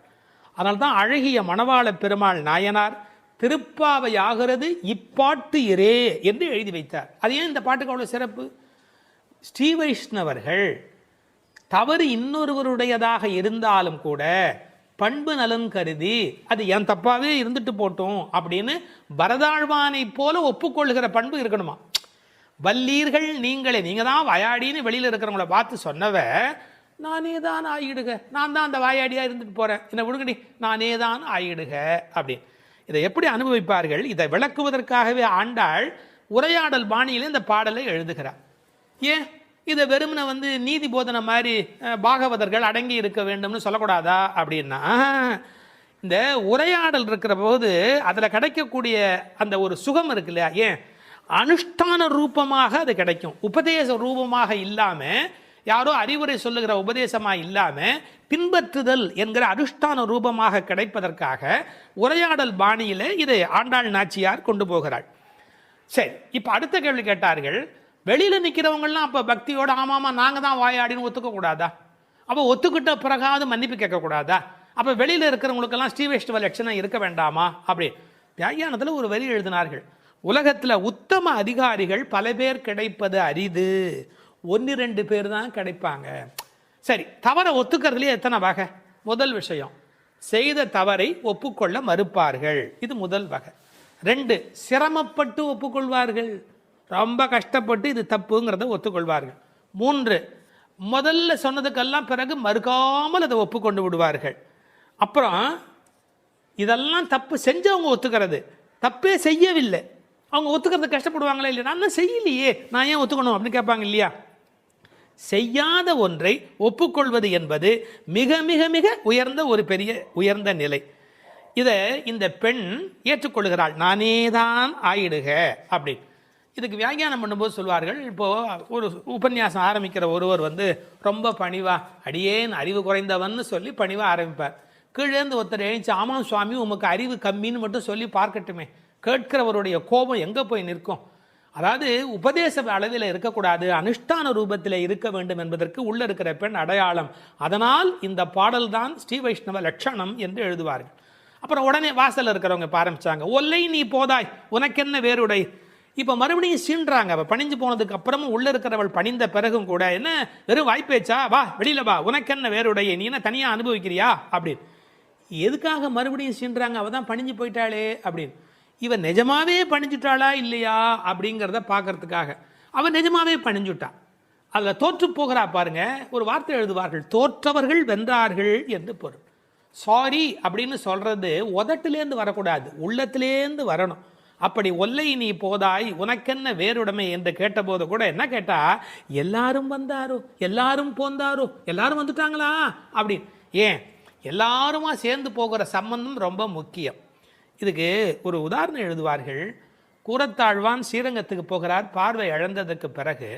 அதனால தான் அழகிய மணவாள பெருமாள் நாயனார் திருப்பாவை ஆகிறது இப்பாட்டு இரே என்று எழுதி வைத்தார். அது ஏன் இந்த பாட்டுக்கு அவ்வளோ சிறப்பு? ஸ்ரீ வைஷ்ணவர்கள் தவறு இன்னொருவருடையதாக இருந்தாலும் கூட பண்பு நலன் கருதி அது என் தப்பாவே இருந்துட்டு போட்டோம் அப்படின்னு பரதாழ்வானை போல ஒப்புக்கொள்ளுகிற பண்பு இருக்கணுமா. வல்லீர்கள் நீங்களே, நீங்க தான் வாயாடின்னு வெளியில் இருக்கிறவங்கள பார்த்து சொன்னவ, நானே தான் ஆயிடுக, நான் தான் அந்த வாயாடியா இருந்துட்டு போறேன், என்ன விடுங்கடி, நானே தான் ஆயிடுக அப்படின்னு. இதை எப்படி அனுபவிப்பார்கள்? இதை விளக்குவதற்காகவே ஆண்டாள் உரையாடல் பாணியிலே இந்த பாடலை எழுதுகிறார். ஏன் இதை வெறுமனை நீதி போதனை மாதிரி பாகவதர்கள் அடங்கி இருக்க வேண்டும்னு சொல்லக்கூடாதா அப்படின்னா, இந்த உரையாடல் இருக்கிற போது அதில் கிடைக்கக்கூடிய அந்த ஒரு சுகம் இருக்கு இல்லையா, ஏன் அனுஷ்டான ரூபமாக அது கிடைக்கும், உபதேச ரூபமாக இல்லாமல், யாரோ அறிவுரை சொல்லுகிற உபதேசமாக இல்லாமல் பின்பற்றுதல் என்கிற அனுஷ்டான ரூபமாக கிடைப்பதற்காக உரையாடல் பாணியில் இதை ஆண்டாள் நாச்சியார் கொண்டு போகிறாள். சரி, இப்போ அடுத்த கேள்வி கேட்டார்கள், வெளியில் நிற்கிறவங்கலாம் அப்போ பக்தியோட ஆமாமா நாங்கள் தான் வாயாடின்னு ஒத்துக்கக்கூடாதா? அப்போ ஒத்துக்கிட்ட பிறகாவது மன்னிப்பு கேட்கக்கூடாதா? அப்போ வெளியில் இருக்கிறவங்களுக்கெல்லாம் ஸ்ரீ வைஷ்ணவ லட்சணம் இருக்க வேண்டாமா? அப்படி வியாக்கியானத்தில் ஒரு வரி எழுதினார்கள், உலகத்தில் உத்தம அதிகாரிகள் பல பேர் கிடைப்பது அரிது, 1-2 பேர் தான் கிடைப்பாங்க. சரி, தவறை ஒத்துக்கிறதுலேயே எத்தனை வகை? முதல் விஷயம், செய்த தவறை ஒப்புக்கொள்ள மறுப்பார்கள். இது முதல் வகை. 2, சிரமப்பட்டு ஒப்புக்கொள்வார்கள். ரொம்ப கஷ்டப்பட்டு இது தப்புங்கிறத ஒத்துக்கொள்வார்கள். 3, முதல்ல சொன்னதுக்கெல்லாம் பிறகு மறுக்காமல் அதை ஒப்புக்கொண்டு விடுவார்கள். அப்புறம் இதெல்லாம் தப்பு செஞ்சவங்க ஒத்துக்கிறது, தப்பே செய்யவில்லை அவங்க ஒத்துக்கிறது கஷ்டப்படுவாங்களா இல்லையா? நான் தான் செய்யலையே, நான் ஏன் ஒத்துக்கணும் அப்படின்னு கேட்பாங்க இல்லையா? செய்யாத ஒன்றை ஒப்புக்கொள்வது என்பது மிக மிக மிக உயர்ந்த ஒரு பெரிய உயர்ந்த நிலை. இதை இந்த பெண் ஏற்றுக்கொள்கிறாள். நானே தான் ஆயிடுக அப்படின்னு. இதுக்கு வியாக்கியானம் பண்ணும்போது சொல்வார்கள், இப்போது ஒரு உபன்யாசம் ஆரம்பிக்கிற ஒருவர் ரொம்ப பணிவாக அடியேன் அறிவு குறைந்தவன்னு சொல்லி பணிவாக ஆரம்பிப்பார். கீழேந்து ஒருத்தர் எழுந்துச்சு, ஆமாம் சுவாமி உமக்கு அறிவு கம்மின்னு மட்டும் சொல்லி பார்க்கட்டுமே, கேட்கிறவருடைய கோபம் எங்கே போய் நிற்கும்? அதாவது உபதேச அளவில் இருக்கக்கூடாது, அனுஷ்டான ரூபத்தில் இருக்க வேண்டும் என்பதற்கு உள்ள இருக்கிற பெண் அடையாளம். அதனால் இந்த பாடல் தான் ஸ்ரீ வைஷ்ணவ லட்சணம் என்று எழுதுவார்கள். அப்புறம் உடனே வாசலில் இருக்கிறவங்க ஆரம்பிச்சாங்க, ஒல்லை நீ போதாய் உனக்கென்ன வேறுடை. இப்போ மறுபடியும் சீன்றாங்க. அவள் பணிஞ்சு போனதுக்கு அப்புறமும் உள்ள இருக்கிறவள் பணிந்த பிறகும் கூட, என்ன வெறும் வாய்ப்பேச்சா, வா வெளியில வா, உனக்கென்ன வேறுடைய, நீ என்ன தனியாக அனுபவிக்கிறியா அப்படின்னு. எதுக்காக மறுபடியும் சீன்றாங்க? அவள் தான் பணிஞ்சு போயிட்டாளே அப்படின்னு. இவன் நிஜமாவே பணிஞ்சுட்டாளா இல்லையா அப்படிங்கிறத பார்க்கறதுக்காக அவன் நிஜமாவே பணிஞ்சுட்டான். அதில் தோற்று போகிறா பாருங்க. ஒரு வார்த்தை எழுதுவார்கள், தோற்றவர்கள் வென்றார்கள் என்று பொருள். சாரி அப்படின்னு சொல்றது உதட்டிலேருந்து வரக்கூடாது, உள்ளத்திலேருந்து வரணும். அப்படி ஒல்லை நீ போதாய் உனக்கென்ன வேறுடைமை என்று கேட்டபோது கூட என்ன கேட்டா, எல்லாரும் வந்தாரோ, எல்லாரும் போந்தாரோ, எல்லாரும் வந்துட்டாங்களா அப்படி. ஏன் எல்லாருமா சேர்ந்து போகிற சம்பந்தம் ரொம்ப முக்கியம். இதுக்கு ஒரு உதாரணம் எழுதுவார்கள். கூரத்தாழ்வான் ஸ்ரீரங்கத்துக்கு போகிறார். பார்வை இழந்ததுக்கு பிறகு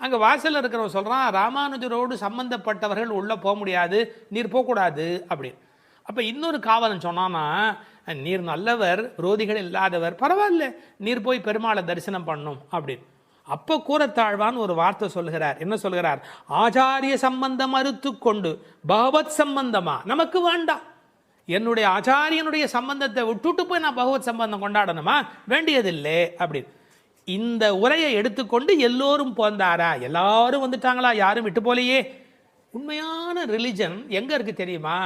அங்கே வாசலில் இருக்கிறவன் சொல்கிறான், ராமானுஜரோடு சம்பந்தப்பட்டவர்கள் உள்ளே போக முடியாது, நீர் போகக்கூடாது அப்படின்னு. அப்போ இன்னொரு காவலன் சொன்னான்னா, நீர் நல்லவர், விரோதிகள் இல்லாதவர், பரவாயில்ல, நீர் போய் பெருமாளை தரிசனம் பண்ணும் அப்படின்னு. அப்போ கூரத்தாழ்வான் ஒரு வார்த்தை சொல்கிறார். என்ன சொல்கிறார்? ஆச்சாரிய சம்பந்தம் மறுத்து கொண்டு பகவத் சம்பந்தமா நமக்கு வேண்டாம். என்னுடைய ஆச்சாரியனுடைய சம்பந்தத்தை விட்டுட்டு போய் நான் பகவத் சம்பந்தம் கொண்டாடணுமா? வேண்டியதில்லை அப்படின்னு. இந்த உரையை எடுத்துக்கொண்டு எல்லோரும் போந்தாரா, எல்லாரும் வந்துட்டாங்களா, யாரும் விட்டு போலையே. உண்மையான ரிலிஜன் எங்க இருக்கு தெரியுமா?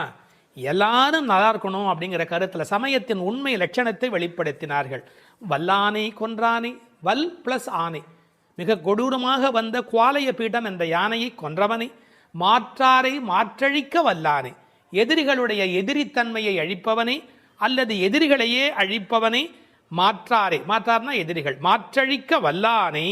எல்லாரும் நல்லா இருக்கணும் அப்படிங்கிற கருத்தில் சமயத்தின் உண்மை லட்சணத்தை வெளிப்படுத்தினார்கள். வல்லானை கொன்றானை, வல் பிளஸ் ஆனை, மிக கொடூரமாக வந்த குவாலய பீடம் என்ற யானையை கொன்றவனை, மாற்றாரை மாற்றழிக்க வல்லானை, எதிரிகளுடைய எதிரித்தன்மையை அழிப்பவனை அல்லது எதிரிகளையே அழிப்பவனை, மாற்றாரை, மாற்றார்னா எதிரிகள், மாற்றழிக்க வல்லானை.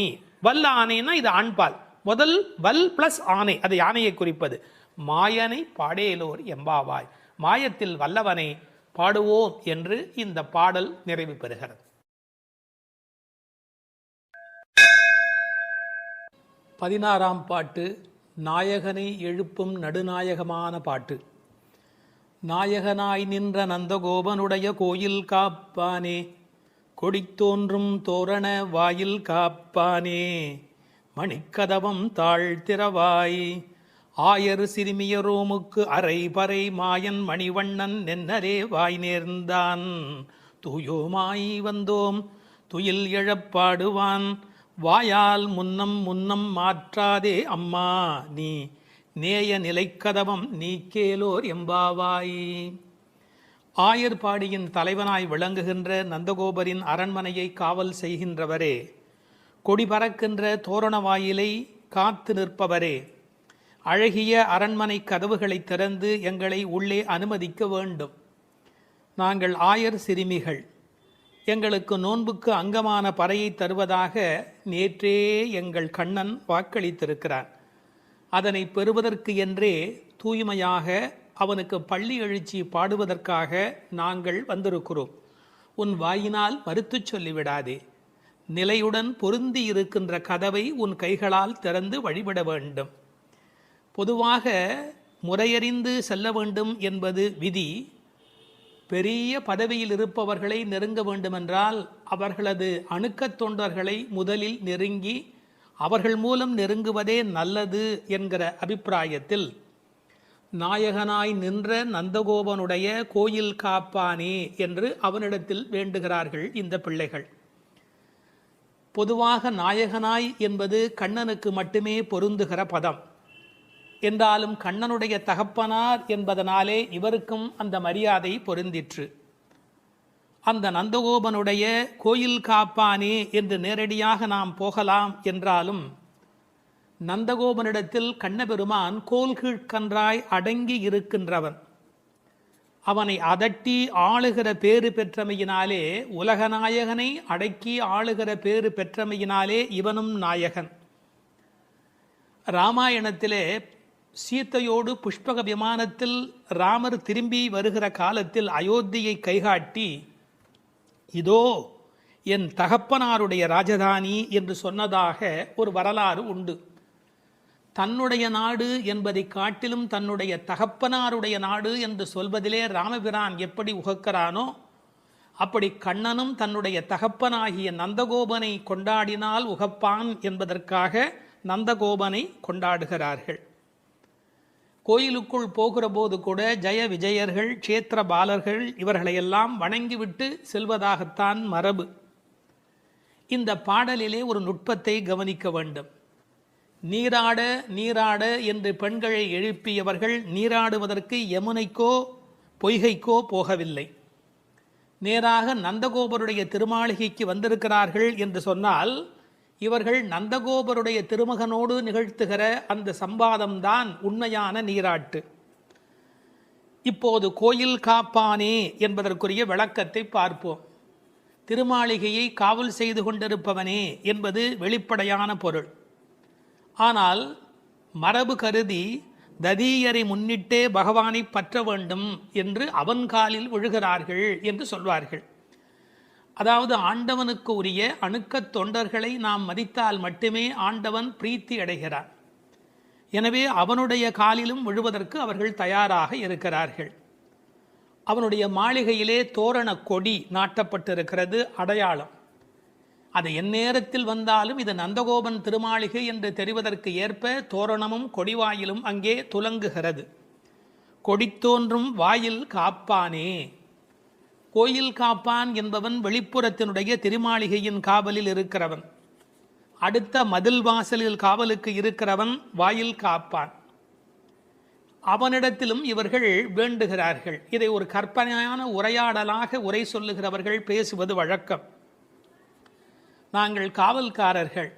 வல்லானைன்னா இது ஆண்பால். முதல் வல் பிளஸ் ஆனை, அது யானையை குறிப்பது. மாயனை பாடேலோர் எம்பாவாய், மாயத்தில் வல்லவனை பாடுவோம் என்று இந்த பாடல் நிறைவு பெறுகிறது. 16ஆம் பாட்டு நாயகனை எழுப்பும் நடுநாயகமான பாட்டு. நாயகனாய் நின்ற நந்தகோபனுடைய கோயில் காப்பானே, கொடித்தோன்றும் தோரண வாயில் காப்பானே, மணிக்கதவம் தாழ்த்திரவாய், ஆயர் சிறுமியரோமுக்கு அரை பறை மாயன் மணிவண்ணன் நென்னரே வாய் நேர்ந்தான், தூயோமாய் வந்தோம் துயில் எழப்பாடுவான், வாயால் முன்னம் முன்னம் மாற்றாதே அம்மா நீ, நேய நிலைக்கதவம் நீக்கேலோர் எம்பாவாய். ஆயர்பாடியின் தலைவனாய் விளங்குகின்ற நந்தகோபரின் அரண்மனையை காவல் செய்கின்றவரே, கொடி பறக்கின்ற தோரண வாயிலை காத்து நிற்பவரே, அழகிய அரண்மனை கதவுகளை திறந்து எங்களை உள்ளே அனுமதிக்க வேண்டும். நாங்கள் ஆயர் சிறுமிகள், எங்களுக்கு நோன்புக்கு அங்கமான பறையை தருவதாக நேற்றே எங்கள் கண்ணன் வாக்களித்திருக்கிறார். அதனை பெறுவதற்கு என்றே தூய்மையாக அவனுக்கு பள்ளி எழுச்சி பாடுவதற்காக நாங்கள் வந்திருக்கிறோம். உன் வாயினால் மறுத்து சொல்லிவிடாதே. நிலையுடன் பொருந்தி இருக்கின்ற கதவை உன் கைகளால் திறந்து வழிபட வேண்டும். பொதுவாக முறையறிந்து செல்ல வேண்டும் என்பது விதி. பெரிய பதவியில் இருப்பவர்களை நெருங்க வேண்டுமென்றால் அவர்களது அணுக்கத் தொண்டர்களை முதலில் நெருங்கி அவர்கள் மூலம் நெருங்குவதே நல்லது என்கிற அபிப்பிராயத்தில் நாயகனாய் நின்ற நந்தகோபனுடைய கோயில் காப்பானே என்று அவனிடத்தில் வேண்டுகிறார்கள் இந்த பிள்ளைகள். பொதுவாக நாயகனாய் என்பது கண்ணனுக்கு மட்டுமே பொருந்துகிற பதம். என்றாலும் கண்ணனுடைய தகப்பனார் என்பதனாலே இவருக்கும் அந்த மரியாதை பொருந்திற்று. அந்த நந்தகோபனுடைய கோயில் காப்பானே என்று நேரடியாக நாம் போகலாம் என்றாலும், நந்தகோபனிடத்தில் கண்ணபெருமான் கோல்கீழ்கன்றாய் அடங்கி இருக்கின்றவன். அவனை அதட்டி ஆளுகிற பேறு பெற்றமையினாலே, உலகநாயகனை அடக்கி ஆளுகிற பேறு பெற்றமையினாலே இவனும் நாயகன். ராமாயணத்திலே சீத்தையோடு புஷ்பக விமானத்தில் ராமர் திரும்பி வருகிற காலத்தில் அயோத்தியை கைகாட்டி, இதோ என் தகப்பனாருடைய ராஜதானி என்று சொன்னதாக ஒரு வரலாறு உண்டு. தன்னுடைய நாடு என்பதை காட்டிலும் தன்னுடைய தகப்பனாருடைய நாடு என்று சொல்வதிலே ராமபிரான் எப்படி உகக்கிறானோ, அப்படி கண்ணனும் தன்னுடைய தகப்பனாகிய நந்தகோபனை கொண்டாடினால் உகப்பான் என்பதற்காக நந்தகோபனை கொண்டாடுகிறார்கள். கோயிலுக்குள் போகிற போது கூட ஜெய விஜயர்கள், க்ஷேத்திர பாலர்கள் இவர்களையெல்லாம் வணங்கிவிட்டு செல்வதாகத்தான் மரபு. இந்த பாடலிலே ஒரு நுட்பத்தை கவனிக்க வேண்டும். நீராட நீராட என்று பெண்களை எழுப்பியவர்கள் நீராடுவதற்கு யமுனைக்கோ பொய்கைக்கோ போகவில்லை. நேராக நந்தகோபருடைய திருமாளிகைக்கு வந்திருக்கிறார்கள் என்று சொன்னால், இவர்கள் நந்தகோபருடைய திருமகனோடு நிகழ்த்துகிற அந்த சம்பாதம்தான் உண்மையான நீராட்டு. இப்போது கோயில் காப்பானே என்பதற்குரிய விளக்கத்தை பார்ப்போம். திருமாளிகையை காவல் செய்து கொண்டிருப்பவனே என்பது வெளிப்படையான பொருள். ஆனால் மரபு கருதி ததீயரை முன்னிட்டே பகவானை பற்ற வேண்டும் என்று அவன் காலில் விழுகிறார்கள் என்று சொல்வார்கள். அதாவது ஆண்டவனுக்கு உரிய அணுக்கத் தொண்டர்களை நாம் மதித்தால் மட்டுமே ஆண்டவன் பிரீத்தி அடைகிறான். எனவே அவனுடைய காலிலும் விழுவதற்கு அவர்கள் தயாராக இருக்கிறார்கள். அவனுடைய மாளிகையிலே தோரண கொடி நாட்டப்பட்டிருக்கிறது, அடையாளம். அது எந்நேரத்தில் வந்தாலும் இது நந்தகோபன் திருமாளிகை என்று தெரிவதற்கு ஏற்ப தோரணமும் கொடிவாயிலும் அங்கே துலங்குகிறது. கொடி தோன்றும் வாயில் காப்பானே. கோயில் காப்பான் என்பவன் வெளிப்புறத்தினுடைய திருமாளிகையின் காவலில் இருக்கிறவன். அடுத்த மதில் வாசலில் காவலுக்கு இருக்கிறவன் வாயில் காப்பான். அவனிடத்திலும் இவர்கள் வேண்டுகிறார்கள். இதை ஒரு கற்பனையான உரையாடலாக உரை சொல்லுகிறவர்கள் பேசுவது வழக்கம். நாங்கள் காவல்காரர்கள்,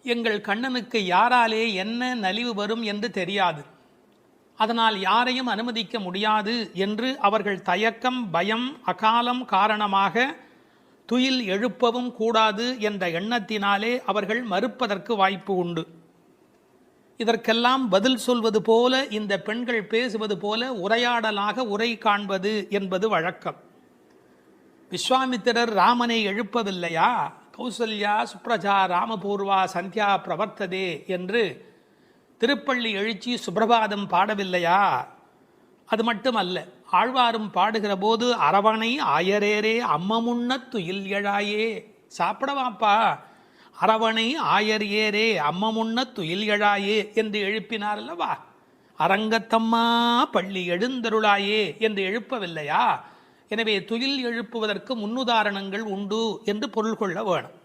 எங்கள் கண்ணனுக்கு யாராலே என்ன நலிவு வரும் என்று தெரியாது, அதனால் யாரையும் அனுமதிக்க முடியாது என்று அவர்கள் தயக்கம், பயம், அகாலம் காரணமாக துயில் எழுப்பவும் கூடாது என்ற எண்ணத்தினாலே அவர்கள் மறுப்பதற்கு வாய்ப்பு உண்டு. இதற்கெல்லாம் பதில் சொல்வது போல இந்த பெண்கள் பேசுவது போல உரையாடலாக உரை காண்பது என்பது வழக்கம். விஸ்வாமித்திரர் ராமனை எழுப்பவில்லையா? கௌசல்யா சுப்ரஜா ராமபூர்வா சந்தியா பிரவர்த்ததே என்று திருப்பள்ளி எழுச்சி சுப்பிரபாதம் பாடவில்லையா? அது மட்டுமல்ல, ஆழ்வாரும் பாடுகிற போது அரவணை ஆயரேரே அம்மமுன்ன துயில் எழாயே, சாப்பிடவாப்பா, அரவணை ஆயர் ஏரே அம்மமுன்ன துயில் எழாயே என்று எழுப்பினார் அல்லவா? அரங்கத்தம்மா பள்ளி எழுந்தருளாயே என்று எழுப்பவில்லையா? எனவே துயில் எழுப்புவதற்கு முன்னுதாரணங்கள் உண்டு என்று பொருள் கொள்ள வேணும்.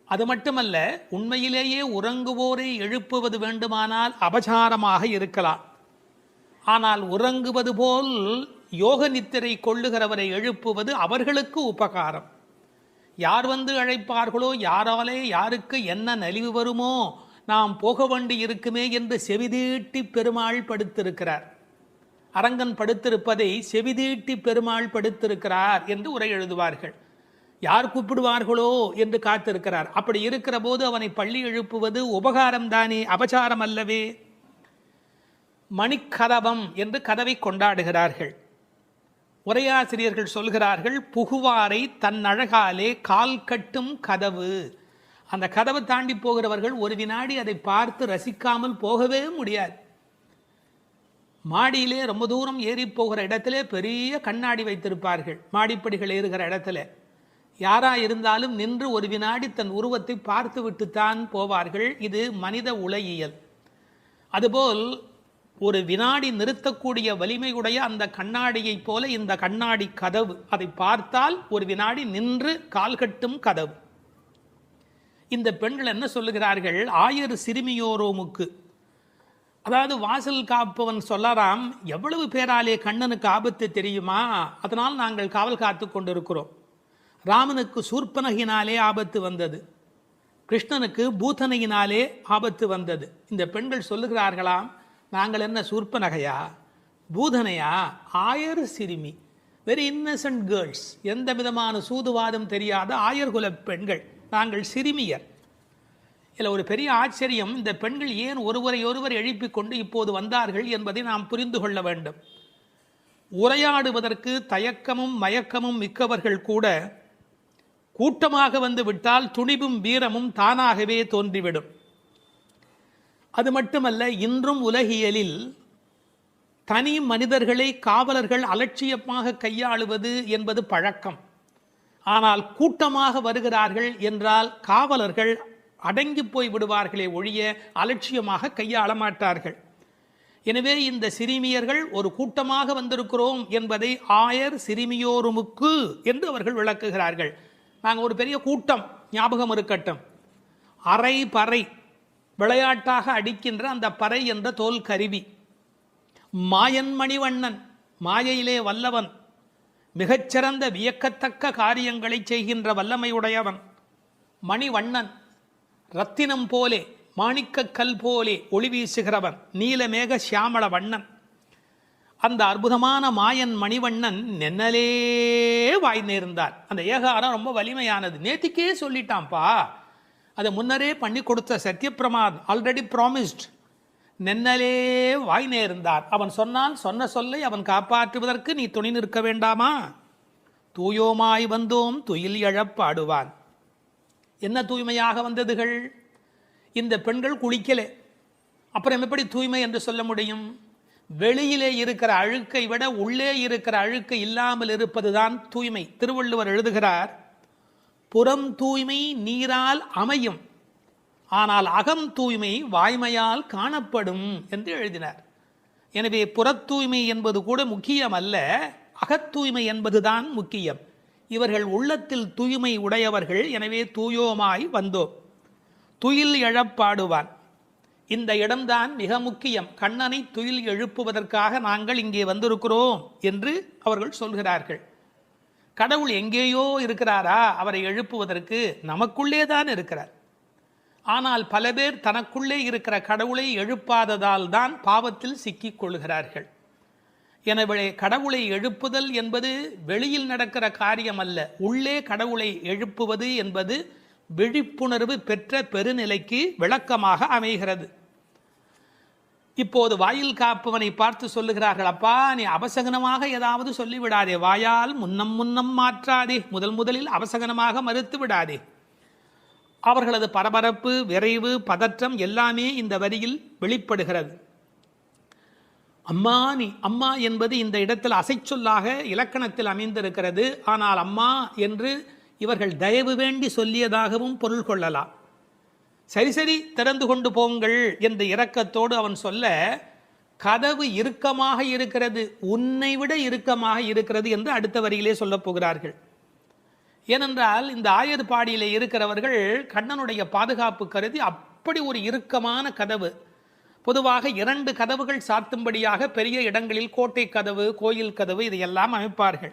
அது மட்டுமல்ல, உண்மையிலேயே உறங்குவோரை எழுப்புவது வேண்டுமானால் அபசாரமாக இருக்கலாம். ஆனால் உறங்குவது போல் யோக நித்திரை கொள்ளுகிறவரை எழுப்புவது அவர்களுக்கு உபகாரம். யார் வந்து அழைப்பார்களோ, யாராலே யாருக்கு என்ன நலிவு வருமோ, நாம் போக வேண்டி இருக்குமே என்று செவிதீட்டி பெருமாள் படுத்திருக்கிறார். அரங்கன் படுத்திருப்பதை செவிதீட்டி பெருமாள் படுத்திருக்கிறார் என்று உரை எழுதுவார்கள். யார் கூப்பிடுவார்களோ என்று காத்திருக்கிறார். அப்படி இருக்கிற போது அவனை பள்ளி எழுப்புவது உபகாரம் தானே, அபசாரம் அல்லவே. மணிக்கதவம் என்று கதவை கொண்டாடுகிறார்கள். உரையாசிரியர்கள் சொல்கிறார்கள், புகுவாரை தன் அழகாலே கால் கட்டும் கதவு. அந்த கதவை தாண்டி போகிறவர்கள் ஒரு வினாடி அதை பார்த்து ரசிக்காமல் போகவே முடியாது. மாடியிலே ரொம்ப தூரம் ஏறி போகிற இடத்திலே பெரிய கண்ணாடி வைத்திருப்பார்கள். மாடிப்படிகள் ஏறுகிற இடத்துல யாரா இருந்தாலும் நின்று ஒரு வினாடி தன் உருவத்தை பார்த்து விட்டுத்தான் போவார்கள். இது மனித உலகியல். அதுபோல் ஒரு வினாடி நிறுத்தக்கூடிய வலிமையுடைய அந்த கண்ணாடியைப் போல இந்த கண்ணாடி கதவு, அதை பார்த்தால் ஒரு வினாடி நின்று கால்கட்டும் கதவு. இந்த பெண்கள் என்ன சொல்லுகிறார்கள்? ஆயர் சிறுமியோரோமுக்கு, அதாவது வாசல் காப்பவன் சொல்லறாம், எவ்வளவு பேராலே கண்ணனுக்கு ஆபத்து தெரியுமா, அதனால் நாங்கள் காவல் காத்து கொண்டிருக்கிறோம். ராமனுக்கு சூர்பனகினாலே ஆபத்து வந்தது, கிருஷ்ணனுக்கு பூதனையினாலே ஆபத்து வந்தது. இந்த பெண்கள் சொல்லுகிறார்களாம், நாங்கள் என்ன சூர்பனகையா, பூதனையா, ஆயர் சிறுமி, வெரி இன்னசென்ட் கேர்ள்ஸ், எந்த விதமான சூதுவாதம் தெரியாத ஆயர்குல பெண்கள், நாங்கள் சிறுமியர். இதில் ஒரு பெரிய ஆச்சரியம், இந்த பெண்கள் ஏன் ஒருவரை ஒருவர் எழுப்பிக் கொண்டு இப்போது வந்தார்கள் என்பதை நாம் புரிந்து கொள்ள வேண்டும். உரையாடுவதற்கு தயக்கமும் மயக்கமும் மிக்கவர்கள் கூட கூட்டமாக வந்து விட்டால் துணிவும் வீரமும் தானாகவே தோன்றிவிடும். அது மட்டுமல்ல, இன்றும் உலகியலில் தனி மனிதர்களை காவலர்கள் அலட்சியமாக கையாளுவது என்பது பழக்கம். ஆனால் கூட்டமாக வருகிறார்கள் என்றால் காவலர்கள் அடங்கி போய் விடுவார்களே ஒழிய அலட்சியமாக கையாள மாட்டார்கள். எனவே இந்த சிறுமியர்கள் ஒரு கூட்டமாக வந்திருக்கிறோம் என்பதை ஆயர் சிறுமியோருமுக்கு என்று அவர்கள் விளக்குகிறார்கள். நாங்கள் ஒரு பெரிய கூட்டம், ஞாபகம் இருக்கட்டும். அரை பறை, விளையாட்டாக அடிக்கின்ற அந்த பறை என்ற தோல் கருவி. மாயன் மணிவண்ணன், மாயையிலே வல்லவன், மிகச்சிறந்த வியக்கத்தக்க காரியங்களை செய்கின்ற வல்லமையுடையவன். மணிவண்ணன், ரத்தினம் போலே மாணிக்கக்கல் போலே ஒளி வீசுகிறவன், நீலமேக சியாமள வண்ணன். அந்த அற்புதமான மாயன் மணிவண்ணன் நென்னலே வாய் நேர்ந்தார். அந்த ஏகாரம் ரொம்ப வலிமையானது, நேத்திக்கே சொல்லிட்டான்ப்பா, அதை முன்னரே பண்ணி கொடுத்த சத்யபிரமாத், ஆல்ரெடி ப்ராமிஸ்ட். நென்னலே வாய் நேர்ந்தார். அவன் சொன்னான், சொன்ன சொல்லை அவன் காப்பாற்றுவதற்கு நீ துணை நிற்க வேண்டாமா? தூயோமாய் வந்தோம் துயில் எழப்பாடுவான். என்ன தூய்மையாக வந்ததுகள்? இந்த பெண்கள் குளிக்கலே, அப்புறம் எப்படி தூய்மை என்று சொல்ல முடியும்? வெளியிலே இருக்கிற அழுக்கை விட உள்ளே இருக்கிற அழுக்கு இல்லாமல் இருப்பதுதான் தூய்மை. திருவள்ளுவர் எழுதுகிறார், புறம் தூய்மை நீரால் அமையும், ஆனால் அகம் தூய்மை வாய்மையால் காணப்படும் என்று எழுதினார். எனவே புறத் தூய்மை என்பது கூட முக்கியம் அல்ல, அகத்தூய்மை என்பதுதான் முக்கியம். இவர்கள் உள்ளத்தில் தூய்மை உடையவர்கள். எனவே தூயோமாய் வந்தோம், துயில் எழப்பாடுவான். இந்த இடம்தான் மிக முக்கியம். கண்ணனை துயில் எழுப்புவதற்காக நாங்கள் இங்கே வந்திருக்கிறோம் என்று அவர்கள் சொல்கிறார்கள். கடவுள் எங்கேயோ இருக்கிறாரா? அவரை எழுப்புவதற்கு நமக்குள்ளே தான் இருக்கிறார். ஆனால் பல பேர் தனக்குள்ளே இருக்கிற கடவுளை எழுப்பாததால் தான் பாவத்தில் சிக்கிக் கொள்கிறார்கள். எனவே கடவுளை எழுப்புதல் என்பது வெளியில் நடக்கிற காரியம் அல்ல, உள்ளே கடவுளை எழுப்புவது என்பது விழிப்புணர்வு பெற்ற பெருநிலைக்கு விளக்கமாக அமைகிறது. இப்போது வாயில் காப்பவனை பார்த்து சொல்லுகிறார்கள், அப்பா நீ அபசகனமாக ஏதாவது சொல்லிவிடாதே, வாயால் முன்னம் முன்னம் மாற்றாதே, முதலில் அபசகனமாக மறுத்து விடாதே. அவர்களது பரபரப்பு, விரைவு, பதற்றம் எல்லாமே இந்த வரியில் வெளிப்படுகிறது. அம்மா நீ, அம்மா என்பது இந்த இடத்தில் அசைச்சொல்லாக இலக்கணத்தில் அமைந்திருக்கிறது. ஆனால் அம்மா என்று இவர்கள் தயவு வேண்டி சொல்லியதாகவும் பொருள் கொள்ளலாம். சரி சரி திறந்து கொண்டு போங்கள் என்ற இரக்கத்தோடு அவன் சொல்ல, கதவு இறுக்கமாக இருக்கிறது, உன்னை விட இறுக்கமாக இருக்கிறது என்று அடுத்த வரியிலே சொல்லப் போகிறார்கள். ஏனென்றால் இந்த ஆயர்பாடியிலே இருக்கிறவர்கள் கண்ணனுடைய பாதுகாப்பு கருதி அப்படி ஒரு இறுக்கமான கதவு. பொதுவாக 2 கதவுகள் சாத்தும்படியாக பெரிய இடங்களில் கோட்டை கதவு, கோயில் கதவு இதையெல்லாம் அமைப்பார்கள்.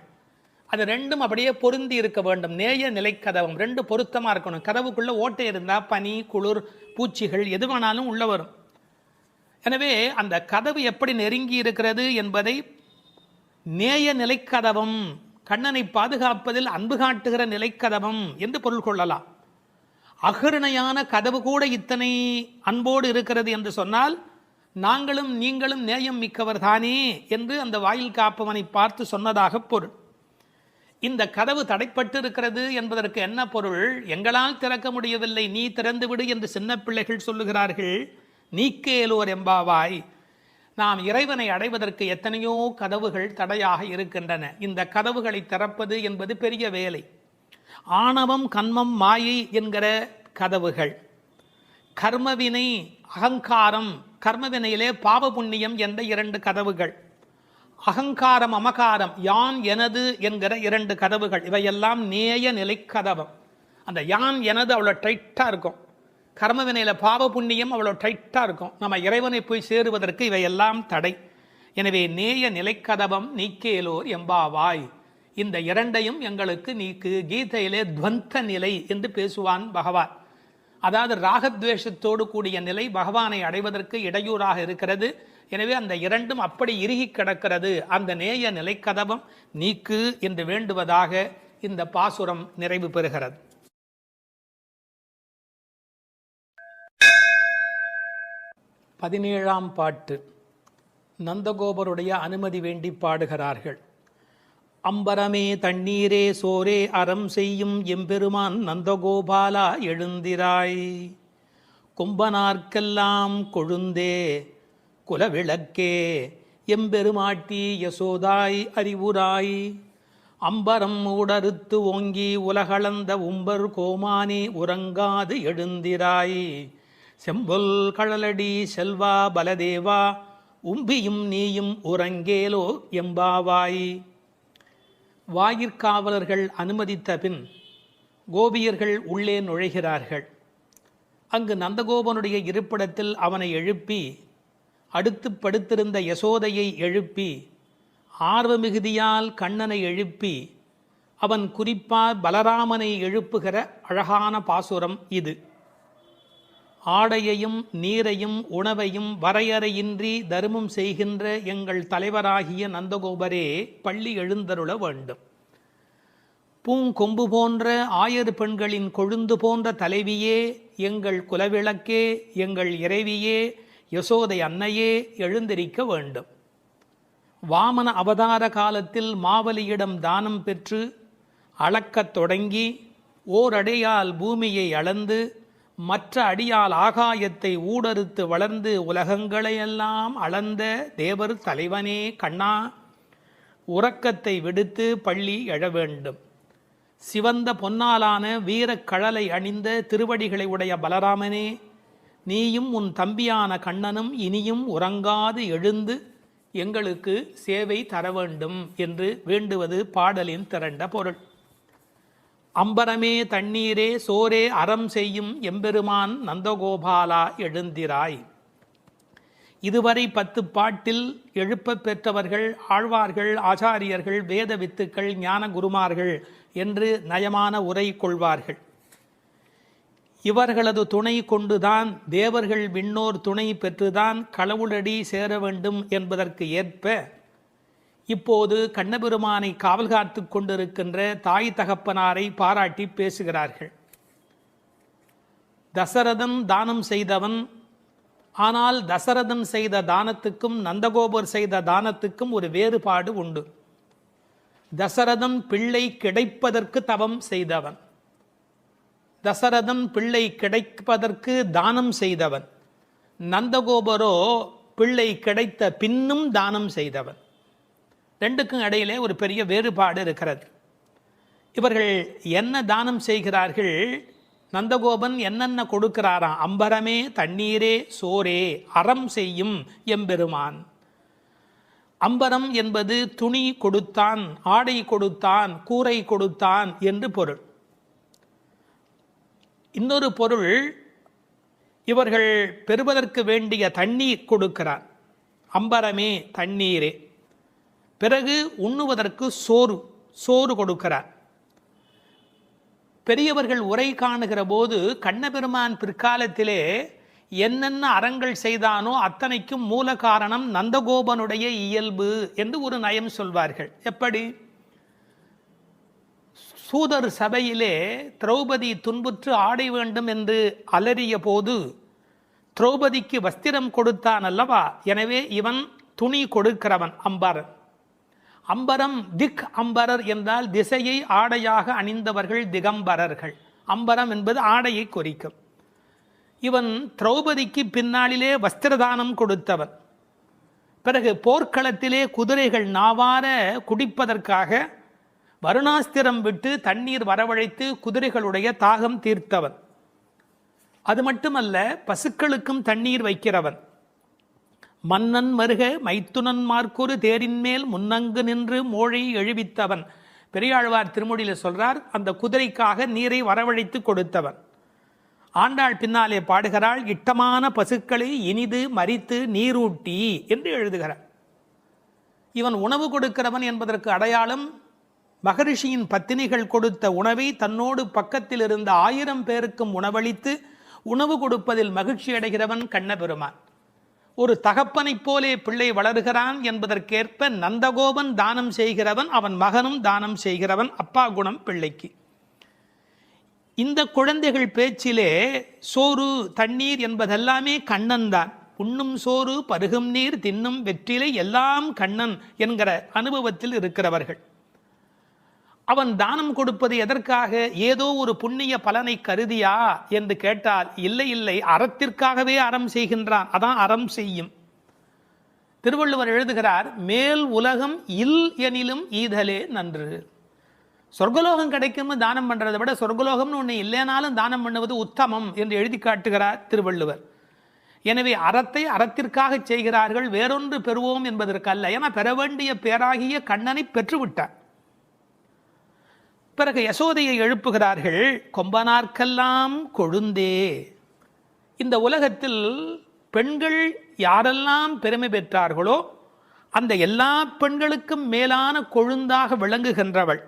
அது 2ம் அப்படியே பொருந்தி இருக்க வேண்டும். நேய நிலைக்கதவம் 2 பொருத்தமாக இருக்கணும். கதவுக்குள்ள ஓட்டை இருந்தால் பனி, குளிர், பூச்சிகள் எது வேணாலும் உள்ள வரும். எனவே அந்த கதவு எப்படி நெருங்கி இருக்கிறது என்பதை நேய நிலைக்கதவம், கண்ணனை பாதுகாப்பதில் அன்பு காட்டுகிற நிலைக்கதவம் என்று பொருள் கொள்ளலாம். அகருணையான கதவு கூட இத்தனை அன்போடு இருக்கிறது என்று சொன்னால் நாங்களும் நீங்களும் நேயம் மிக்கவர் தானே என்று அந்த வாயில் காப்பவனை பார்த்து சொன்னதாக பொருள். இந்த கதவு தடைப்பட்டு இருக்கிறது என்பதற்கு என்ன பொருள்? எங்களால் திறக்க முடியவில்லை, நீ திறந்து விடு என்று சின்ன பிள்ளைகள் சொல்லுகிறார்கள். நீக்கேலோர் எம்பாவாய். நாம் இறைவனை அடைவதற்கு எத்தனையோ கதவுகள் தடையாக இருக்கின்றன. இந்த கதவுகளை திறப்பது என்பது பெரிய வேலை. ஆணவம், கண்மம், மாயை என்கிற கதவுகள், கர்மவினை, அகங்காரம், கர்மவினையிலே பாவ புண்ணியம் என்ற 2 கதவுகள், அகங்காரம், அமகாரம், யான் எனது என்கிற 2 கதவுகள், இவையெல்லாம் நேய நிலை கதவம். அந்த யான் எனது அவ்வளோ டைட்டாக இருக்கும். கர்மவினையில் பாவ புண்ணியம் அவ்வளோ டைட்டாக இருக்கும். நம்ம இறைவனை போய் சேருவதற்கு இவையெல்லாம் தடை. எனவே நேய நிலைக்கதவம் நீக்கேலோர் எம்பாவாய், இந்த இரண்டையும் எங்களுக்கு நீக்கு. கீதையிலே துவந்த நிலை என்று பேசுவான் பகவான். அதாவது ராகத்வேஷத்தோடு கூடிய நிலை பகவானை அடைவதற்கு இடையூறாக இருக்கிறது. எனவே அந்த இரண்டும் அப்படி இறுகி கிடக்கிறது. அந்த நேய நிலைக்கதவம் நீக்கு என்று வேண்டுவதாக இந்த பாசுரம் நிறைவு பெறுகிறது. 17ஆம் பாட்டு. நந்தகோபருடைய அனுமதி வேண்டி பாடுகிறார்கள். அம்பரமே தண்ணீரே சோரே அறம் செய்யும் எம்பெருமான் நந்தகோபாலா எழுந்திராய், கும்பனார்க்கெல்லாம் கொழுந்தே குலவிளக்கே எம்பெருமாட்டி யசோதாய் அறிவுராய், அம்பரம் ஊடறுத்து ஓங்கி உலகளந்த உம்பர் கோமானே உறங்காது எழுந்திராய், செம்பொல் கழலடி செல்வா பலதேவா உம்பியும் நீயும் உறங்கேலோ எம்பாவாய். வாயிற்காவலர்கள் அனுமதித்த பின் கோபியர்கள் உள்ளே நுழைகிறார்கள். அங்கு நந்தகோபனுடைய இருப்பிடத்தில் அவனை எழுப்பி, அடுத்து படுத்திருந்த யசோதையை எழுப்பி, ஆர்வ மிகுதியால் கண்ணனை எழுப்பி, அவன் குறிப்பாக பலராமனை எழுப்புகிற அழகான பாசுரம் இது. ஆடையையும் நீரையும் உணவையும் வரையறையின்றி தருமம் செய்கின்ற எங்கள் தலைவராகிய நந்தகோபரே பள்ளி எழுந்தருள வேண்டும். பூங்கொம்பு போன்ற ஆயர் பெண்களின் கொழுந்து போன்ற தலைவியே, எங்கள் குலவிளக்கே, எங்கள் இறைவியே, யசோதை அன்னையே எழுந்திருக்க வேண்டும். வாமன அவதார காலத்தில் மாவலியிடம் தானம் பெற்று அளக்கத் தொடங்கி ஓரடையால் பூமியை அளந்து மற்ற அடியால் ஆகாயத்தை ஊடறுத்து வளர்ந்து உலகங்களையெல்லாம் அளந்த தேவர் தலைவனே கண்ணா, உறக்கத்தை விடுத்து பள்ளி எழ வேண்டும். சிவந்த பொன்னாலான வீரக்கழலை அணிந்த திருவடிகளை உடைய பலராமனே, நீயும் உன் தம்பியான கண்ணனும் இனியும் உறங்காது எழுந்து எங்களுக்கு சேவை தர வேண்டும் என்று வேண்டுவது பாடலின் திரண்ட பொருள். அம்பரமே தண்ணீரே சோரே அறம் செய்யும் எம்பெருமான் நந்தகோபாலா எழுந்திராய். இதுவரை 10 பாட்டில் எழுப்ப பெற்றவர்கள் ஆழ்வார்கள், ஆச்சாரியர்கள், வேத வித்துக்கள், ஞான குருமார்கள் என்று நயமான உரை கொள்வார்கள். இவர்களது துணை கொண்டுதான் தேவர்கள் விண்ணோர் துணை பெற்றுதான் கடவுளடி சேர வேண்டும் என்பதற்கு ஏற்ப இப்போது கண்ணபெருமானை காவல் காத்து கொண்டிருக்கின்ற தாய் தகப்பனாரை பாராட்டி பேசுகிறார்கள். தசரதன் தானம் செய்தவன். ஆனால் தசரதன் செய்த தானத்துக்கும் நந்தகோபர் செய்த தானத்துக்கும் ஒரு வேறுபாடு உண்டு. தசரதன் பிள்ளை கிடைப்பதற்கு தவம் செய்தவன். தசரதன் பிள்ளை கிடைப்பதற்கு தானம் செய்தவன். நந்தகோபரோ பிள்ளை கிடைத்த பின்னும் தானம் செய்தவன். ரெண்டுக்கும் இடையிலே ஒரு பெரிய வேறுபாடு இருக்கிறது. இவர்கள் என்ன தானம் செய்கிறார்கள்? நந்தகோபன் என்னென்ன கொடுக்கிறாராம்? அம்பரமே தண்ணீரே சோரே அறம் செய்யும் எம்பெருமான். அம்பரம் என்பது துணி கொடுத்தான், ஆடை கொடுத்தான், கூரை கொடுத்தான் என்று பொருள். இன்னொரு பொருள், இவர்கள் பெறுவதற்கு வேண்டிய தண்ணீர் கொடுக்கிறார். அம்பரமே தண்ணீரே. பிறகு உண்ணுவதற்கு சோறு கொடுக்கிறார். பெரியவர்கள் உரை காணுகிற போது கண்ணபெருமான் பிற்காலத்திலே என்னென்ன அறங்கள் செய்தானோ அத்தனைக்கும் மூல காரணம் நந்தகோபனுடைய இயல்பு என்று ஒரு நயம் சொல்வார்கள். எப்படி? சூதர் சபையிலே திரௌபதி துன்புற்று ஆடை வேண்டும் என்று அலறிய போது திரௌபதிக்கு வஸ்திரம் கொடுத்தான் அல்லவா? எனவே இவன் துணி கொடுக்கிறவன் அம்பரன். அம்பரம் திக் அம்பரர் என்றால் திசையை ஆடையாக அணிந்தவர்கள் திகம்பரர்கள். அம்பரம் என்பது ஆடையை குறிக்கும். இவன் திரௌபதிக்கு பின்னாளிலே வஸ்திரதானம் கொடுத்தவன். பிறகு போர்க்களத்திலே குதிரைகள் நாவார குடிப்பதற்காக வருணாஸ்திரம் விட்டு தண்ணீர் வரவழைத்து குதிரைகளுடைய தாகம் தீர்த்தவன். அது மட்டுமல்ல, பசுக்களுக்கும் தண்ணீர் வைக்கிறவன். மன்னன் மருக மைத்துனன் மார்க்கொரு தேரின் மேல் முன்னங்கு நின்று மோழை எழுவித்தவன். பெரியாழ்வார் திருமொழியில் சொல்றார், அந்த குதிரைக்காக நீரை வரவழைத்து கொடுத்தவன். ஆண்டாள் பின்னாலே பாடுகிறாள், இட்டமான பசுக்களை இனிது மரித்து நீரூட்டி என்று எழுதுகிறார். இவன் உணவு கொடுக்கிறவன் என்பதற்கு அடையாளம் மகரிஷியின் பத்தினிகள் கொடுத்த உணவை தன்னோடு பக்கத்தில் இருந்த 1000 பேருக்கும் உணவளித்து உணவு கொடுப்பதில் மகிழ்ச்சி அடைகிறவன் கண்ணபெருமான். ஒரு தகப்பனைப் போலே பிள்ளை வளர்கிறான் என்பதற்கேற்ப நந்தகோபன் தானம் செய்கிறவன், அவன் மகனும் தானம் செய்கிறவன். அப்பா குணம் பிள்ளைக்கு. இந்த குழந்தைகள் பேச்சிலே சோறு தண்ணீர் என்பதெல்லாமே கண்ணன் தான். உண்ணும் சோறு பருகும் நீர் தின்னும் வெற்றிலை எல்லாம் கண்ணன் என்கிற அனுபவத்தில் இருக்கிறவர்கள். அவன் தானம் கொடுப்பது எதற்காக? ஏதோ ஒரு புண்ணிய பலனை கருதியா என்று கேட்டால் இல்லை இல்லை, அறத்திற்காகவே அறம் செய்கின்றான். அதான் அறம் செய்யும். திருவள்ளுவர் எழுதுகிறார், மேல் உலகம் இல் எனிலும் ஈதலே நன்று. சொர்க்கலோகம் கிடைக்கும் தானம் பண்றதை விட சொர்க்கலோகம்னு ஒன்று இல்லைனாலும் தானம் பண்ணுவது உத்தமம் என்று எழுதி காட்டுகிறார் திருவள்ளுவர். எனவே அறத்தை அறத்திற்காக செய்கிறார்கள், வேறொன்று பெறுவோம் என்பதற்கல்ல. ஏன்னா பெற வேண்டிய பேராகிய கண்ணனை பெற்றுவிட்டார். பிறகு யசோதையை எழுப்புகிறார்கள், கொம்பனார்க்கெல்லாம் கொழுந்தே. இந்த உலகத்தில் பெண்கள் யாரெல்லாம் பெருமை பெற்றார்களோ அந்த எல்லா பெண்களுக்கும் மேலான கொழுந்தாக விளங்குகின்றவள்.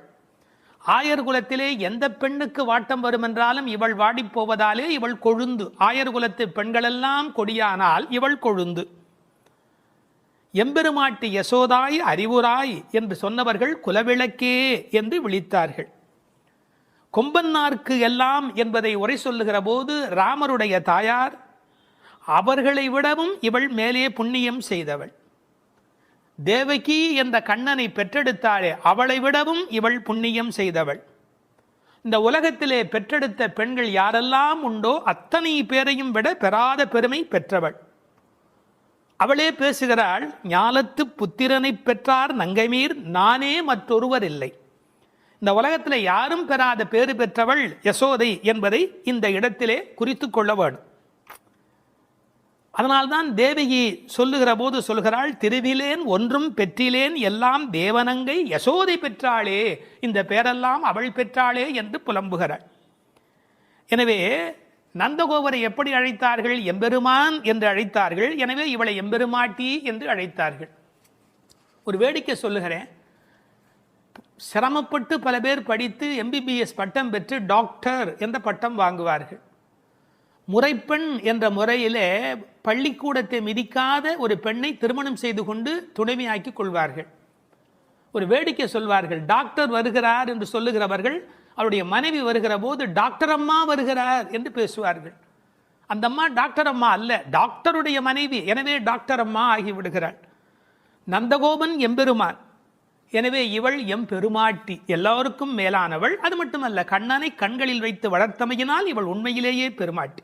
ஆயர் குலத்திலே எந்த பெண்ணுக்கு வாட்டம் வருமென்றாலும் இவள் வாடிப்போவதாலே இவள் கொழுந்து. ஆயர் குலத்து பெண்களெல்லாம் கொடியானால் இவள் கொழுந்து. எம்பெருமாட்டி யசோதாய் அறிவுராய் என்று சொன்னவர்கள் குலவிளக்கே என்று விழித்தார்கள். கொம்பன்னார்க்கு எல்லாம் என்பதை உரை சொல்லுகிற போது ராமருடைய தாயார், அவர்களை விடவும் இவள் மேலே புண்ணியம் செய்தவள். தேவகி என்ற கண்ணனை பெற்றெடுத்தாளே, அவளை விடவும் இவள் புண்ணியம் செய்தவள். இந்த உலகத்திலே பெற்றெடுத்த பெண்கள் யாரெல்லாம் உண்டோ அத்தனை பேரையும் விட பெறாத பெருமை பெற்றவள். அவளே பேசுகிறாள், ஞாலத்து புத்திரனை பெற்றார் நங்கைமீர் நானே மற்றொருவர் இல்லை. இந்த உலகத்தில் யாரும் பெறாத பேறு பெற்றவள் யசோதை என்பதை இந்த இடத்திலே குறித்து கொள்ள வேண்டும். அதனால்தான் தேவகி சொல்லுகிற போது சொல்கிறாள், திருவிலேன் ஒன்றும் பெற்றிலேன் எல்லாம் தேவனங்கை யசோதை பெற்றாளே, இந்த பேரெல்லாம் அவள் பெற்றாளே என்று புலம்புகிறாள். எனவே நந்தகோபரை எப்படி அழைத்தார்கள்? எம்பெருமான் என்று அழைத்தார்கள். எனவே இவளை எம்பெருமாட்டி என்று அழைத்தார்கள். ஒரு வேடிக்கை சொல்லுகிறேன். சிரமப்பட்டு பல பேர் படித்து எம்பிபிஎஸ் பட்டம் பெற்று டாக்டர் என்ற பட்டம் வாங்குவார்கள். முறைப்பெண் என்ற முறையிலே பள்ளிக்கூடத்தை மிதிக்காத ஒரு பெண்ணை திருமணம் செய்து கொண்டு துணைவியாக்கி கொள்வார்கள். ஒரு வேடிக்கை சொல்வார்கள், டாக்டர் வருகிறார் என்று சொல்லுகிறவர்கள் அவருடைய மனைவி வருகிற போது டாக்டர் அம்மா வருகிறார் என்று பேசுவார்கள். அந்த அம்மா டாக்டர் அம்மா அல்ல, டாக்டருடைய மனைவி. எனவே டாக்டர் அம்மா ஆகிவிடுகிறாள். நந்தகோபன் எம்பெருமான், எனவே இவள் எம்பெருமாட்டி, எல்லோருக்கும் மேலானவள். அது மட்டுமல்ல, கண்ணனை கண்களில் வைத்து வளர்த்தமையினால் இவள் உண்மையிலேயே பெருமாட்டி.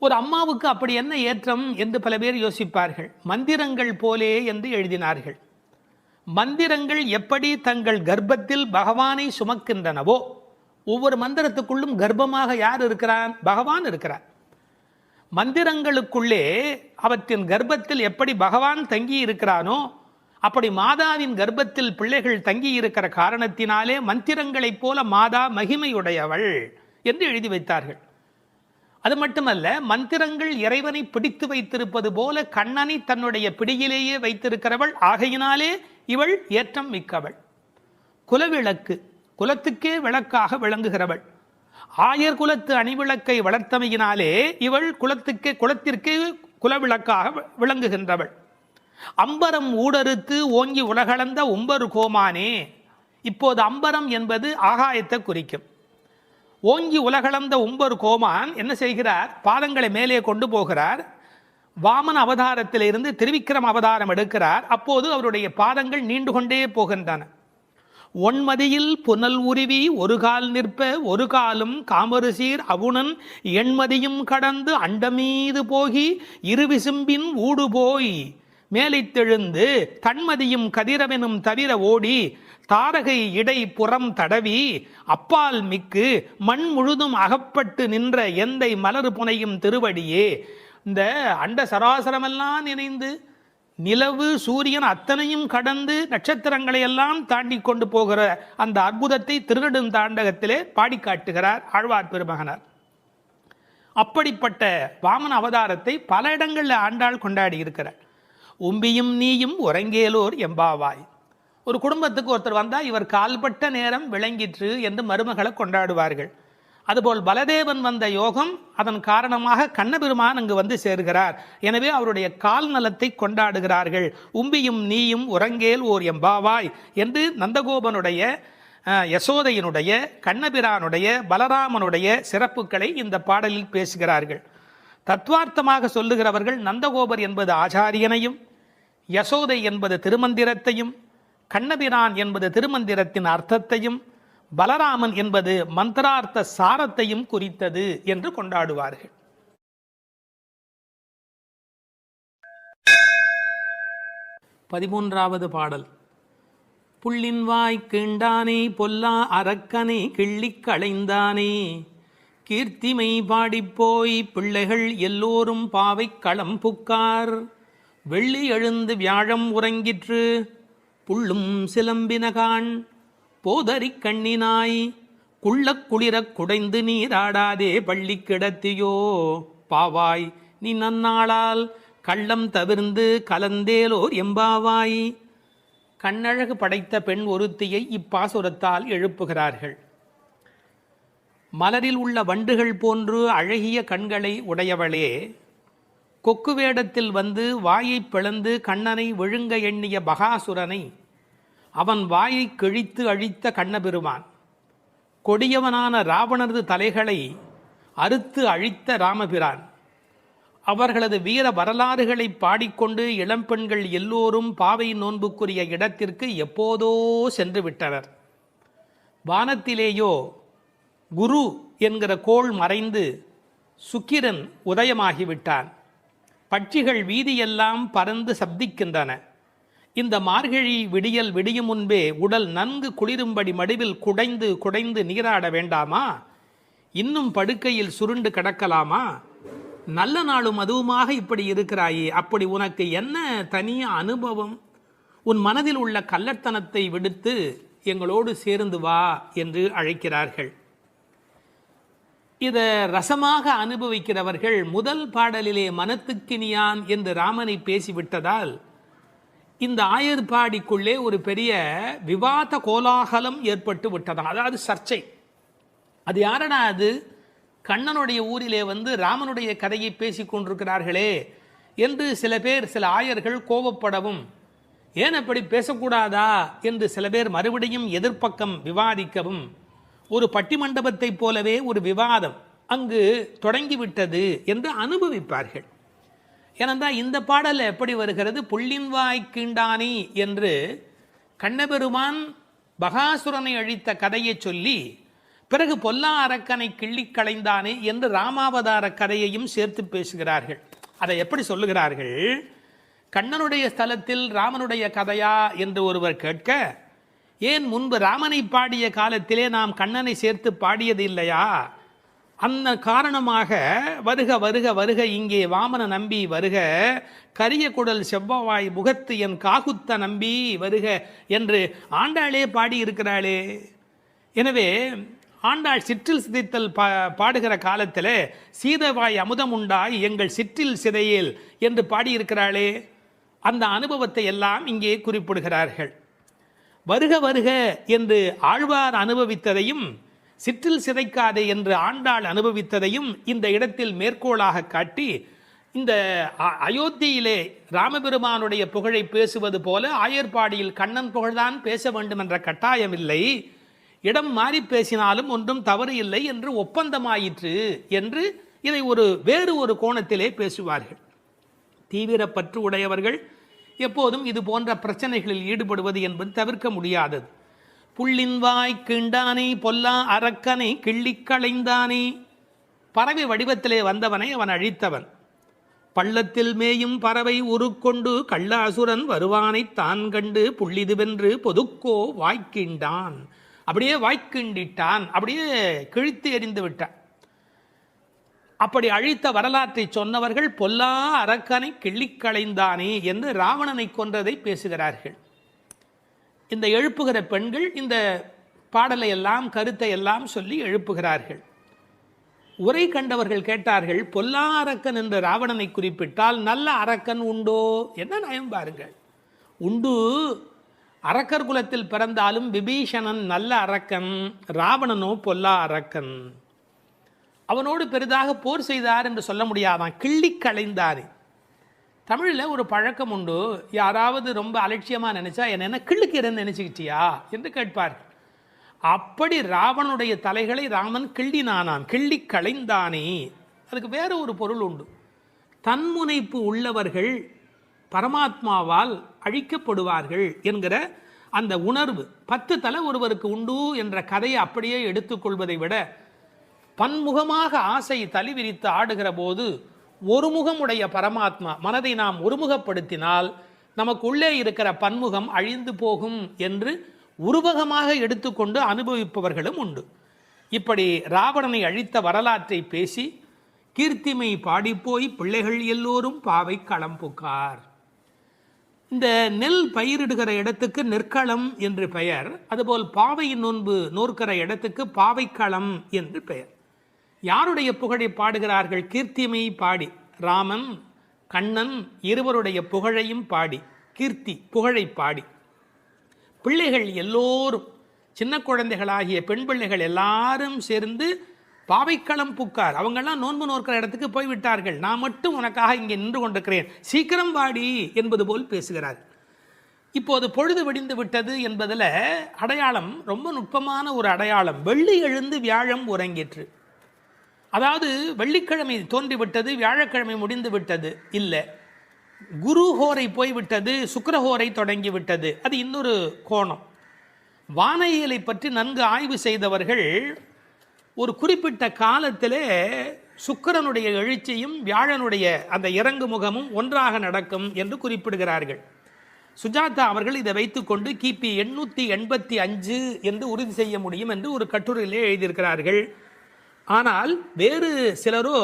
ஒரு அம்மாவுக்கு அப்படி என்ன ஏற்றம் என்று பல பேர் யோசிப்பார்கள். மந்திரங்கள் போலே என்று எழுதினார்கள். மந்திரங்கள் எப்படி தங்கள் கர்ப்பத்தில் பகவானை சுமக்கின்றனவோ, ஒவ்வொரு மந்திரத்துக்குள்ளும் கர்ப்பமாக யார் இருக்கிறான்? பகவான் இருக்கிறார். மந்திரங்களுக்குள்ளே அவற்றின் கர்ப்பத்தில் எப்படி பகவான் தங்கி இருக்கிறானோ, அப்படி மாதாவின் கர்ப்பத்தில் பிள்ளைகள் தங்கி இருக்கிற காரணத்தினாலே மந்திரங்களைப் போல மாதா மகிமையுடையவள் என்று எழுதி வைத்தார்கள். அது மட்டுமல்ல, மந்திரங்கள் இறைவனை பிடித்து வைத்திருப்பது போல கண்ணனை தன்னுடைய பிடியிலேயே வைத்திருக்கிறவள். ஆகையினாலே இவள் ஏற்றம் மிக்கவள். குலவிளக்கு, குலத்துக்கே விளக்காக விளங்குகிறவள். ஆயர் குலத்து அணிவிளக்கை வளர்த்தமையினாலே இவள் குலத்திற்கே குலவிளக்காக விளங்குகின்றவள். அம்பரம் ஊடறுத்து ஓங்கி உலகளந்த உம்பரு கோமானே. இப்போது அம்பரம் என்பது ஆகாயத்தை குறிக்கும். ஓங்கி உலகளந்த உம்பரு கோமான் என்ன செய்கிறார்? பாதங்களை மேலே கொண்டு போகிறார். வாமன அவதாரத்திலிருந்து திருவிக்கிரம அவதாரம் எடுக்கிறார். அப்போது அவருடைய பாதங்கள் நீண்டு கொண்டே போகின்றன. ஒன்மதியில் புனல் உருவி ஒரு கால் நிற்ப ஒரு காலும் காமருசீர் அவுணன் எண்மதியும் கடந்து அண்டமீது போகி இருவிசும்பின் ஊடு போய் மேலைத்தெழுந்து தன்மதியும் கதிரவனும் தவிர ஓடி தாரகை இடை புறம் தடவி அப்பால் மிக்கு மண் முழுதும் அகப்பட்டு நின்ற எந்தை மலர் புனையும் திருவடியே. இந்த அண்ட சராசரமெல்லாம் இணைந்து நிலவு சூரியன் அத்தனையும் கடந்து நட்சத்திரங்களை எல்லாம் தாண்டி கொண்டு போகிற அந்த அற்புதத்தை திருநெடுந்தாண்டகத்திலே பாடி காட்டுகிறார் ஆழ்வார் பெருமகனார். அப்படிப்பட்ட வாமன அவதாரத்தை பல இடங்களில் ஆண்டாள் கொண்டாடி இருக்கிறார். உம்பியும் நீயும் உறங்கேலோர் எம்பாவாய். ஒரு குடும்பத்துக்கு ஒருத்தர் வந்தால் இவர் கால்பட்ட நேரம் விளங்கிற்று என்று மருமகளை கொண்டாடுவார்கள். அதுபோல் பலதேவன் வந்த யோகம், அதன் காரணமாக கண்ணபெருமான் அங்கு வந்து சேர்கிறார். எனவே அவருடைய கால் நலத்தை கொண்டாடுகிறார்கள். உம்பியும் நீயும் உறங்கேல் ஓர் எம்பாவாய் என்று நந்தகோபனுடைய, யசோதையினுடைய, கண்ணபிரானுடைய, பலராமனுடைய சிறப்புகளை இந்த பாடலில் பேசுகிறார்கள். தத்துவார்த்தமாக சொல்லுகிறவர்கள் நந்தகோபர் என்பது ஆச்சாரியனையும், யசோதை என்பது திருமந்திரத்தையும், கண்ணபிரான் என்பது திருமந்திரத்தின் அர்த்தத்தையும், பலராமன் என்பது மந்திரார்த்த சாரத்தையும் குறித்தது என்று கொண்டாடுவார்கள். பதிமூன்றாவது பாடல். புள்ளின்வாய் கீண்டானே பொல்லா அரக்கனே கிள்ளிக் களைந்தானே, கீர்த்திமை பாடிப்போய் பிள்ளைகள் எல்லோரும் பாவை களம் புக்கார், வெள்ளி எழுந்து வியாழம் உறங்கிற்று புள்ளும் சிலம்பினகான், போதரிக் கண்ணினாய் குள்ளக் குளிரக் குடைந்து நீராடாதே பள்ளி கிடத்தியோ, பாவாய் நீ நன்னாளால் கள்ளம் தவிர்ந்து கலந்தேலோர் எம்பாவாய். கண்ணழகு படைத்த பெண் ஒருத்தியை இப்பாசுரத்தால் எழுப்புகிறார்கள். மலரில் உள்ள வண்டுகள் போன்று அழகிய கண்களை உடையவளே, கொக்கு வேடத்தில் வந்து வாயை பிளந்து கண்ணனை விழுங்க எண்ணிய பகாசுரனை அவன் வாயை கிழித்து அழித்த கண்ணபெருமான், கொடியவனான ராவணரது தலைகளை அறுத்து அழித்த ராமபிரான், அவர்களது வீர வரலாறுகளை பாடிக்கொண்டு இளம்பெண்கள் எல்லோரும் பாவை நோன்புக்குரிய இடத்திற்கு எப்போதோ சென்று விட்டனர். வானத்திலேயோ குரு என்கிற கோள் மறைந்து சுக்கிரன் உதயமாகிவிட்டான். பட்சிகள் வீதியெல்லாம் பறந்து சப்திக்கின்றன. இந்த மார்கழி விடியல் விடியும் முன்பே உடல் நன்கு குளிரும்படி மடிவில் குடைந்து குடைந்து நீராட வேண்டாமா? இன்னும் படுக்கையில் சுருண்டு கிடக்கலாமா? நல்ல நாளும் அதுவுமாக இப்படி இருக்கிறாயே, அப்படி உனக்கு என்ன தனி அனுபவம்? உன் மனதில் உள்ள கள்ளத்தனத்தை விடுத்து எங்களோடு சேர்ந்து வா என்று அழைக்கிறார்கள். இதை ரசமாக அனுபவிக்கிறவர்கள் முதல் பாடலிலே மனத்துக்கினியான் என்று ராமனை பேசிவிட்டதால் இந்த ஆயர்பாடிக்குள்ளே ஒரு பெரிய விவாத கோலாகலம் ஏற்பட்டு விட்டதாம். அதாவது சர்ச்சை. அது யாரடா அது? கண்ணனுடைய ஊரிலே வந்து ராமனுடைய கதையை பேசி கொண்டிருக்கிறார்களே என்று சில பேர், சில ஆயர்கள் கோபப்படவும், ஏன் அப்படி பேசக்கூடாதா என்று சில பேர் மறுபடியும் எதிர்ப்பக்கம் விவாதிக்கவும், ஒரு பட்டிமண்டபத்தைப் போலவே ஒரு விவாதம் அங்கு தொடங்கிவிட்டது என்று அனுபவிப்பார்கள். ஏனென்றால் இந்த பாடல் எப்படி வருகிறது? புள்ளின்வாய் கீண்டானி என்று கண்ணபெருமான் பகாசுரனை அழித்த கதையை சொல்லி, பிறகு பொல்லா அரக்கனை கிள்ளிக் களைந்தானே என்று ராமாவதார கதையையும் சேர்த்து பேசுகிறார்கள். அதை எப்படி சொல்லுகிறார்கள்? கண்ணனுடைய ஸ்தலத்தில் ராமனுடைய கதையா என்று ஒருவர் கேட்க, ஏன் முன்பு ராமனை பாடிய காலத்திலே நாம் கண்ணனை சேர்த்து பாடியது இல்லையா? அந்த காரணமாக வருக வருக வருக இங்கே வாமன நம்பி வருக, கரிய குடல் செவ்வவாய் முகத்து என் காகுத்த நம்பி வருக என்று ஆண்டாளே பாடியிருக்கிறாளே. எனவே ஆண்டாள் சிற்றில் சிதைத்தல் பாடுகிற காலத்தில் சீதவாய் அமுதம் உண்டாய் எங்கள் சிற்றில் சிதையேல் என்று பாடியிருக்கிறாளே. அந்த அனுபவத்தை எல்லாம் இங்கே குறிப்பிடுகிறார்கள். வருக வருக என்று ஆழ்வார் அனுபவித்ததையும், சிற்றில் சிதைக்காதே என்று ஆண்டாள் அனுபவித்ததையும் இந்த இடத்தில் மேற்கோளாக காட்டி, இந்த அயோத்தியிலே ராமபெருமானுடைய புகழை பேசுவது போல ஆயர்பாடியில் கண்ணன் புகழ்தான் பேச வேண்டும் என்ற கட்டாயம் இல்லை, இடம் மாறி பேசினாலும் ஒன்றும் தவறு இல்லை என்று ஒப்பந்தமாயிற்று என்று இதை வேறு ஒரு கோணத்திலே பேசுவார்கள். தீவிர பற்று உடையவர்கள் எப்போதும் இது போன்ற பிரச்சனைகளில் ஈடுபடுவது என்பது தவிர்க்க முடியாதது. புள்ளின்வாய் கீண்டானே பொல்லா அரக்கனை கிள்ளிக் களைந்தானே, பறவை வடிவத்திலே வந்தவனை அவன் அழித்தவன். பள்ளத்தில் மேயும் பறவை உருக்கொண்டு கள்ள அசுரன் வருவானை தான் கண்டு புள்ளிதுவென்று பொதுக்கோ வாய்க்கின்றான், அப்படியே வாய்க்கிண்டிட்டான், அப்படியே கிழித்து எறிந்து விட்டான். அப்படி அழித்த வரலாற்றை சொன்னவர்கள் பொல்லா அரக்கனை கிள்ளிக் களைந்தானே என்று ராவணனை கொன்றதை பேசுகிறார்கள். இந்த எழுப்புகிற பெண்கள் இந்த பாடலை எல்லாம் கருத்தை எல்லாம் சொல்லி எழுப்புகிறார்கள். உரை கண்டவர்கள் கேட்டார்கள், பொல்லா அரக்கன் என்று ராவணனை குறிப்பிட்டால் நல்ல அரக்கன் உண்டோ? என்ன நயம் பாருங்கள். உண்டு. அரக்கர் குலத்தில் பிறந்தாலும் விபீஷணன் நல்ல அரக்கன், ராவணனோ பொல்லா அரக்கன். அவனோடு பெரிதாக போர் செய்தார் என்று சொல்ல முடியாதான், கிள்ளி களைந்தார். தமிழில் ஒரு பழக்கம் உண்டு, யாராவது ரொம்ப அலட்சியமாக நினைச்சா என்ன கிள்ளுக்கிறேன்னு நினைச்சுக்கிட்டியா என்று கேட்பார். அப்படி ராவனுடைய தலைகளை ராமன் கிள்ளினானான், கிள்ளி களைந்தானே. அதுக்கு வேற ஒரு பொருள் உண்டு. தன்முனைப்பு உள்ளவர்கள் பரமாத்மாவால் அழிக்கப்படுவார்கள் என்கிற அந்த உணர்வு 10 தலை ஒருவருக்கு உண்டு என்ற கதையை அப்படியே எடுத்துக்கொள்வதை விட, பன்முகமாக ஆசை தலி விரித்து ஆடுகிற போது ஒருமுகமுடைய பரமாத்மா மனதை நாம் ஒருமுகப்படுத்தினால் நமக்கு உள்ளே இருக்கிற பன்முகம் அழிந்து போகும் என்று உருவகமாக எடுத்துக்கொண்டு அனுபவிப்பவர்களும் உண்டு. இப்படி ராவணனை அழித்த வரலாற்றை பேசி கீர்த்திமை பாடிப்போய் பிள்ளைகள் எல்லோரும் பாவை களம் புக்கார். இந்த நெல் பயிரிடுகிற இடத்துக்கு நெற்களம் என்று பெயர். அதுபோல் பாவை நோன்பு நோற்கிற இடத்துக்கு பாவைக்களம் என்று பெயர். யாருடைய புகழை பாடுகிறார்கள்? கீர்த்திமை பாடி, ராமன் கண்ணன் இருவருடைய புகழையும் பாடி, கீர்த்தி புகழை பாடி, பிள்ளைகள் எல்லோரும் சின்ன குழந்தைகளாகிய பெண் பிள்ளைகள் எல்லாரும் சேர்ந்து பாவைக்களம் புக்கார். அவங்கெல்லாம் நோன்பு நோக்கிற இடத்துக்கு போய்விட்டார்கள், நான் மட்டும் உனக்காக இங்கே நின்று கொண்டிருக்கிறேன், சீக்கிரம் வாடி என்பது போல் பேசுகிறார். இப்போது பொழுது விடிந்து விட்டது என்பதில் அடையாளம் ரொம்ப நுட்பமான ஒரு அடையாளம். வெள்ளி எழுந்து வியாழம் உறங்கிற்று. அதாவது வெள்ளிக்கிழமை தோன்றிவிட்டது, வியாழக்கிழமை முடிந்து விட்டது இல்லை, குரு ஹோரை போய்விட்டது, சுக்கிரஹோரை தொடங்கி விட்டது. அது இன்னொரு கோணம். வானியலை பற்றி நன்கு ஆய்வு செய்தவர்கள் ஒரு குறிப்பிட்ட காலத்திலே சுக்கிரனுடைய எழுச்சியும் வியாழனுடைய அந்த இறங்கு முகமும் ஒன்றாக நடக்கும் என்று குறிப்பிடுகிறார்கள். சுஜாதா அவர்கள் இதை வைத்துக்கொண்டு கிபி 885 என்று உறுதி செய்ய முடியும் என்று ஒரு கட்டுரையிலே எழுதியிருக்கிறார்கள். ஆனால் வேறு சிலரோ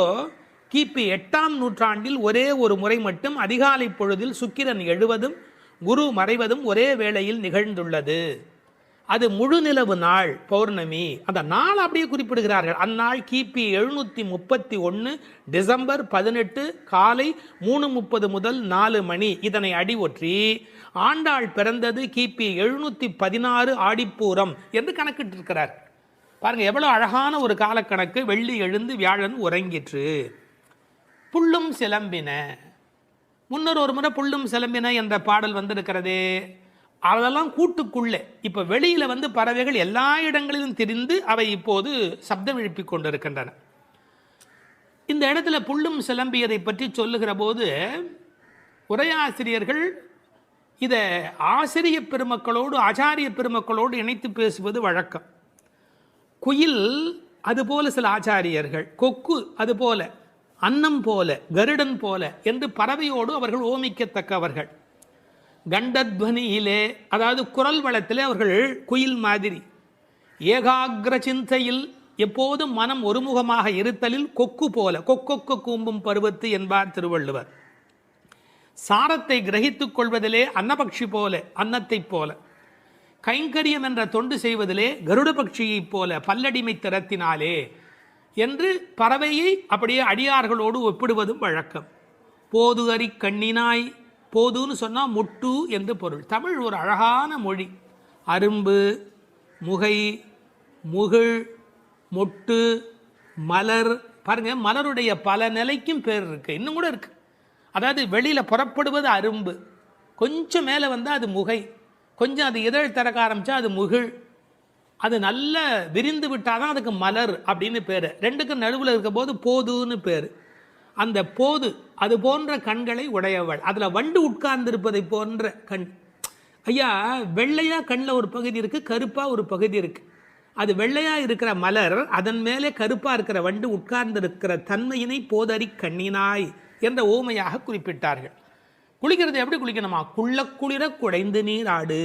கிபி 8ஆம் நூற்றாண்டில் ஒரே ஒரு முறை மட்டும் அதிகாலை பொழுதில் சுக்கிரன் எழுவதும் குரு மறைவதும் ஒரே வேளையில் நிகழ்ந்துள்ளது. அது முழு நிலவு நாள், பௌர்ணமி. அந்த நாள் அப்படியே குறிப்பிடுகிறார்கள். அந்நாள் கிபி 731 டிசம்பர் 18 காலை 3:30 முதல் 4 மணி. இதனை அடி ஒற்றி ஆண்டாள் பிறந்தது கிபி 716 ஆடிப்பூரம் என்று கணக்கிட்டிருக்கிறார். பாருங்க எவ்வளவு அழகான ஒரு காலக்கணக்கு. வெள்ளி எழுந்து வியாழன் உறங்கிற்று. புள்ளும் சிலம்பின. முன்னர் ஒரு முறை புள்ளும் சிலம்பின என்ற பாடல் வந்திருக்கிறதே, அதெல்லாம் கூட்டுக்குள்ளே. இப்போ வெளியில் பறவைகள் எல்லா இடங்களிலும் திரிந்து அவை இப்போது சப்தம் எழுப்பி கொண்டிருக்கின்றன. இந்த இடத்துல புள்ளும் சிலம்பியதை பற்றி சொல்லுகிற போது உரையாசிரியர்கள் இதை ஆசிரிய பெருமக்களோடு ஆச்சாரிய பெருமக்களோடு இணைத்து பேசுவது வழக்கம். குயில் அதுபோல சில ஆச்சாரியர்கள், கொக்கு அதுபோல, அன்னம் போல, கருடன் போல என்று பறவையோடு அவர்கள் ஓமிக்கத்தக்கவர்கள். கண்டத்வனியிலே, அதாவது குரல் வளத்திலே அவர்கள் குயில் மாதிரி. ஏகாகிர சிந்தையில், எப்போதும் மனம் ஒருமுகமாக இருத்தலில் கொக்கு போல, கொக்கொக்க கூம்பும் பருவத்து என்பார் திருவள்ளுவர். சாரத்தை கிரகித்துக் கொள்வதிலே அன்னபக்ஷி போல, அன்னத்தை போல. கைங்கரியம் என்ற தொண்டு செய்வதிலே கருட பட்சியைப் போல, பல்லடிமை திறத்தினாலே என்று பறவையை அப்படியே அடியார்களோடு ஒப்பிடுவதும் வழக்கம். போது அறி கண்ணினாய், போதுன்னு சொன்னால் முட்டு என்று பொருள். தமிழ் ஒரு அழகான மொழி. அரும்பு, முகை, முகிழ், மொட்டு, மலர். பாருங்க, மலருடைய பல நிலைக்கும் பேர் இருக்கு, இன்னும் கூட இருக்கு. அதாவது வெளியில் புறப்படுவது அரும்பு, கொஞ்சம் மேலே வந்தால் அது முகை, கொஞ்சம் அது இதழ் திறக்க ஆரம்பித்தா அது முகிழ், அது நல்ல விரிந்து விட்டால் தான் அதுக்கு மலர் அப்படின்னு பேர். ரெண்டுக்கும் நடுவில் இருக்க போது போதுன்னு பேர். அந்த போது அது போன்ற கண்களை உடையவள். அதில் வண்டு உட்கார்ந்திருப்பதை போன்ற கண். ஐயா, வெள்ளையாக கண்ணில் ஒரு பகுதி இருக்குது, கருப்பாக ஒரு பகுதி இருக்குது. அது வெள்ளையாக இருக்கிற மலர், அதன் மேலே கருப்பாக இருக்கிற வண்டு உட்கார்ந்திருக்கிற தன்மையினை போதறி கண்ணினாய் என்ற ஓமையாக குறிப்பிட்டார்கள். குளிக்கிறது எப்படி குளிக்கணுமா? குள்ள குளிர குடைந்து நீர் ஆடு